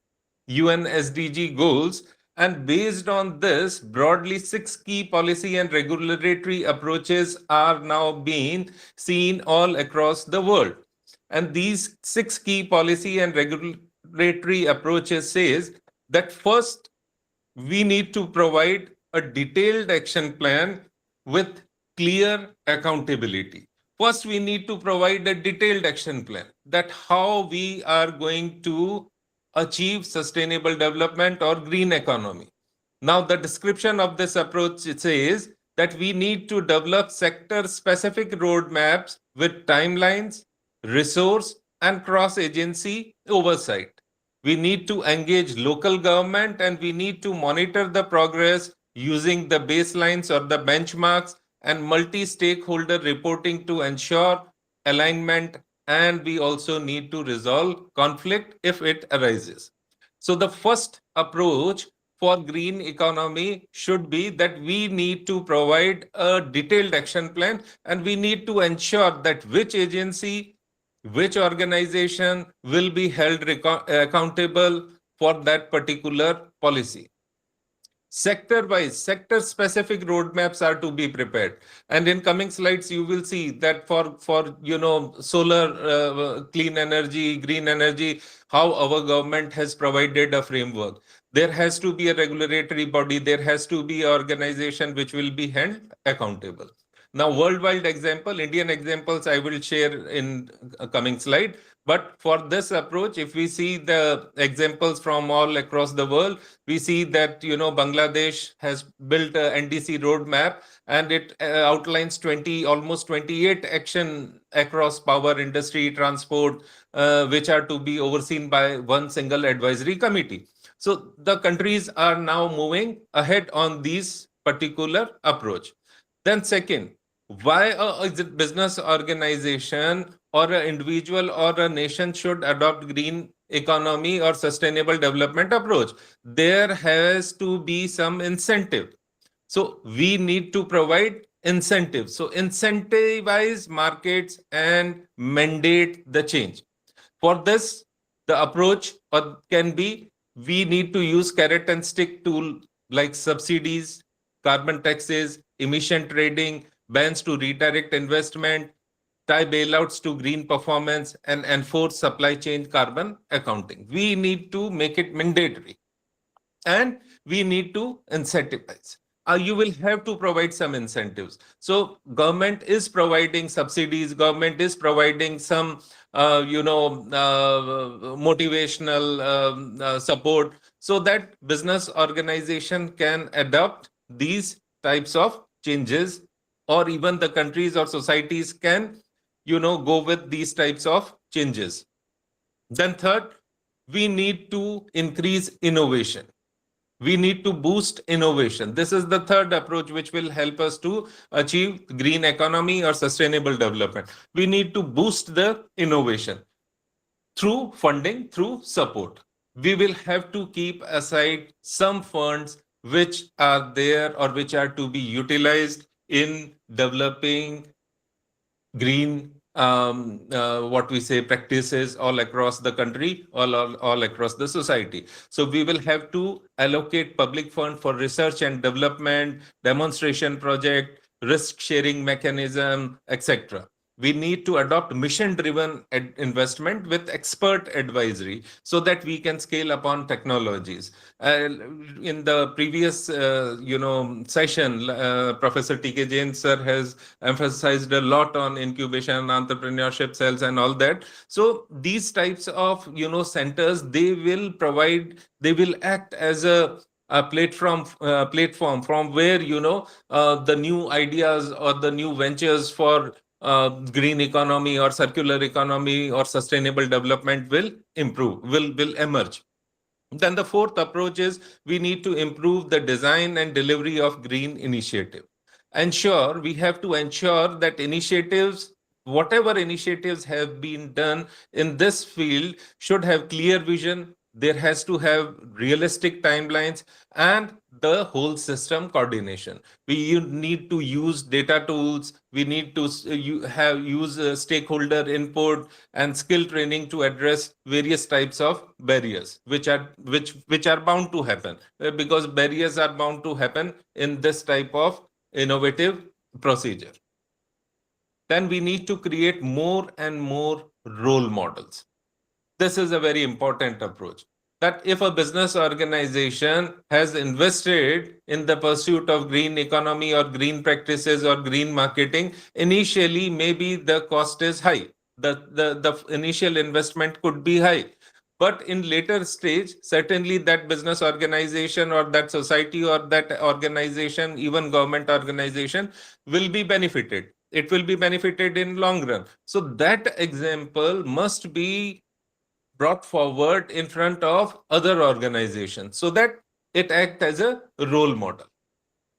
UN SDG goals. And based on this, broadly 6 key policy and regulatory approaches are now being seen all across the world. And these 6 key policy and regulatory approaches says that first, we need to provide a detailed action plan with clear accountability. First, we need to provide a detailed action plan that how we are going to achieve sustainable development or green economy. Now, the description of this approach says that we need to develop sector-specific roadmaps with timelines, resource, and cross-agency oversight. We need to engage local government and we need to monitor the progress using the baselines or the benchmarks and multi-stakeholder reporting to ensure alignment, and we also need to resolve conflict if it arises. So the first approach for green economy should be that we need to provide a detailed action plan and we need to ensure that which agency which organization will be held accountable for that particular policy. Sector-wise, sector-specific roadmaps are to be prepared. And in coming slides, you will see that for solar, clean energy, green energy, how our government has provided a framework. There has to be a regulatory body. There has to be an organization which will be held accountable. Now, worldwide example, Indian examples, I will share in a coming slide. But for this approach, if we see the examples from all across the world, we see that, Bangladesh has built a NDC roadmap, and it outlines almost 28 action across power, industry, transport, which are to be overseen by one single advisory committee. So the countries are now moving ahead on these particular approach. Then second, why a business organization or an individual or a nation should adopt green economy or sustainable development approach? There has to be some incentive. So we need to provide incentives. So incentivize markets and mandate the change. For this, the approach can be, we need to use carrot and stick tool like subsidies, carbon taxes, emission trading, bans to redirect investment, tie bailouts to green performance, and enforce supply chain carbon accounting. We need to make it mandatory, and we need to incentivize. You will have to provide some incentives. So government is providing subsidies, government is providing some motivational support, so that business organization can adopt these types of changes, or even the countries or societies can go with these types of changes. Then third, we need to increase innovation. We need to boost innovation. This is the third approach which will help us to achieve green economy or sustainable development. We need to boost the innovation through funding, through support. We will have to keep aside some funds which are there or which are to be utilized in developing green practices all across the country, all across the society. So we will have to allocate public fund for research and development, demonstration project, risk sharing mechanism, etc. We need to adopt mission-driven investment with expert advisory, so that we can scale upon technologies. In the previous, session, Professor T.K. Jain sir has emphasized a lot on incubation, entrepreneurship cells, and all that. So these types of, centers, they will act as a platform from where, the new ideas or the new ventures for green economy or circular economy or sustainable development will emerge. Then the fourth approach is, we need to improve the design and delivery of green initiative. We have to ensure that whatever initiatives have been done in this field should have clear vision. There has to have realistic timelines and the whole system coordination. We need to use data tools. We need to use stakeholder input and skill training to address various types of barriers, which are bound to happen, because barriers are bound to happen in this type of innovative procedure. Then we need to create more and more role models. This is a very important approach, that if a business organization has invested in the pursuit of green economy or green practices or green marketing, initially maybe the cost is high. The initial investment could be high. But in later stage, certainly that business organization or that society or that organization, even government organization, will be benefited. It will be benefited in long run. So that example must be brought forward in front of other organizations, so that it acts as a role model.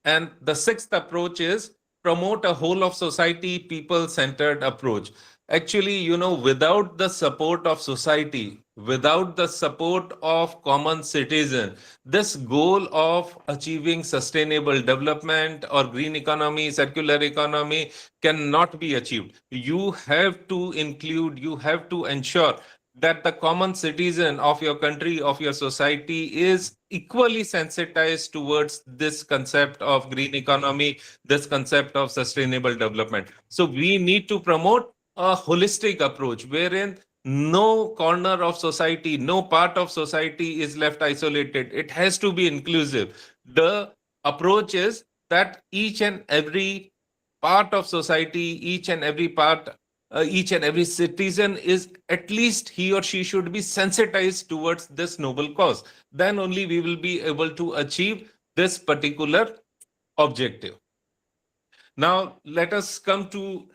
And the sixth approach is, promote a whole of society, people-centered approach. Actually, without the support of society, without the support of common citizen, this goal of achieving sustainable development or green economy, circular economy cannot be achieved. You have to include, you have to ensure that the common citizen of your country, of your society is equally sensitized towards this concept of green economy, this concept of sustainable development. So we need to promote a holistic approach wherein no corner of society, no part of society is left isolated. It has to be inclusive. The approach is that each and every part of society, each and every citizen is, at least he or she should be sensitized towards this noble cause. Then only we will be able to achieve this particular objective. Now, let us come to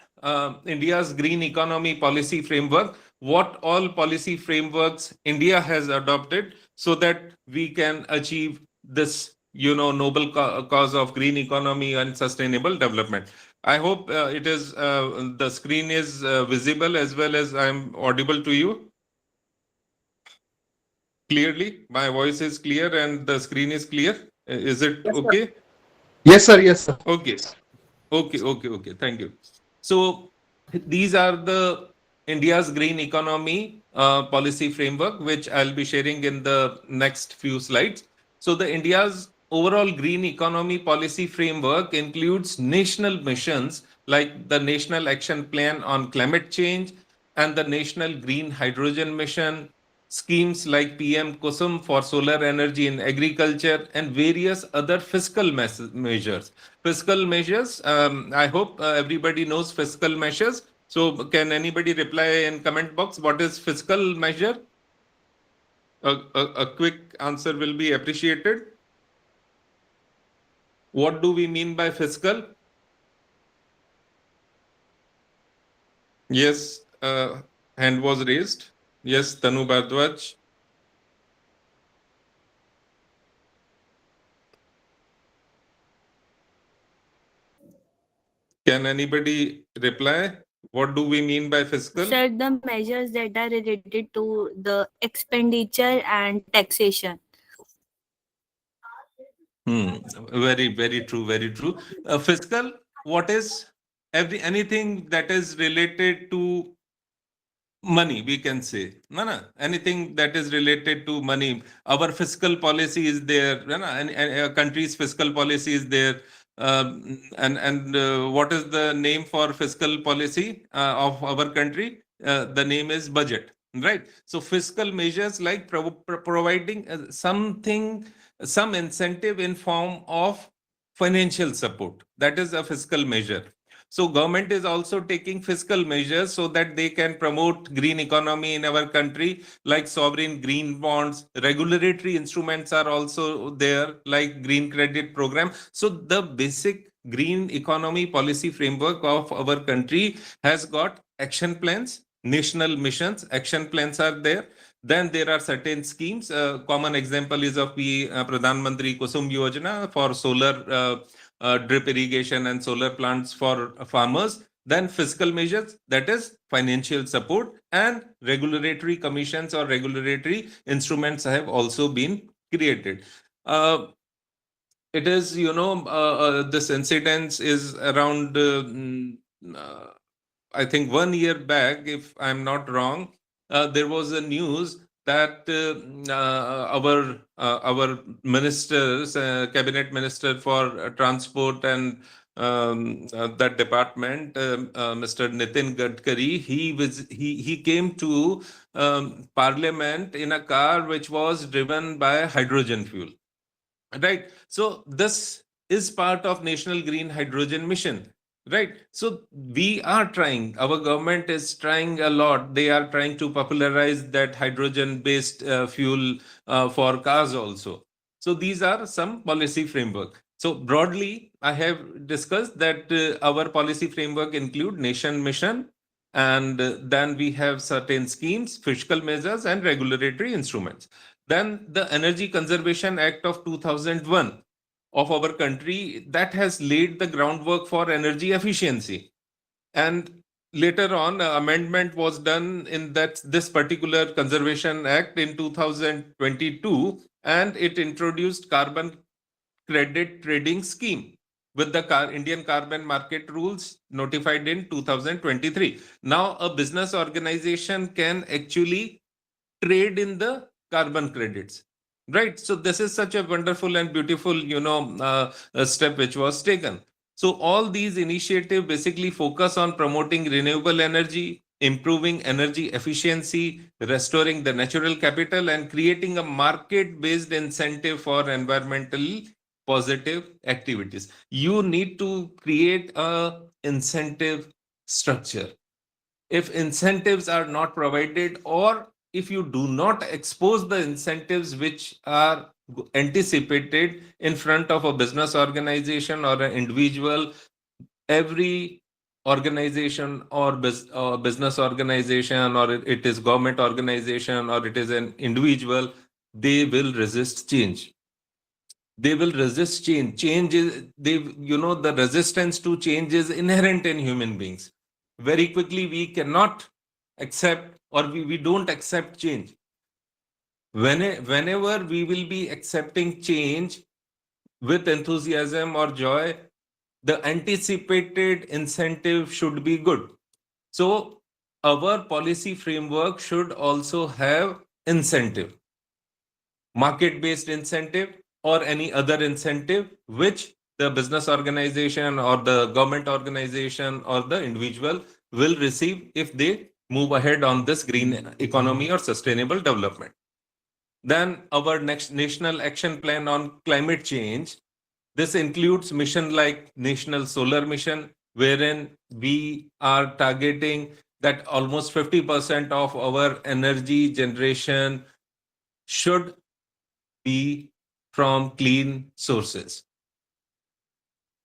India's green economy policy framework. What all policy frameworks India has adopted so that we can achieve this, noble cause of green economy and sustainable development. I hope the screen is visible as well as I'm audible to you clearly. My voice is clear and the screen is clear. Is it okay? Yes, sir. Yes, sir. Okay. Okay. Thank you. So these are the India's green economy policy framework, which I'll be sharing in the next few slides. So the India's overall green economy policy framework includes national missions like the National Action Plan on Climate Change and the National Green Hydrogen Mission, schemes like PM Kusum for solar energy in agriculture, and various other fiscal measures. Fiscal measures, I hope everybody knows fiscal measures. So can anybody reply in comment box, what is fiscal measure? A quick answer will be appreciated. What do we mean by fiscal? Yes, hand was raised. Yes, Tanu Bhardwaj. Can anybody reply? What do we mean by fiscal? Sir, the measures that are related to the expenditure and taxation. Very true, very true. Fiscal, what is anything that is related to money, we can say. Anything that is related to money. Our fiscal policy is there, and a country's fiscal policy is there. And what is the name for fiscal policy of our country? The name is budget, right? So fiscal measures like providing some incentive in form of financial support. That is a fiscal measure. So government is also taking fiscal measures so that they can promote green economy in our country, like sovereign green bonds. Regulatory instruments are also there, like green credit program. So the basic green economy policy framework of our country has got action plans, national missions, action plans are there. Then there are certain schemes. Common example is of the Pradhan Mantri Kusum Yojana for solar drip irrigation and solar plants for farmers. Then fiscal measures, that is financial support, and regulatory commissions or regulatory instruments have also been created. It is, this incidence is around, I think 1 year back, if I'm not wrong, there was a news that our ministers, cabinet minister for transport and that department, Mr. Nitin Gadkari, he came to Parliament in a car which was driven by hydrogen fuel. Right. So this is part of National Green Hydrogen Mission. Right. So we are trying, our government is trying a lot. They are trying to popularize that hydrogen-based fuel for cars also. So these are some policy framework. So broadly, I have discussed that our policy framework include nation mission, and then we have certain schemes, fiscal measures, and regulatory instruments. Then the Energy Conservation Act of 2001 of our country, that has laid the groundwork for energy efficiency. And later on, amendment was done in this particular Conservation Act in 2022, and it introduced carbon credit trading scheme with the Indian carbon market rules notified in 2023. Now, a business organization can actually trade in the carbon credits, right? So this is such a wonderful and beautiful, step which was taken. So all these initiatives basically focus on promoting renewable energy, improving energy efficiency, restoring the natural capital, and creating a market-based incentive for environmental positive activities. You need to create a incentive structure. If incentives are not provided, or if you do not expose the incentives which are anticipated in front of a business organization or an individual, every organization or business organization, or it is government organization, or it is an individual, they will resist change. They will resist change. Change is, the resistance to change is inherent in human beings. Very quickly, we cannot accept, or we don't accept change. Whenever we will be accepting change with enthusiasm or joy, the anticipated incentive should be good. So our policy framework should also have incentive, market-based incentive, or any other incentive which the business organization or the government organization or the individual will receive if they move ahead on this green economy or sustainable development. Then our next national action plan on climate change. This includes mission like National Solar Mission, wherein we are targeting that almost 50% of our energy generation should be from clean sources.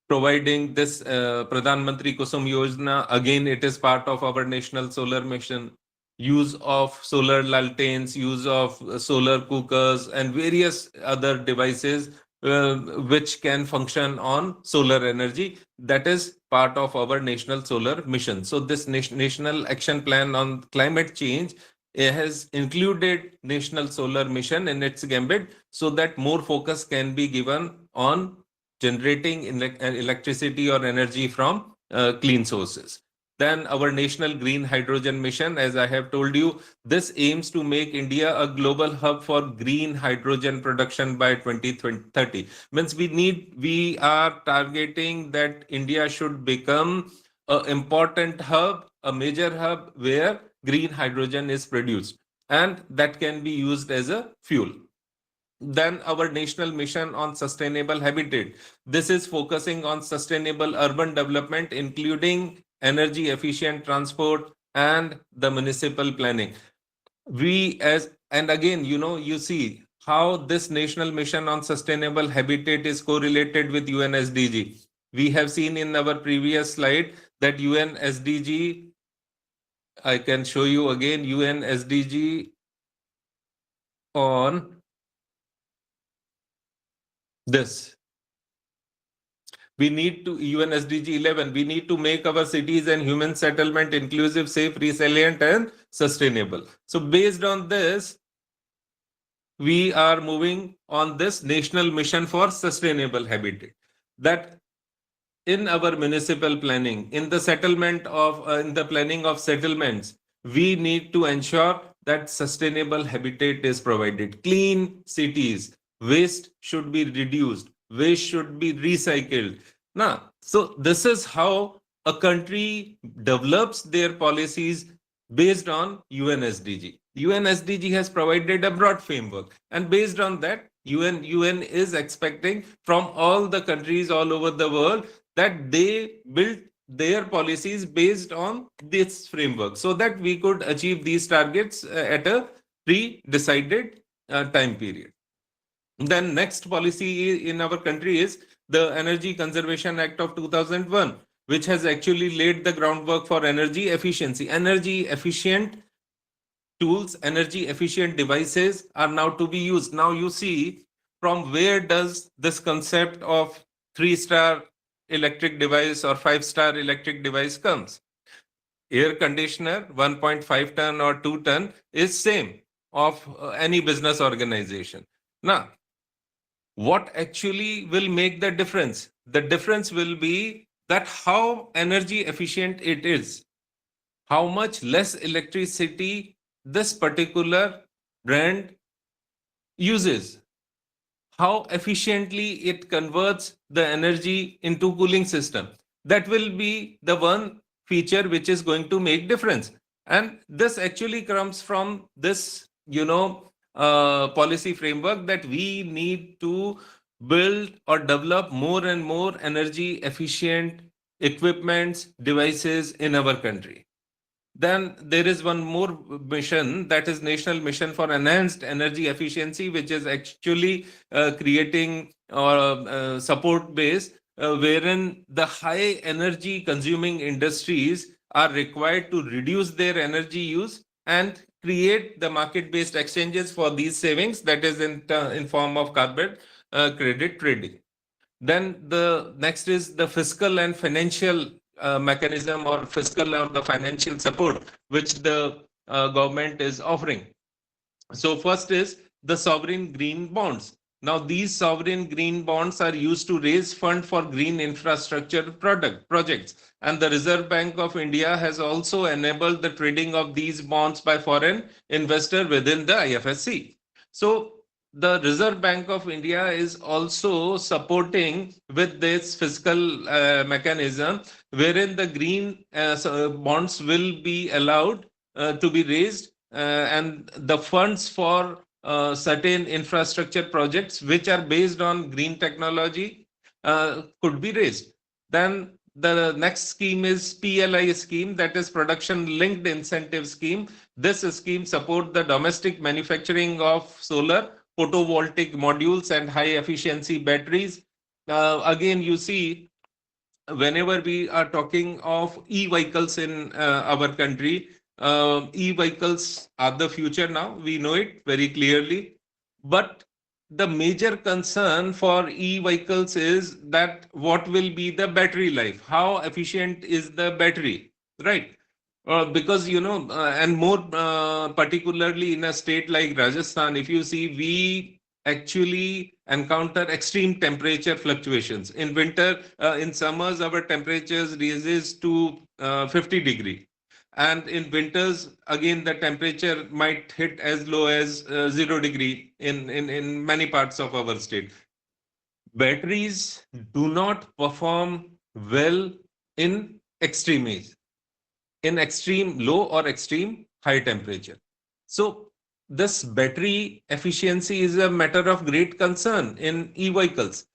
Providing this Pradhan Mantri Kusum Yojana, again, it is part of our National Solar Mission. Use of solar lanterns, use of solar cookers, and various other devices which can function on solar energy. That is part of our National Solar Mission. So this National Action Plan on Climate Change, it has included National Solar Mission in its gambit, so that more focus can be given on generating electricity or energy from clean sources. Then our National Green Hydrogen Mission, as I have told you, this aims to make India a global hub for green hydrogen production by 2030. Means we are targeting that India should become an important hub, a major hub where green hydrogen is produced, and that can be used as a fuel. Then our national mission on sustainable habitat. This is focusing on sustainable urban development, including energy efficient transport and the municipal planning. And again, you see how this national mission on sustainable habitat is correlated with UN SDG. We have seen in our previous slide that UN SDG, I can show you again, UN SDG on this. We need to, UN SDG 11, we need to make our cities and human settlement inclusive, safe, resilient, and sustainable. So based on this, we are moving on this national mission for sustainable habitat. That in our municipal planning, in the planning of settlements, we need to ensure that sustainable habitat is provided. Clean cities, waste should be reduced, waste should be recycled. Now, so this is how a country develops their policies based on UN SDG. UN SDG has provided a broad framework, and based on that, UN is expecting from all the countries all over the world that they build their policies based on this framework, so that we could achieve these targets at a pre-decided time period. Then next policy in our country is the Energy Conservation Act of 2001, which has actually laid the groundwork for energy efficiency. Energy efficient tools, energy efficient devices are now to be used. Now you see from where does this concept of 3-star electric device or 5-star electric device comes. Air conditioner, 1.5 ton or 2 ton is same of any business organization. Now, what actually will make the difference? The difference will be that how energy efficient it is, how much less electricity this particular brand uses, how efficiently it converts the energy into cooling system. That will be the one feature which is going to make difference. And this actually comes from this, policy framework that we need to build or develop more and more energy efficient equipments, devices in our country. Then there is one more mission, that is National Mission for Enhanced Energy Efficiency, which is actually creating or support base wherein the high energy consuming industries are required to reduce their energy use and create the market based exchanges for these savings, that is in form of carbon credit trading. Then the next is the fiscal and financial mechanism or fiscal or the financial support which the government is offering. So first is the sovereign green bonds. Now these sovereign green bonds are used to raise fund for green infrastructure projects, and the Reserve Bank of India has also enabled the trading of these bonds by foreign investor within the IFSC. So the Reserve Bank of India is also supporting with this fiscal mechanism wherein the green bonds will be allowed to be raised and the funds for certain infrastructure projects which are based on green technology could be raised. Then the next scheme is PLI scheme, that is production linked incentive scheme. This scheme support the domestic manufacturing of solar photovoltaic modules and high efficiency batteries. Again, you see, whenever we are talking of e-vehicles in our country, e-vehicles are the future now. We know it very clearly. But the major concern for e-vehicles is that what will be the battery life? How efficient is the battery, right? Because, and more particularly in a state like Rajasthan, if you see, we actually encounter extreme temperature fluctuations. In winter, in summers, our temperatures rises to 50 degree. And in winters, again, the temperature might hit as low as 0 degree in many parts of our state. Batteries do not perform well in extremes, in extreme low or extreme high temperature. So this battery efficiency is a matter of great concern in e-vehicles.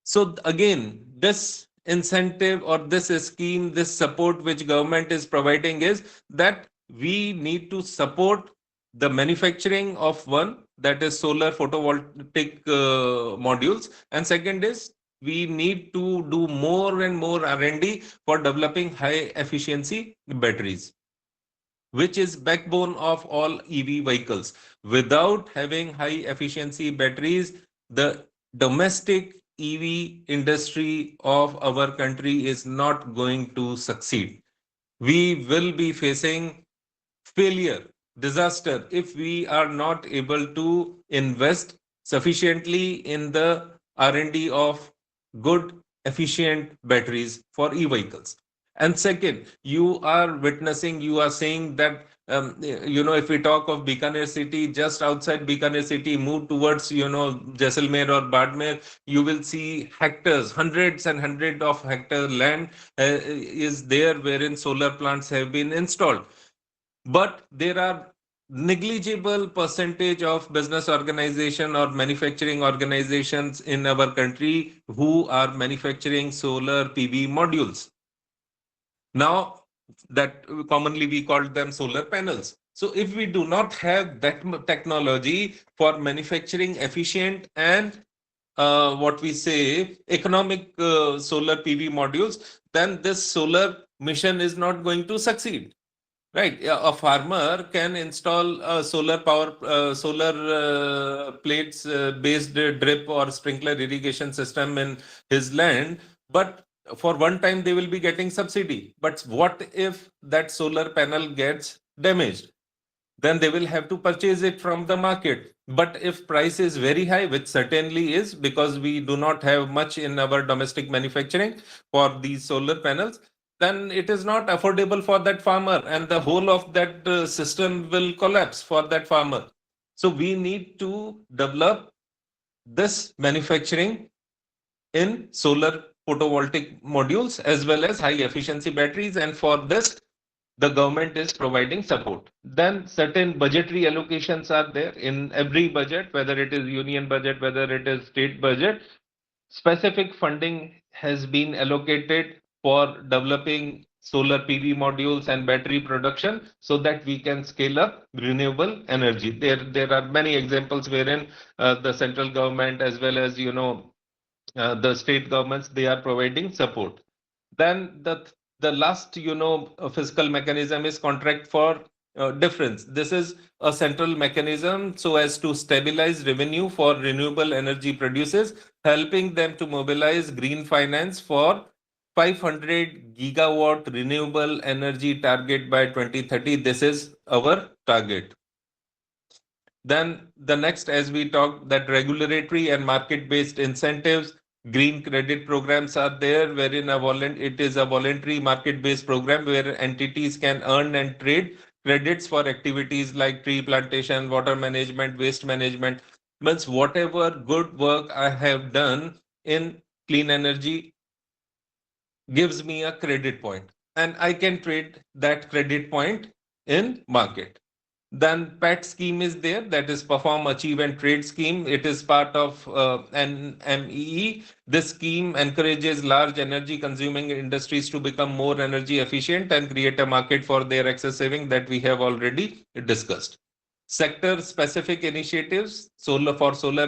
So again, this incentive or this scheme, this support which government is providing is that we need to support the manufacturing of one, that is solar photovoltaic modules, and second is we need to do more and more R&D for developing high efficiency batteries, which is backbone of all EV vehicles. Without having high efficiency batteries, the domestic EV industry of our country is not going to succeed. We will be facing failure, disaster, if we are not able to invest sufficiently in the R&D of good, efficient batteries for e-vehicles. And second, you are saying that, if we talk of Bikaner city, just outside Bikaner city, move towards, Jaisalmer or Badmer, you will see hectares, hundreds and hundreds of hectare land is there wherein solar plants have been installed. But there are negligible percentage of business organization or manufacturing organizations in our country who are manufacturing solar PV modules. Now, that commonly we call them solar panels. So if we do not have that technology for manufacturing efficient and what we say economic solar PV modules, then this solar mission is not going to succeed. Right, a farmer can install a solar plates based drip or sprinkler irrigation system in his land, but for one time they will be getting subsidy. But what if that solar panel gets damaged? Then they will have to purchase it from the market. But if price is very high, which certainly is, because we do not have much in our domestic manufacturing for these solar panels, then it is not affordable for that farmer, and the whole of that system will collapse for that farmer. So we need to develop this manufacturing in solar photovoltaic modules as well as high efficiency batteries, and for this the government is providing support. Then certain budgetary allocations are there in every budget, whether it is union budget, whether it is state budget. Specific funding has been allocated for developing solar PV modules and battery production so that we can scale up renewable energy. There are many examples wherein the central government as well as the state governments, they are providing support. Then the last fiscal mechanism is contract for difference. This is a central mechanism so as to stabilize revenue for renewable energy producers, helping them to mobilize green finance for 500 gigawatt renewable energy target by 2030. This is our target. Then the next, as we talked, that regulatory and market-based incentives, green credit programs are there, wherein it is a voluntary market-based program where entities can earn and trade credits for activities like tree plantation, water management, waste management. Means whatever good work I have done in clean energy gives me a credit point, and I can trade that credit point in market. Then PAT scheme is there, that is perform, achieve and trade scheme. It is part of an MEE. This scheme encourages large energy consuming industries to become more energy efficient and create a market for their excess saving that we have already discussed. Sector specific initiatives, solar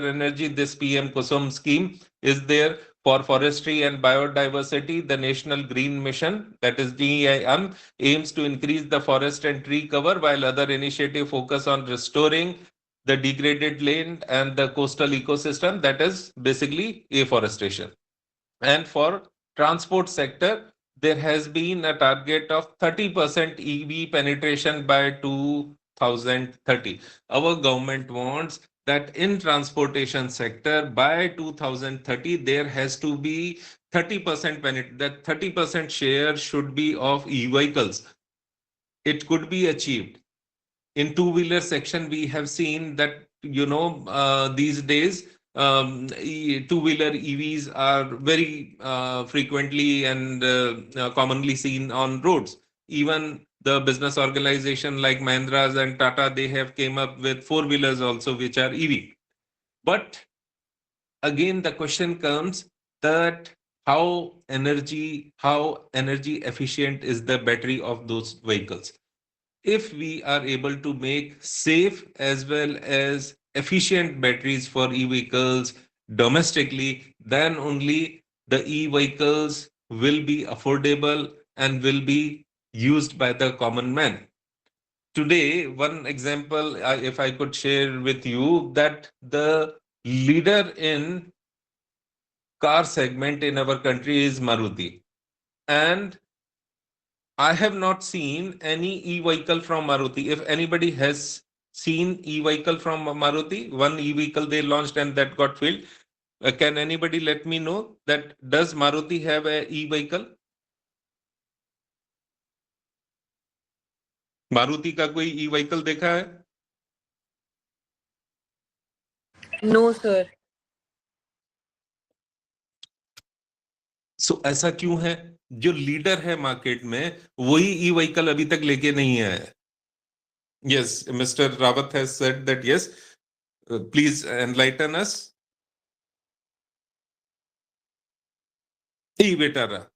energy, this PM Kusum scheme is there. For forestry and biodiversity, the National Green Mission, that is DEIM, aims to increase the forest and tree cover, while other initiatives focus on restoring the degraded land and the coastal ecosystem, that is basically afforestation. And for transport sector, there has been a target of 30% EV penetration by 2030. Our government wants that in transportation sector by 2030 there has to be 30% that 30% share should be of e-vehicles. It could be achieved. In two-wheeler section, we have seen that these days two-wheeler EVs are very frequently and commonly seen on roads. Even the business organization like Mahindra's and Tata, they have came up with four-wheelers also which are EV. But again, the question comes that how energy efficient is the battery of those vehicles? If we are able to make safe as well as efficient batteries for e-vehicles domestically, then only the e-vehicles will be affordable and will be used by the common man. Today, one example, if I could share with you, that the leader in car segment in our country is Maruti. And I have not seen any e-vehicle from Maruti. If anybody has seen e-vehicle from Maruti, one e-vehicle they launched and that got filled, can anybody let me know that does Maruti have a e-vehicle? Maruti का कोई e-vehicle देखा है? No, sir. So ऐसा क्यों है? जो leader है market में वही e-vehicle अभी तक लेके नहीं आया है. Yes, Mr. Rawat has said that. Yes, please enlighten us. E-Vitara,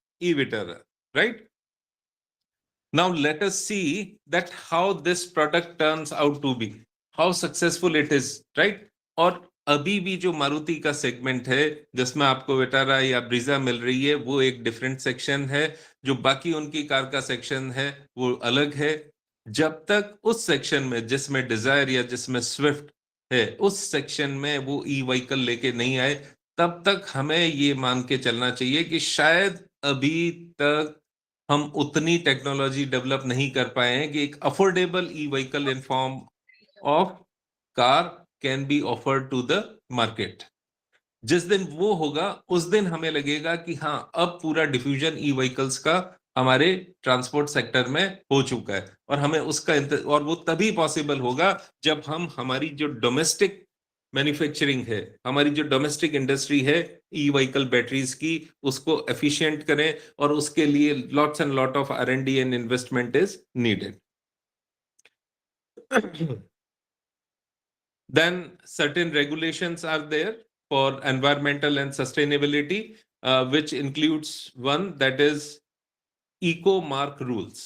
right? Now let us see that how this product turns out to be, how successful it is, right? और अभी भी जो मारुति का सेगमेंट है जिसमें आपको विटारा या Brezza मिल रही है वो एक डिफरेंट सेक्शन है, जो बाकी उनकी कार का सेक्शन है वो अलग है. जब तक उस सेक्शन में जिसमें डिजायर या जिसमें स्विफ्ट है उस सेक्शन में वो ई व्हीकल लेके नहीं आए, तब तक हमें ये मान के चलना चाहिए कि शायद अभी तक हम उतनी टेक्नोलॉजी डेवलप नहीं कर पाए हैं कि एक affordable e vehicle in form of car can be offered to the market. जिस दिन वो होगा उस दिन हमें लगेगा कि हाँ, अब पूरा डिफ्यूजन ई व्हीकल्स का हमारे ट्रांसपोर्ट सेक्टर में हो चुका है, और हमें उसका और वो तभी पॉसिबल होगा जब हम हमारी जो डोमेस्टिक मैन्युफैक्चरिंग है, हमारी जो डोमेस्टिक इंडस्ट्री है ई व्हीकल बैटरीज की, उसको एफिशिएंट करें, और उसके लिए lots and lot of R&D and investment is needed. Then certain regulations are there for environmental and sustainability, which includes one, that is eco mark rules.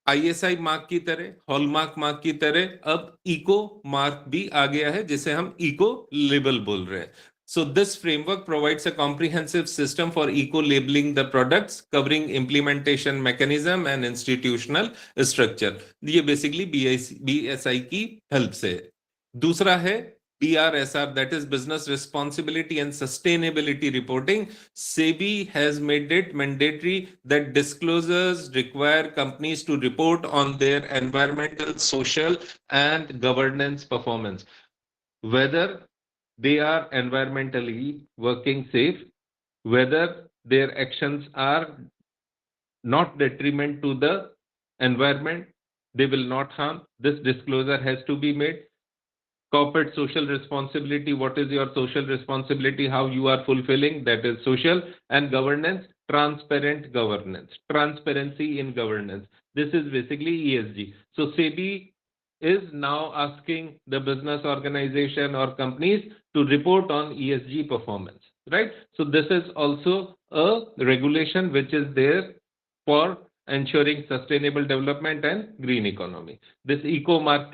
ISI mark की तरह, hallmark mark की तरह अब eco mark भी आ गया है, जिसे हम इको लेबल बोल रहे हैं। So this framework provides a comprehensive system for eco-labeling the products, covering implementation mechanism and institutional structure. ये basically BSI की help से है। दूसरा है BRSR, that is Business Responsibility and Sustainability Reporting. SEBI has made it mandatory that disclosures require companies to report on their environmental, social, and governance performance, whether they are environmentally working safe, whether their actions are not detriment to the environment, they will not harm. This disclosure has to be made. Corporate social responsibility, what is your social responsibility, how you are fulfilling, that is social. And governance, transparent governance, transparency in governance, this is basically ESG. So SEBI is now asking the business organization or companies to report on ESG performance, right? So this is also a regulation which is there for ensuring sustainable development and green economy. This eco mark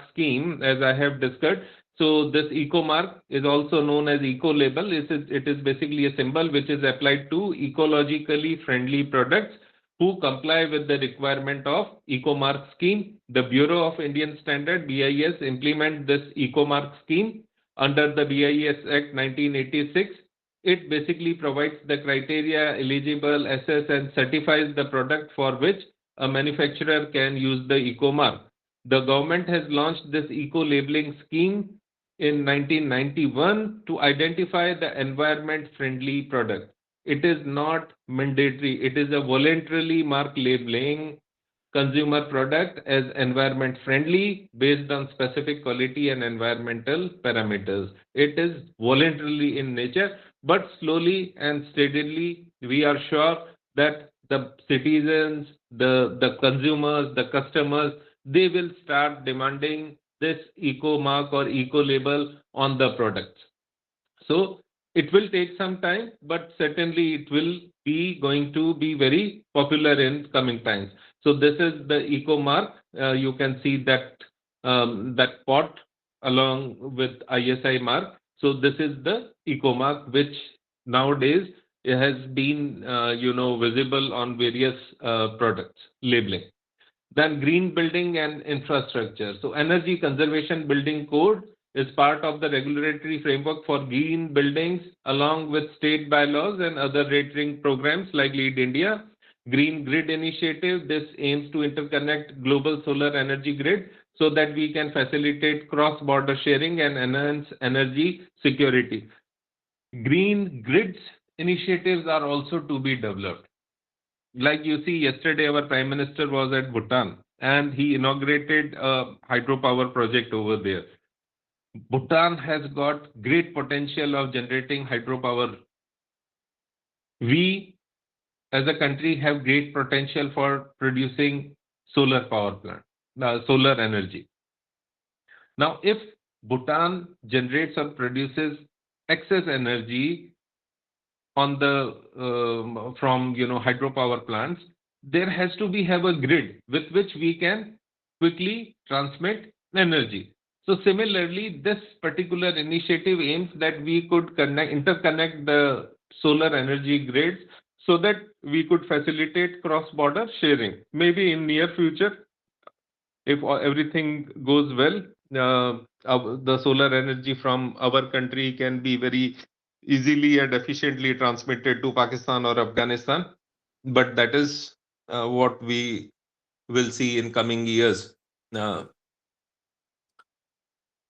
scheme, as I have discussed, so this eco mark is also known as eco label. It is basically a symbol which is applied to ecologically friendly products who comply with the requirement of eco mark scheme. The Bureau of Indian Standard, BIS, implement this eco mark scheme under the BIS Act 1986. It basically provides the criteria, eligible, assess, and certifies the product for which a manufacturer can use the eco mark. The government has launched this eco labeling scheme in 1991 to identify the environment friendly product. It is not mandatory. It is a voluntarily mark labeling consumer product as environment friendly based on specific quality and environmental parameters. It is voluntarily in nature, but slowly and steadily we are sure that the citizens, the consumers, the customers, they will start demanding this eco mark or eco label on the products. So it will take some time, but certainly it will be going to be very popular in coming times. So this is the eco mark. You can see that that pot along with ISI mark. So this is the eco mark, which nowadays has been visible on various products labeling. Then green building and infrastructure. So energy conservation building code is part of the regulatory framework for green buildings along with state bylaws and other rating programs like Lead India. Green Grid Initiative, this aims to interconnect global solar energy grid so that we can facilitate cross-border sharing and enhance energy security. Green grids initiatives are also to be developed. Like you see, yesterday our Prime Minister was at Bhutan and he inaugurated a hydropower project over there. Bhutan has got great potential of generating hydropower. We as a country have great potential for producing solar power plant, solar energy. Now, if Bhutan generates or produces excess energy on the from hydropower plants, there has to be have a grid with which we can quickly transmit energy. So similarly, this particular initiative aims that we could interconnect the solar energy grids so that we could facilitate cross-border sharing. Maybe in near future, if everything goes well, the solar energy from our country can be very easily and efficiently transmitted to Pakistan or Afghanistan, but that is what we will see in coming years.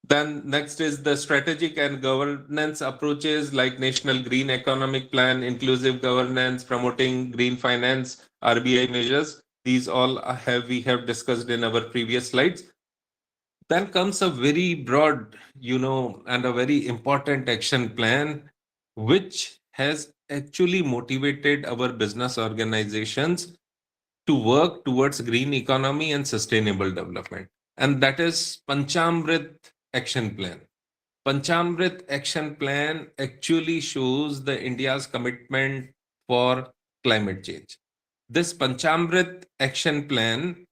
Then next is the strategic and governance approaches like National Green Economic Plan, inclusive governance, promoting green finance, RBI measures. These all we have discussed in our previous slides. Then comes a very broad, and a very important action plan, which has actually motivated our business organizations to work towards green economy and sustainable development. And that is Panchamrit Action Plan. Panchamrit Action Plan actually shows the India's commitment for climate change. This Panchamrit Action Plan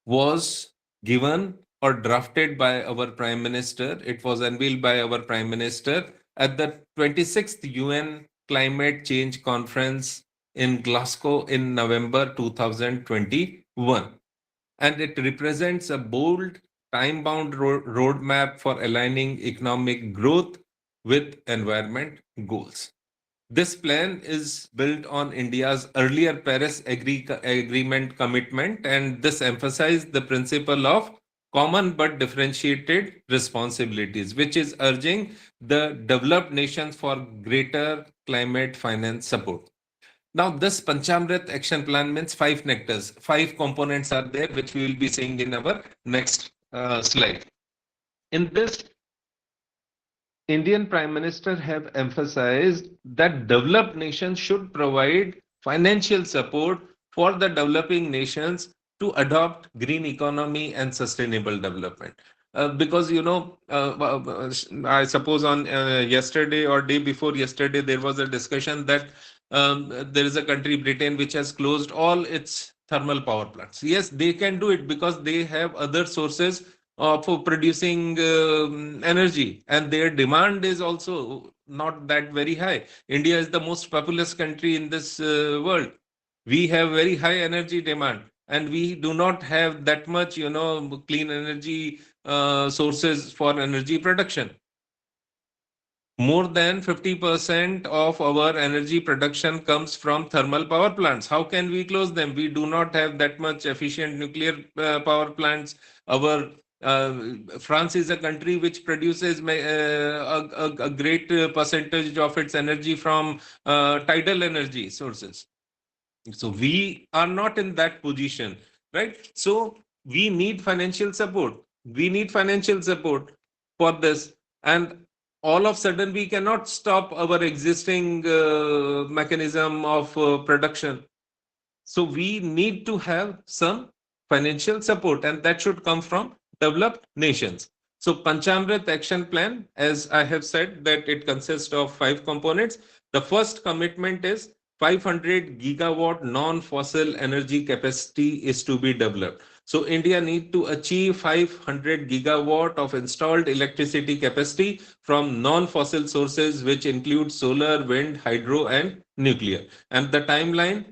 was given or drafted by our Prime Minister. It was unveiled by our Prime Minister at the 26th UN Climate Change Conference in Glasgow in November 2021. And it represents a bold, time-bound roadmap for aligning economic growth with environment goals. This plan is built on India's earlier Paris Agreement commitment, and this emphasized the principle of common but differentiated responsibilities, which is urging the developed nations for greater climate finance support. Now, this Panchamrit action plan means 5 nectars, 5 components are there, which we will be seeing in our next slide. In this, Indian Prime Minister have emphasized that developed nations should provide financial support for the developing nations to adopt green economy and sustainable development. Because I suppose on yesterday or day before yesterday there was a discussion that there is a country, Britain, which has closed all its thermal power plants. Yes, they can do it because they have other sources for producing energy, and their demand is also not that very high. India is the most populous country in this world. We have very high energy demand, and we do not have that much clean energy sources for energy production. More than 50% of our energy production comes from thermal power plants. How can we close them? We do not have that much efficient nuclear power plants. Our France is a country which produces a great percentage of its energy from tidal energy sources. So we are not in that position, right? So we need financial support. We need financial support for this. And all of a sudden, we cannot stop our existing mechanism of production. So we need to have some financial support, and that should come from developed nations. So Panchamrit Action Plan, as I have said, that it consists of 5 components. The first commitment is 500 gigawatt non-fossil energy capacity is to be developed. So India need to achieve 500 gigawatt of installed electricity capacity from non-fossil sources, which include solar, wind, hydro, and nuclear. And the timeline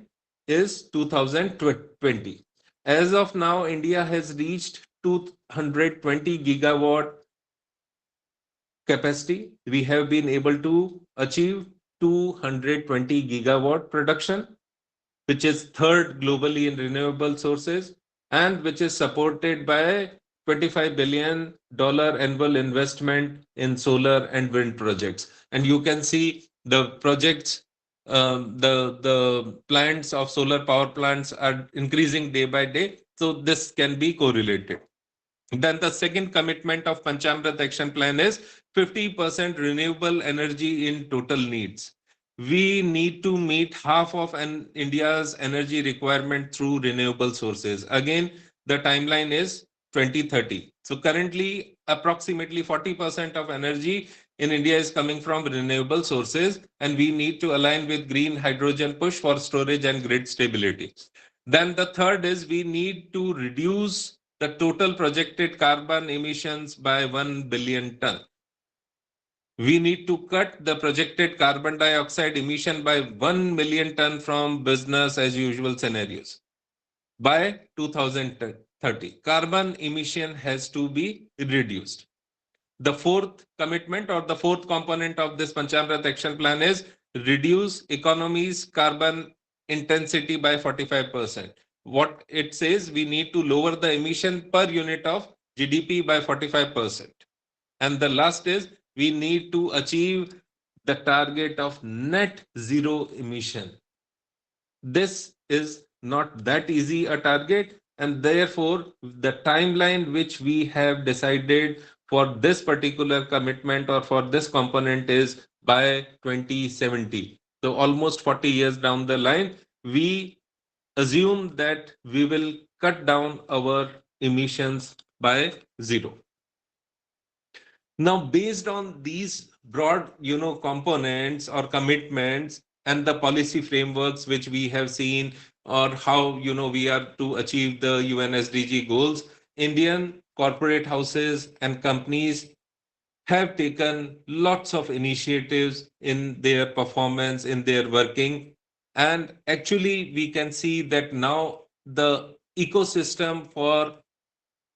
is 2020. As of now, India has reached 220 gigawatt capacity. We have been able to achieve 220 gigawatt production, which is third globally in renewable sources, and which is supported by $25 billion annual investment in solar and wind projects. And you can see the projects, the plants of solar power plants are increasing day by day. So this can be correlated. Then the second commitment of Panchamrit Action Plan is 50% renewable energy in total needs. We need to meet half of India's energy requirement through renewable sources. Again, the timeline is 2030. So currently, approximately 40% of energy in India is coming from renewable sources, and we need to align with green hydrogen push for storage and grid stability. Then the third is we need to reduce the total projected carbon emissions by 1 billion ton. We need to cut the projected carbon dioxide emission by 1 million ton from business as usual scenarios. By 2030, carbon emission has to be reduced. The fourth commitment or the fourth component of this Panchamrit action plan is reduce economy's carbon intensity by 45%. What it says, we need to lower the emission per unit of GDP by 45%. And the last is we need to achieve the target of net zero emission. This is not that easy a target, and therefore the timeline which we have decided for this particular commitment or for this component is by 2070. So almost 40 years down the line, we assume that we will cut down our emissions by zero. Now, based on these broad, components or commitments and the policy frameworks which we have seen, or how, we are to achieve the UN SDG goals, Indian corporate houses and companies have taken lots of initiatives in their performance, in their working. And actually, we can see that now the ecosystem for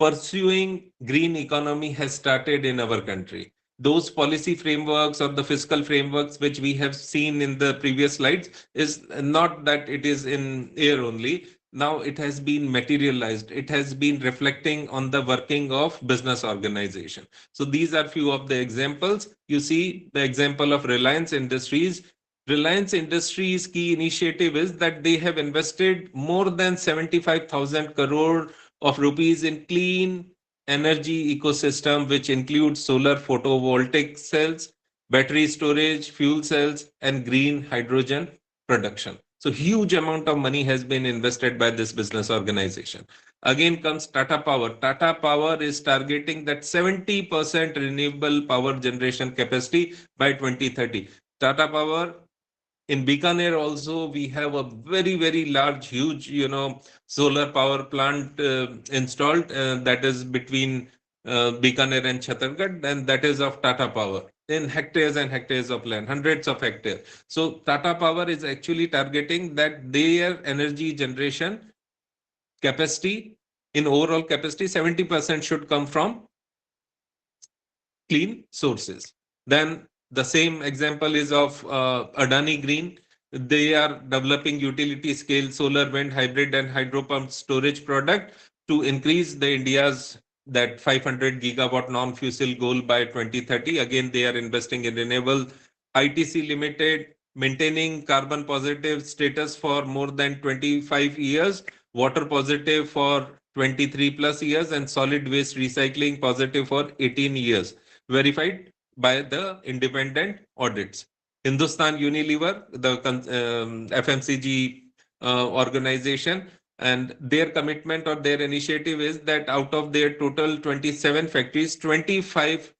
pursuing green economy has started in our country. Those policy frameworks or the fiscal frameworks which we have seen in the previous slides is not that it is in air only. Now it has been materialized. It has been reflecting on the working of business organization. So these are few of the examples. You see the example of Reliance Industries. Reliance Industries' key initiative is that they have invested more than 75,000 crore of rupees in clean energy ecosystem, which includes solar photovoltaic cells, battery storage, fuel cells, and green hydrogen production. So huge amount of money has been invested by this business organization. Again comes Tata Power. Tata Power is targeting that 70% renewable power generation capacity by 2030. Tata Power in Bikaner also, we have a very, very large, huge, solar power plant installed that is between Bikaner and Chhattisgarh, and that is of Tata Power in hectares and hectares of land, hundreds of hectares. So Tata Power is actually targeting that their energy generation capacity, in overall capacity, 70% should come from clean sources. Then the same example is of Adani Green. They are developing utility scale solar, wind, hybrid, and hydro pump storage product to increase the India's that 500 gigawatt non-fossil goal by 2030. Again, they are investing in renewable. ITC Limited maintaining carbon positive status for more than 25 years, water positive for 23 plus years, and solid waste recycling positive for 18 years, verified by the independent audits. Hindustan Unilever, the FMCG organization, and their commitment or their initiative is that out of their total 27 factories, 25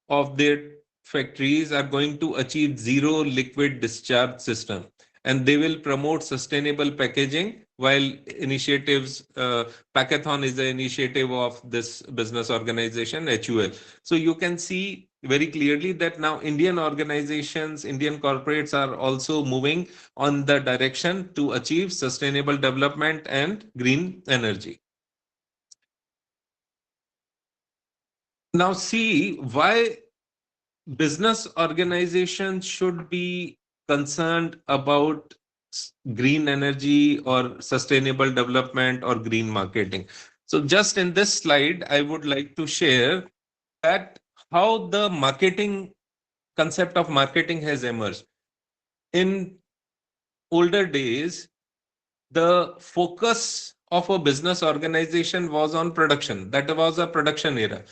of their factories are going to achieve zero liquid discharge system, and they will promote sustainable packaging. While initiatives, Packathon is the initiative of this business organization, HUL. So you can see very clearly that now Indian organizations, Indian corporates are also moving on the direction to achieve sustainable development and green energy. Now see why business organizations should be concerned about green energy or sustainable development or green marketing. So just in this slide, I would like to share that how the marketing concept of marketing has emerged. In older days, the focus of a business organization was on production. That was a production era.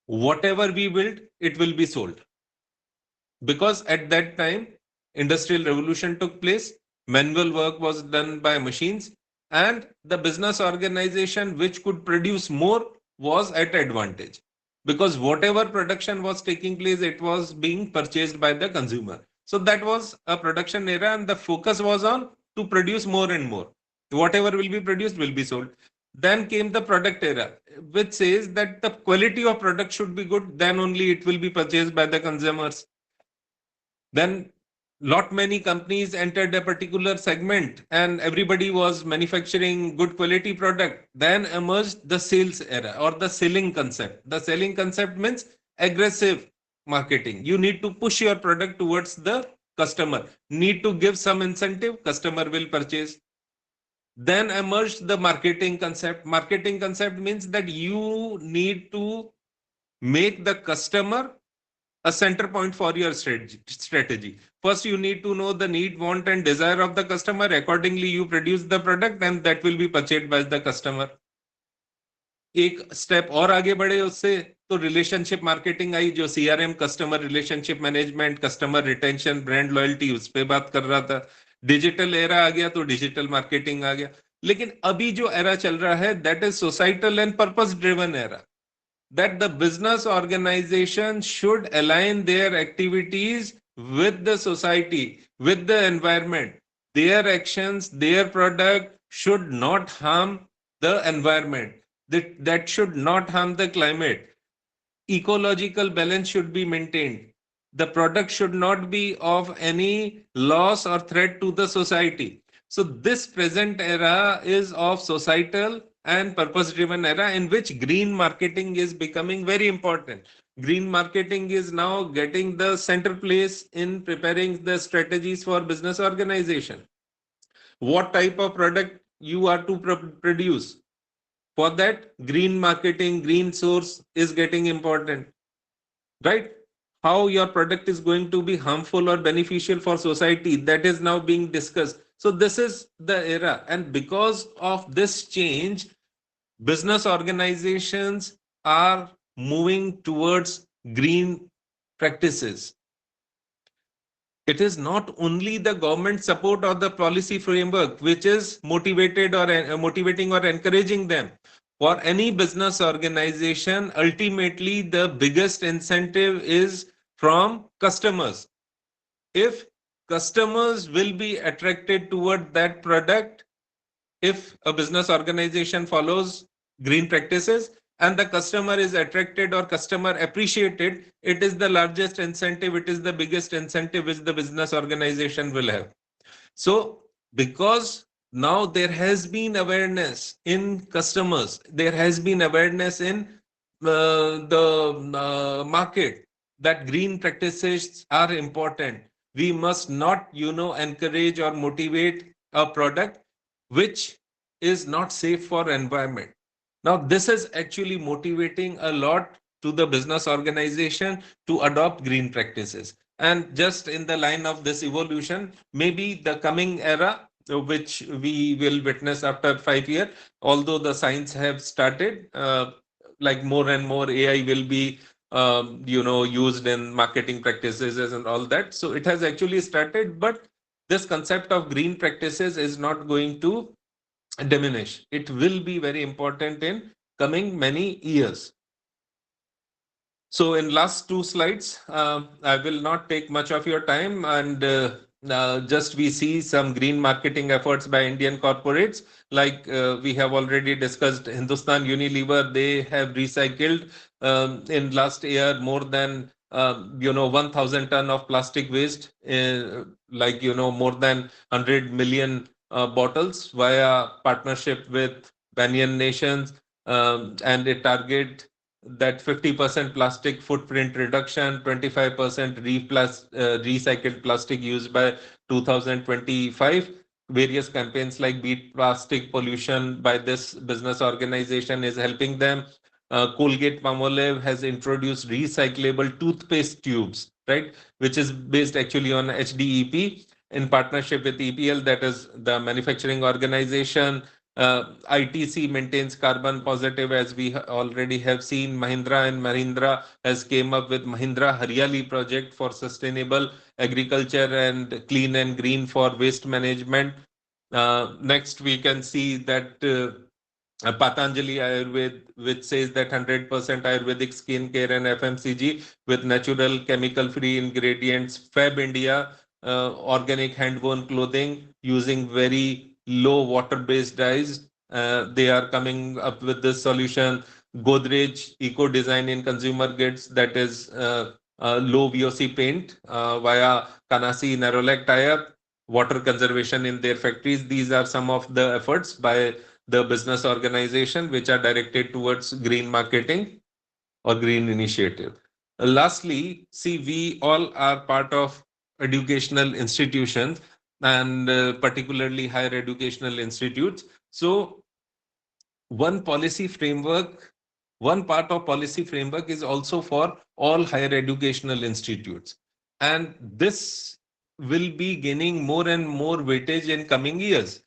Whatever we build, it will be sold. Because at that time, industrial revolution took place, manual work was done by machines, and the business organization which could produce more was at advantage. Because whatever production was taking place, it was being purchased by the consumer. So that was a production era, and the focus was on to produce more and more. Whatever will be produced will be sold. Then came the product era, which says that the quality of product should be good, then only it will be purchased by the consumers. Then lot many companies entered a particular segment and everybody was manufacturing good quality product. Then emerged the sales era or the selling concept. The selling concept means aggressive marketing. You need to push your product towards the customer. Need to give some incentive, customer will purchase. Then emerged the marketing concept. Marketing concept means that you need to make the customer a center point for your strategy. First, you need to know the need, want, and desire of the customer. Accordingly, you produce the product and that will be purchased by the customer. एक step और आगे बढ़े उससे तो relationship marketing I, जो CRM, customer relationship management, customer retention, brand loyalty, उस पे बात कर रहा था. डिजिटल एरा आ गया तो डिजिटल मार्केटिंग आ गया. लेकिन अभी जो एरा चल रहा है, that is societal and purpose driven era, that the business organization should align their activities with the society, with the environment. Their actions, their product should not harm the environment. That should not harm the climate. Ecological balance should be maintained. The product should not be of any loss or threat to the society. So this present era is of societal and purpose driven era in which green marketing is becoming very important. Green marketing is now getting the center place in preparing the strategies for business organization. What type of product you are to produce? For that, green marketing, green source is getting important, right? How your product is going to be harmful or beneficial for society, that is now being discussed. So this is the era, and because of this change, business organizations are moving towards green practices. It is not only the government support or the policy framework which is motivating or encouraging them. For any business organization, ultimately the biggest incentive is from customers. If customers will be attracted toward that product, if a business organization follows green practices and the customer is attracted or customer appreciated, it is the largest incentive, it is the biggest incentive which the business organization will have. So because now there has been awareness in customers, there has been awareness in the market that green practices are important. We must not, encourage or motivate a product which is not safe for environment. Now, this is actually motivating a lot to the business organization to adopt green practices. And just in the line of this evolution, maybe the coming era, which we will witness after 5 years, although the science have started, like more and more AI will be, used in marketing practices and all that. So it has actually started, but this concept of green practices is not going to diminish. It will be very important in coming many years. So in last two slides, I will not take much of your time, and just we see some green marketing efforts by Indian corporates. Like we have already discussed, Hindustan Unilever, they have recycled in last year more than 1,000 ton of plastic waste, more than 100 million bottles via partnership with Banyan Nations, and a target that 50% plastic footprint reduction, 25% recycled plastic used by 2025. Various campaigns like Beat Plastic Pollution by this business organization is helping them. Colgate Palmolive has introduced recyclable toothpaste tubes, right, which is based actually on HDEP in partnership with EPL, that is the manufacturing organization. ITC maintains carbon positive, as we already have seen. Mahindra and Mahindra has came up with Mahindra Haryali project for sustainable agriculture and clean and green for waste management. Next, we can see that Patanjali Ayurved, which says that 100% Ayurvedic skincare and FMCG with natural chemical-free ingredients. Fab India, organic hand-woven clothing using very low water-based dyes. They are coming up with this solution. Godrej Eco Design in consumer goods, that is low VOC paint via Kanasi Nerolac tie-up. Water conservation in their factories. These are some of the efforts by the business organization which are directed towards green marketing or green initiative. Lastly, see, we all are part of educational institutions and particularly higher educational institutes. So one policy framework, one part of policy framework is also for all higher educational institutes. And this will be gaining more and more weightage in coming years.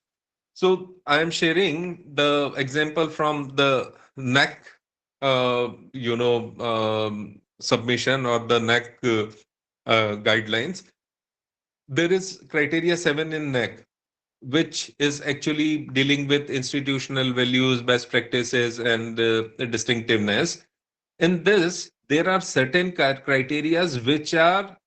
So I am sharing the example from the NAC, submission or the NAC guidelines. There is criteria 7 in NAC, which is actually dealing with institutional values, best practices, and distinctiveness. In this, there are certain criteria which are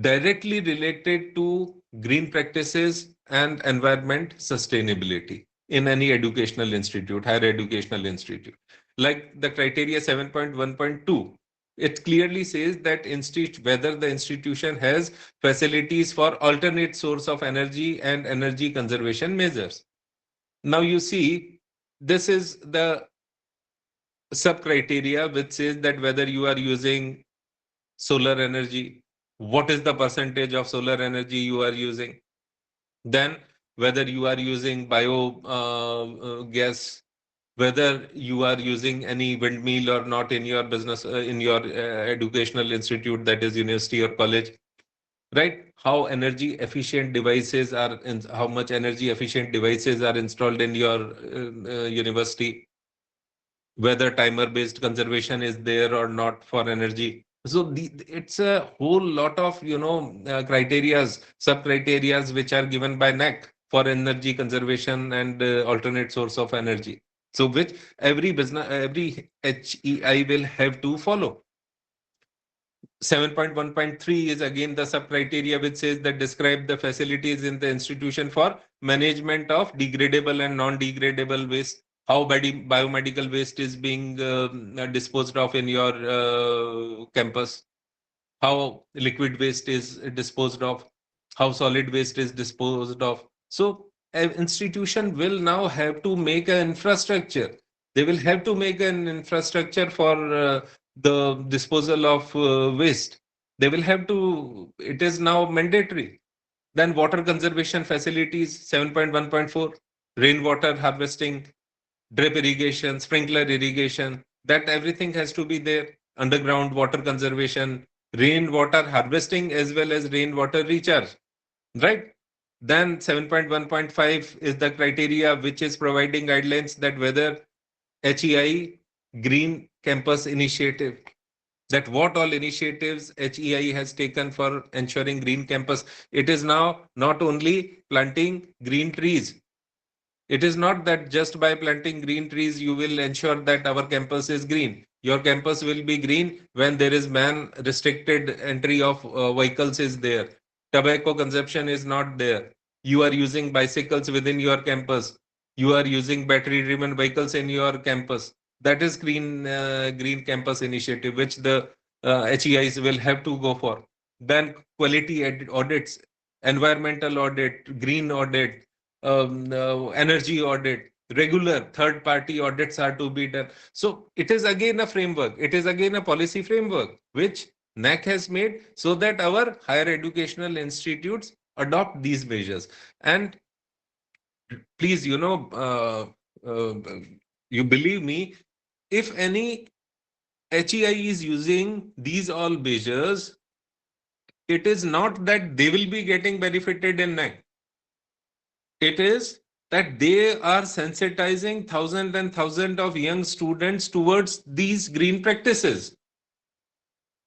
directly related to green practices and environment sustainability in any educational institute, higher educational institute. Like the criteria 7.1.2, it clearly says that whether the institution has facilities for alternate source of energy and energy conservation measures. Now you see, this is the sub criteria which says that whether you are using solar energy, what is the percentage of solar energy you are using, then whether you are using bio gas, whether you are using any windmill or not in your business, in your educational institute, that is university or college, right? How energy efficient devices are, how much energy efficient devices are installed in your university, whether timer based conservation is there or not for energy. So it's a whole lot of criterias, sub criterias which are given by NAC for energy conservation and alternate source of energy, so which every business, every HEI will have to follow. 7.1.3 is again the sub criteria which says that describe the facilities in the institution for management of degradable and non-degradable waste, how biomedical waste is being disposed of in your campus, how liquid waste is disposed of, how solid waste is disposed of. So an institution will now have to make an infrastructure. They will have to make an infrastructure for the disposal of waste. They will have to, it is now mandatory. Then water conservation facilities, 7.1.4, rainwater harvesting, drip irrigation, sprinkler irrigation, that everything has to be there. Underground water conservation, rainwater harvesting as well as rainwater recharge, right? Then 7.1.5 is the criteria which is providing guidelines that whether HEI Green Campus Initiative, that what all initiatives HEI has taken for ensuring green campus. It is now not only planting green trees. It is not that just by planting green trees you will ensure that our campus is green. Your campus will be green when there is man restricted entry of vehicles is there. Tobacco consumption is not there. You are using bicycles within your campus. You are using battery driven vehicles in your campus. That is green campus initiative, which the HEIs will have to go for. Then quality audits, environmental audit, green audit, energy audit, regular third party audits are to be done. So it is again a framework. It is again a policy framework which NAC has made so that our higher educational institutes adopt these measures. And please, you believe me, if any HEI is using these all measures, it is not that they will be getting benefited in NAC. It is that they are sensitizing thousands and thousands of young students towards these green practices.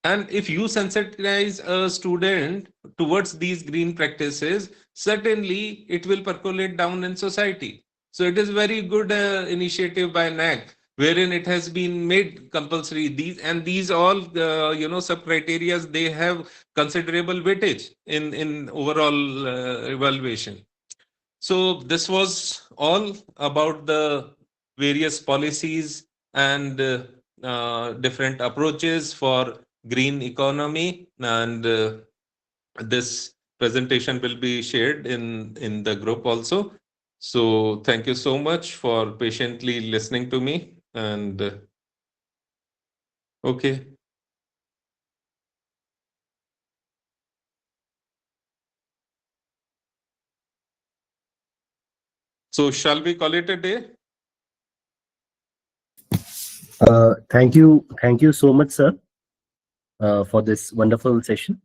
And if you sensitize a student towards these green practices, certainly it will percolate down in society. So it is very good initiative by NAC, wherein it has been made compulsory. These all sub criteria, they have considerable weightage in overall evaluation. So this was all about the various policies and different approaches for green economy, and this presentation will be shared in the group also. So thank you so much for patiently listening to me, and okay. So shall we call it a day? Thank you so much, sir, for this wonderful session.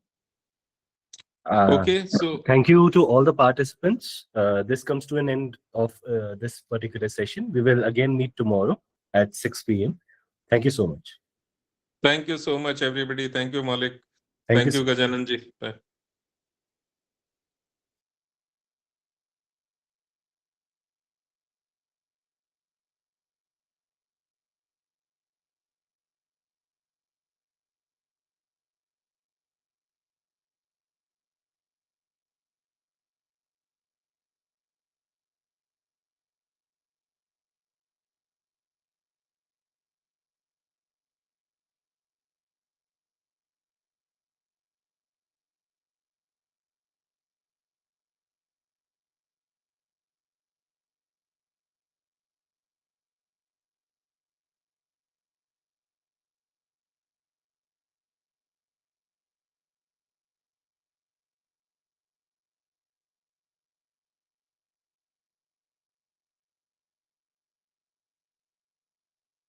Okay, so Thank you to all the participants. This comes to an end of this particular session. We will again meet tomorrow at 6 p.m. Thank you so much. thank you so much, everybody. Thank you, Malik. Thank Thank you, you, sir. Gajanan ji. Bye.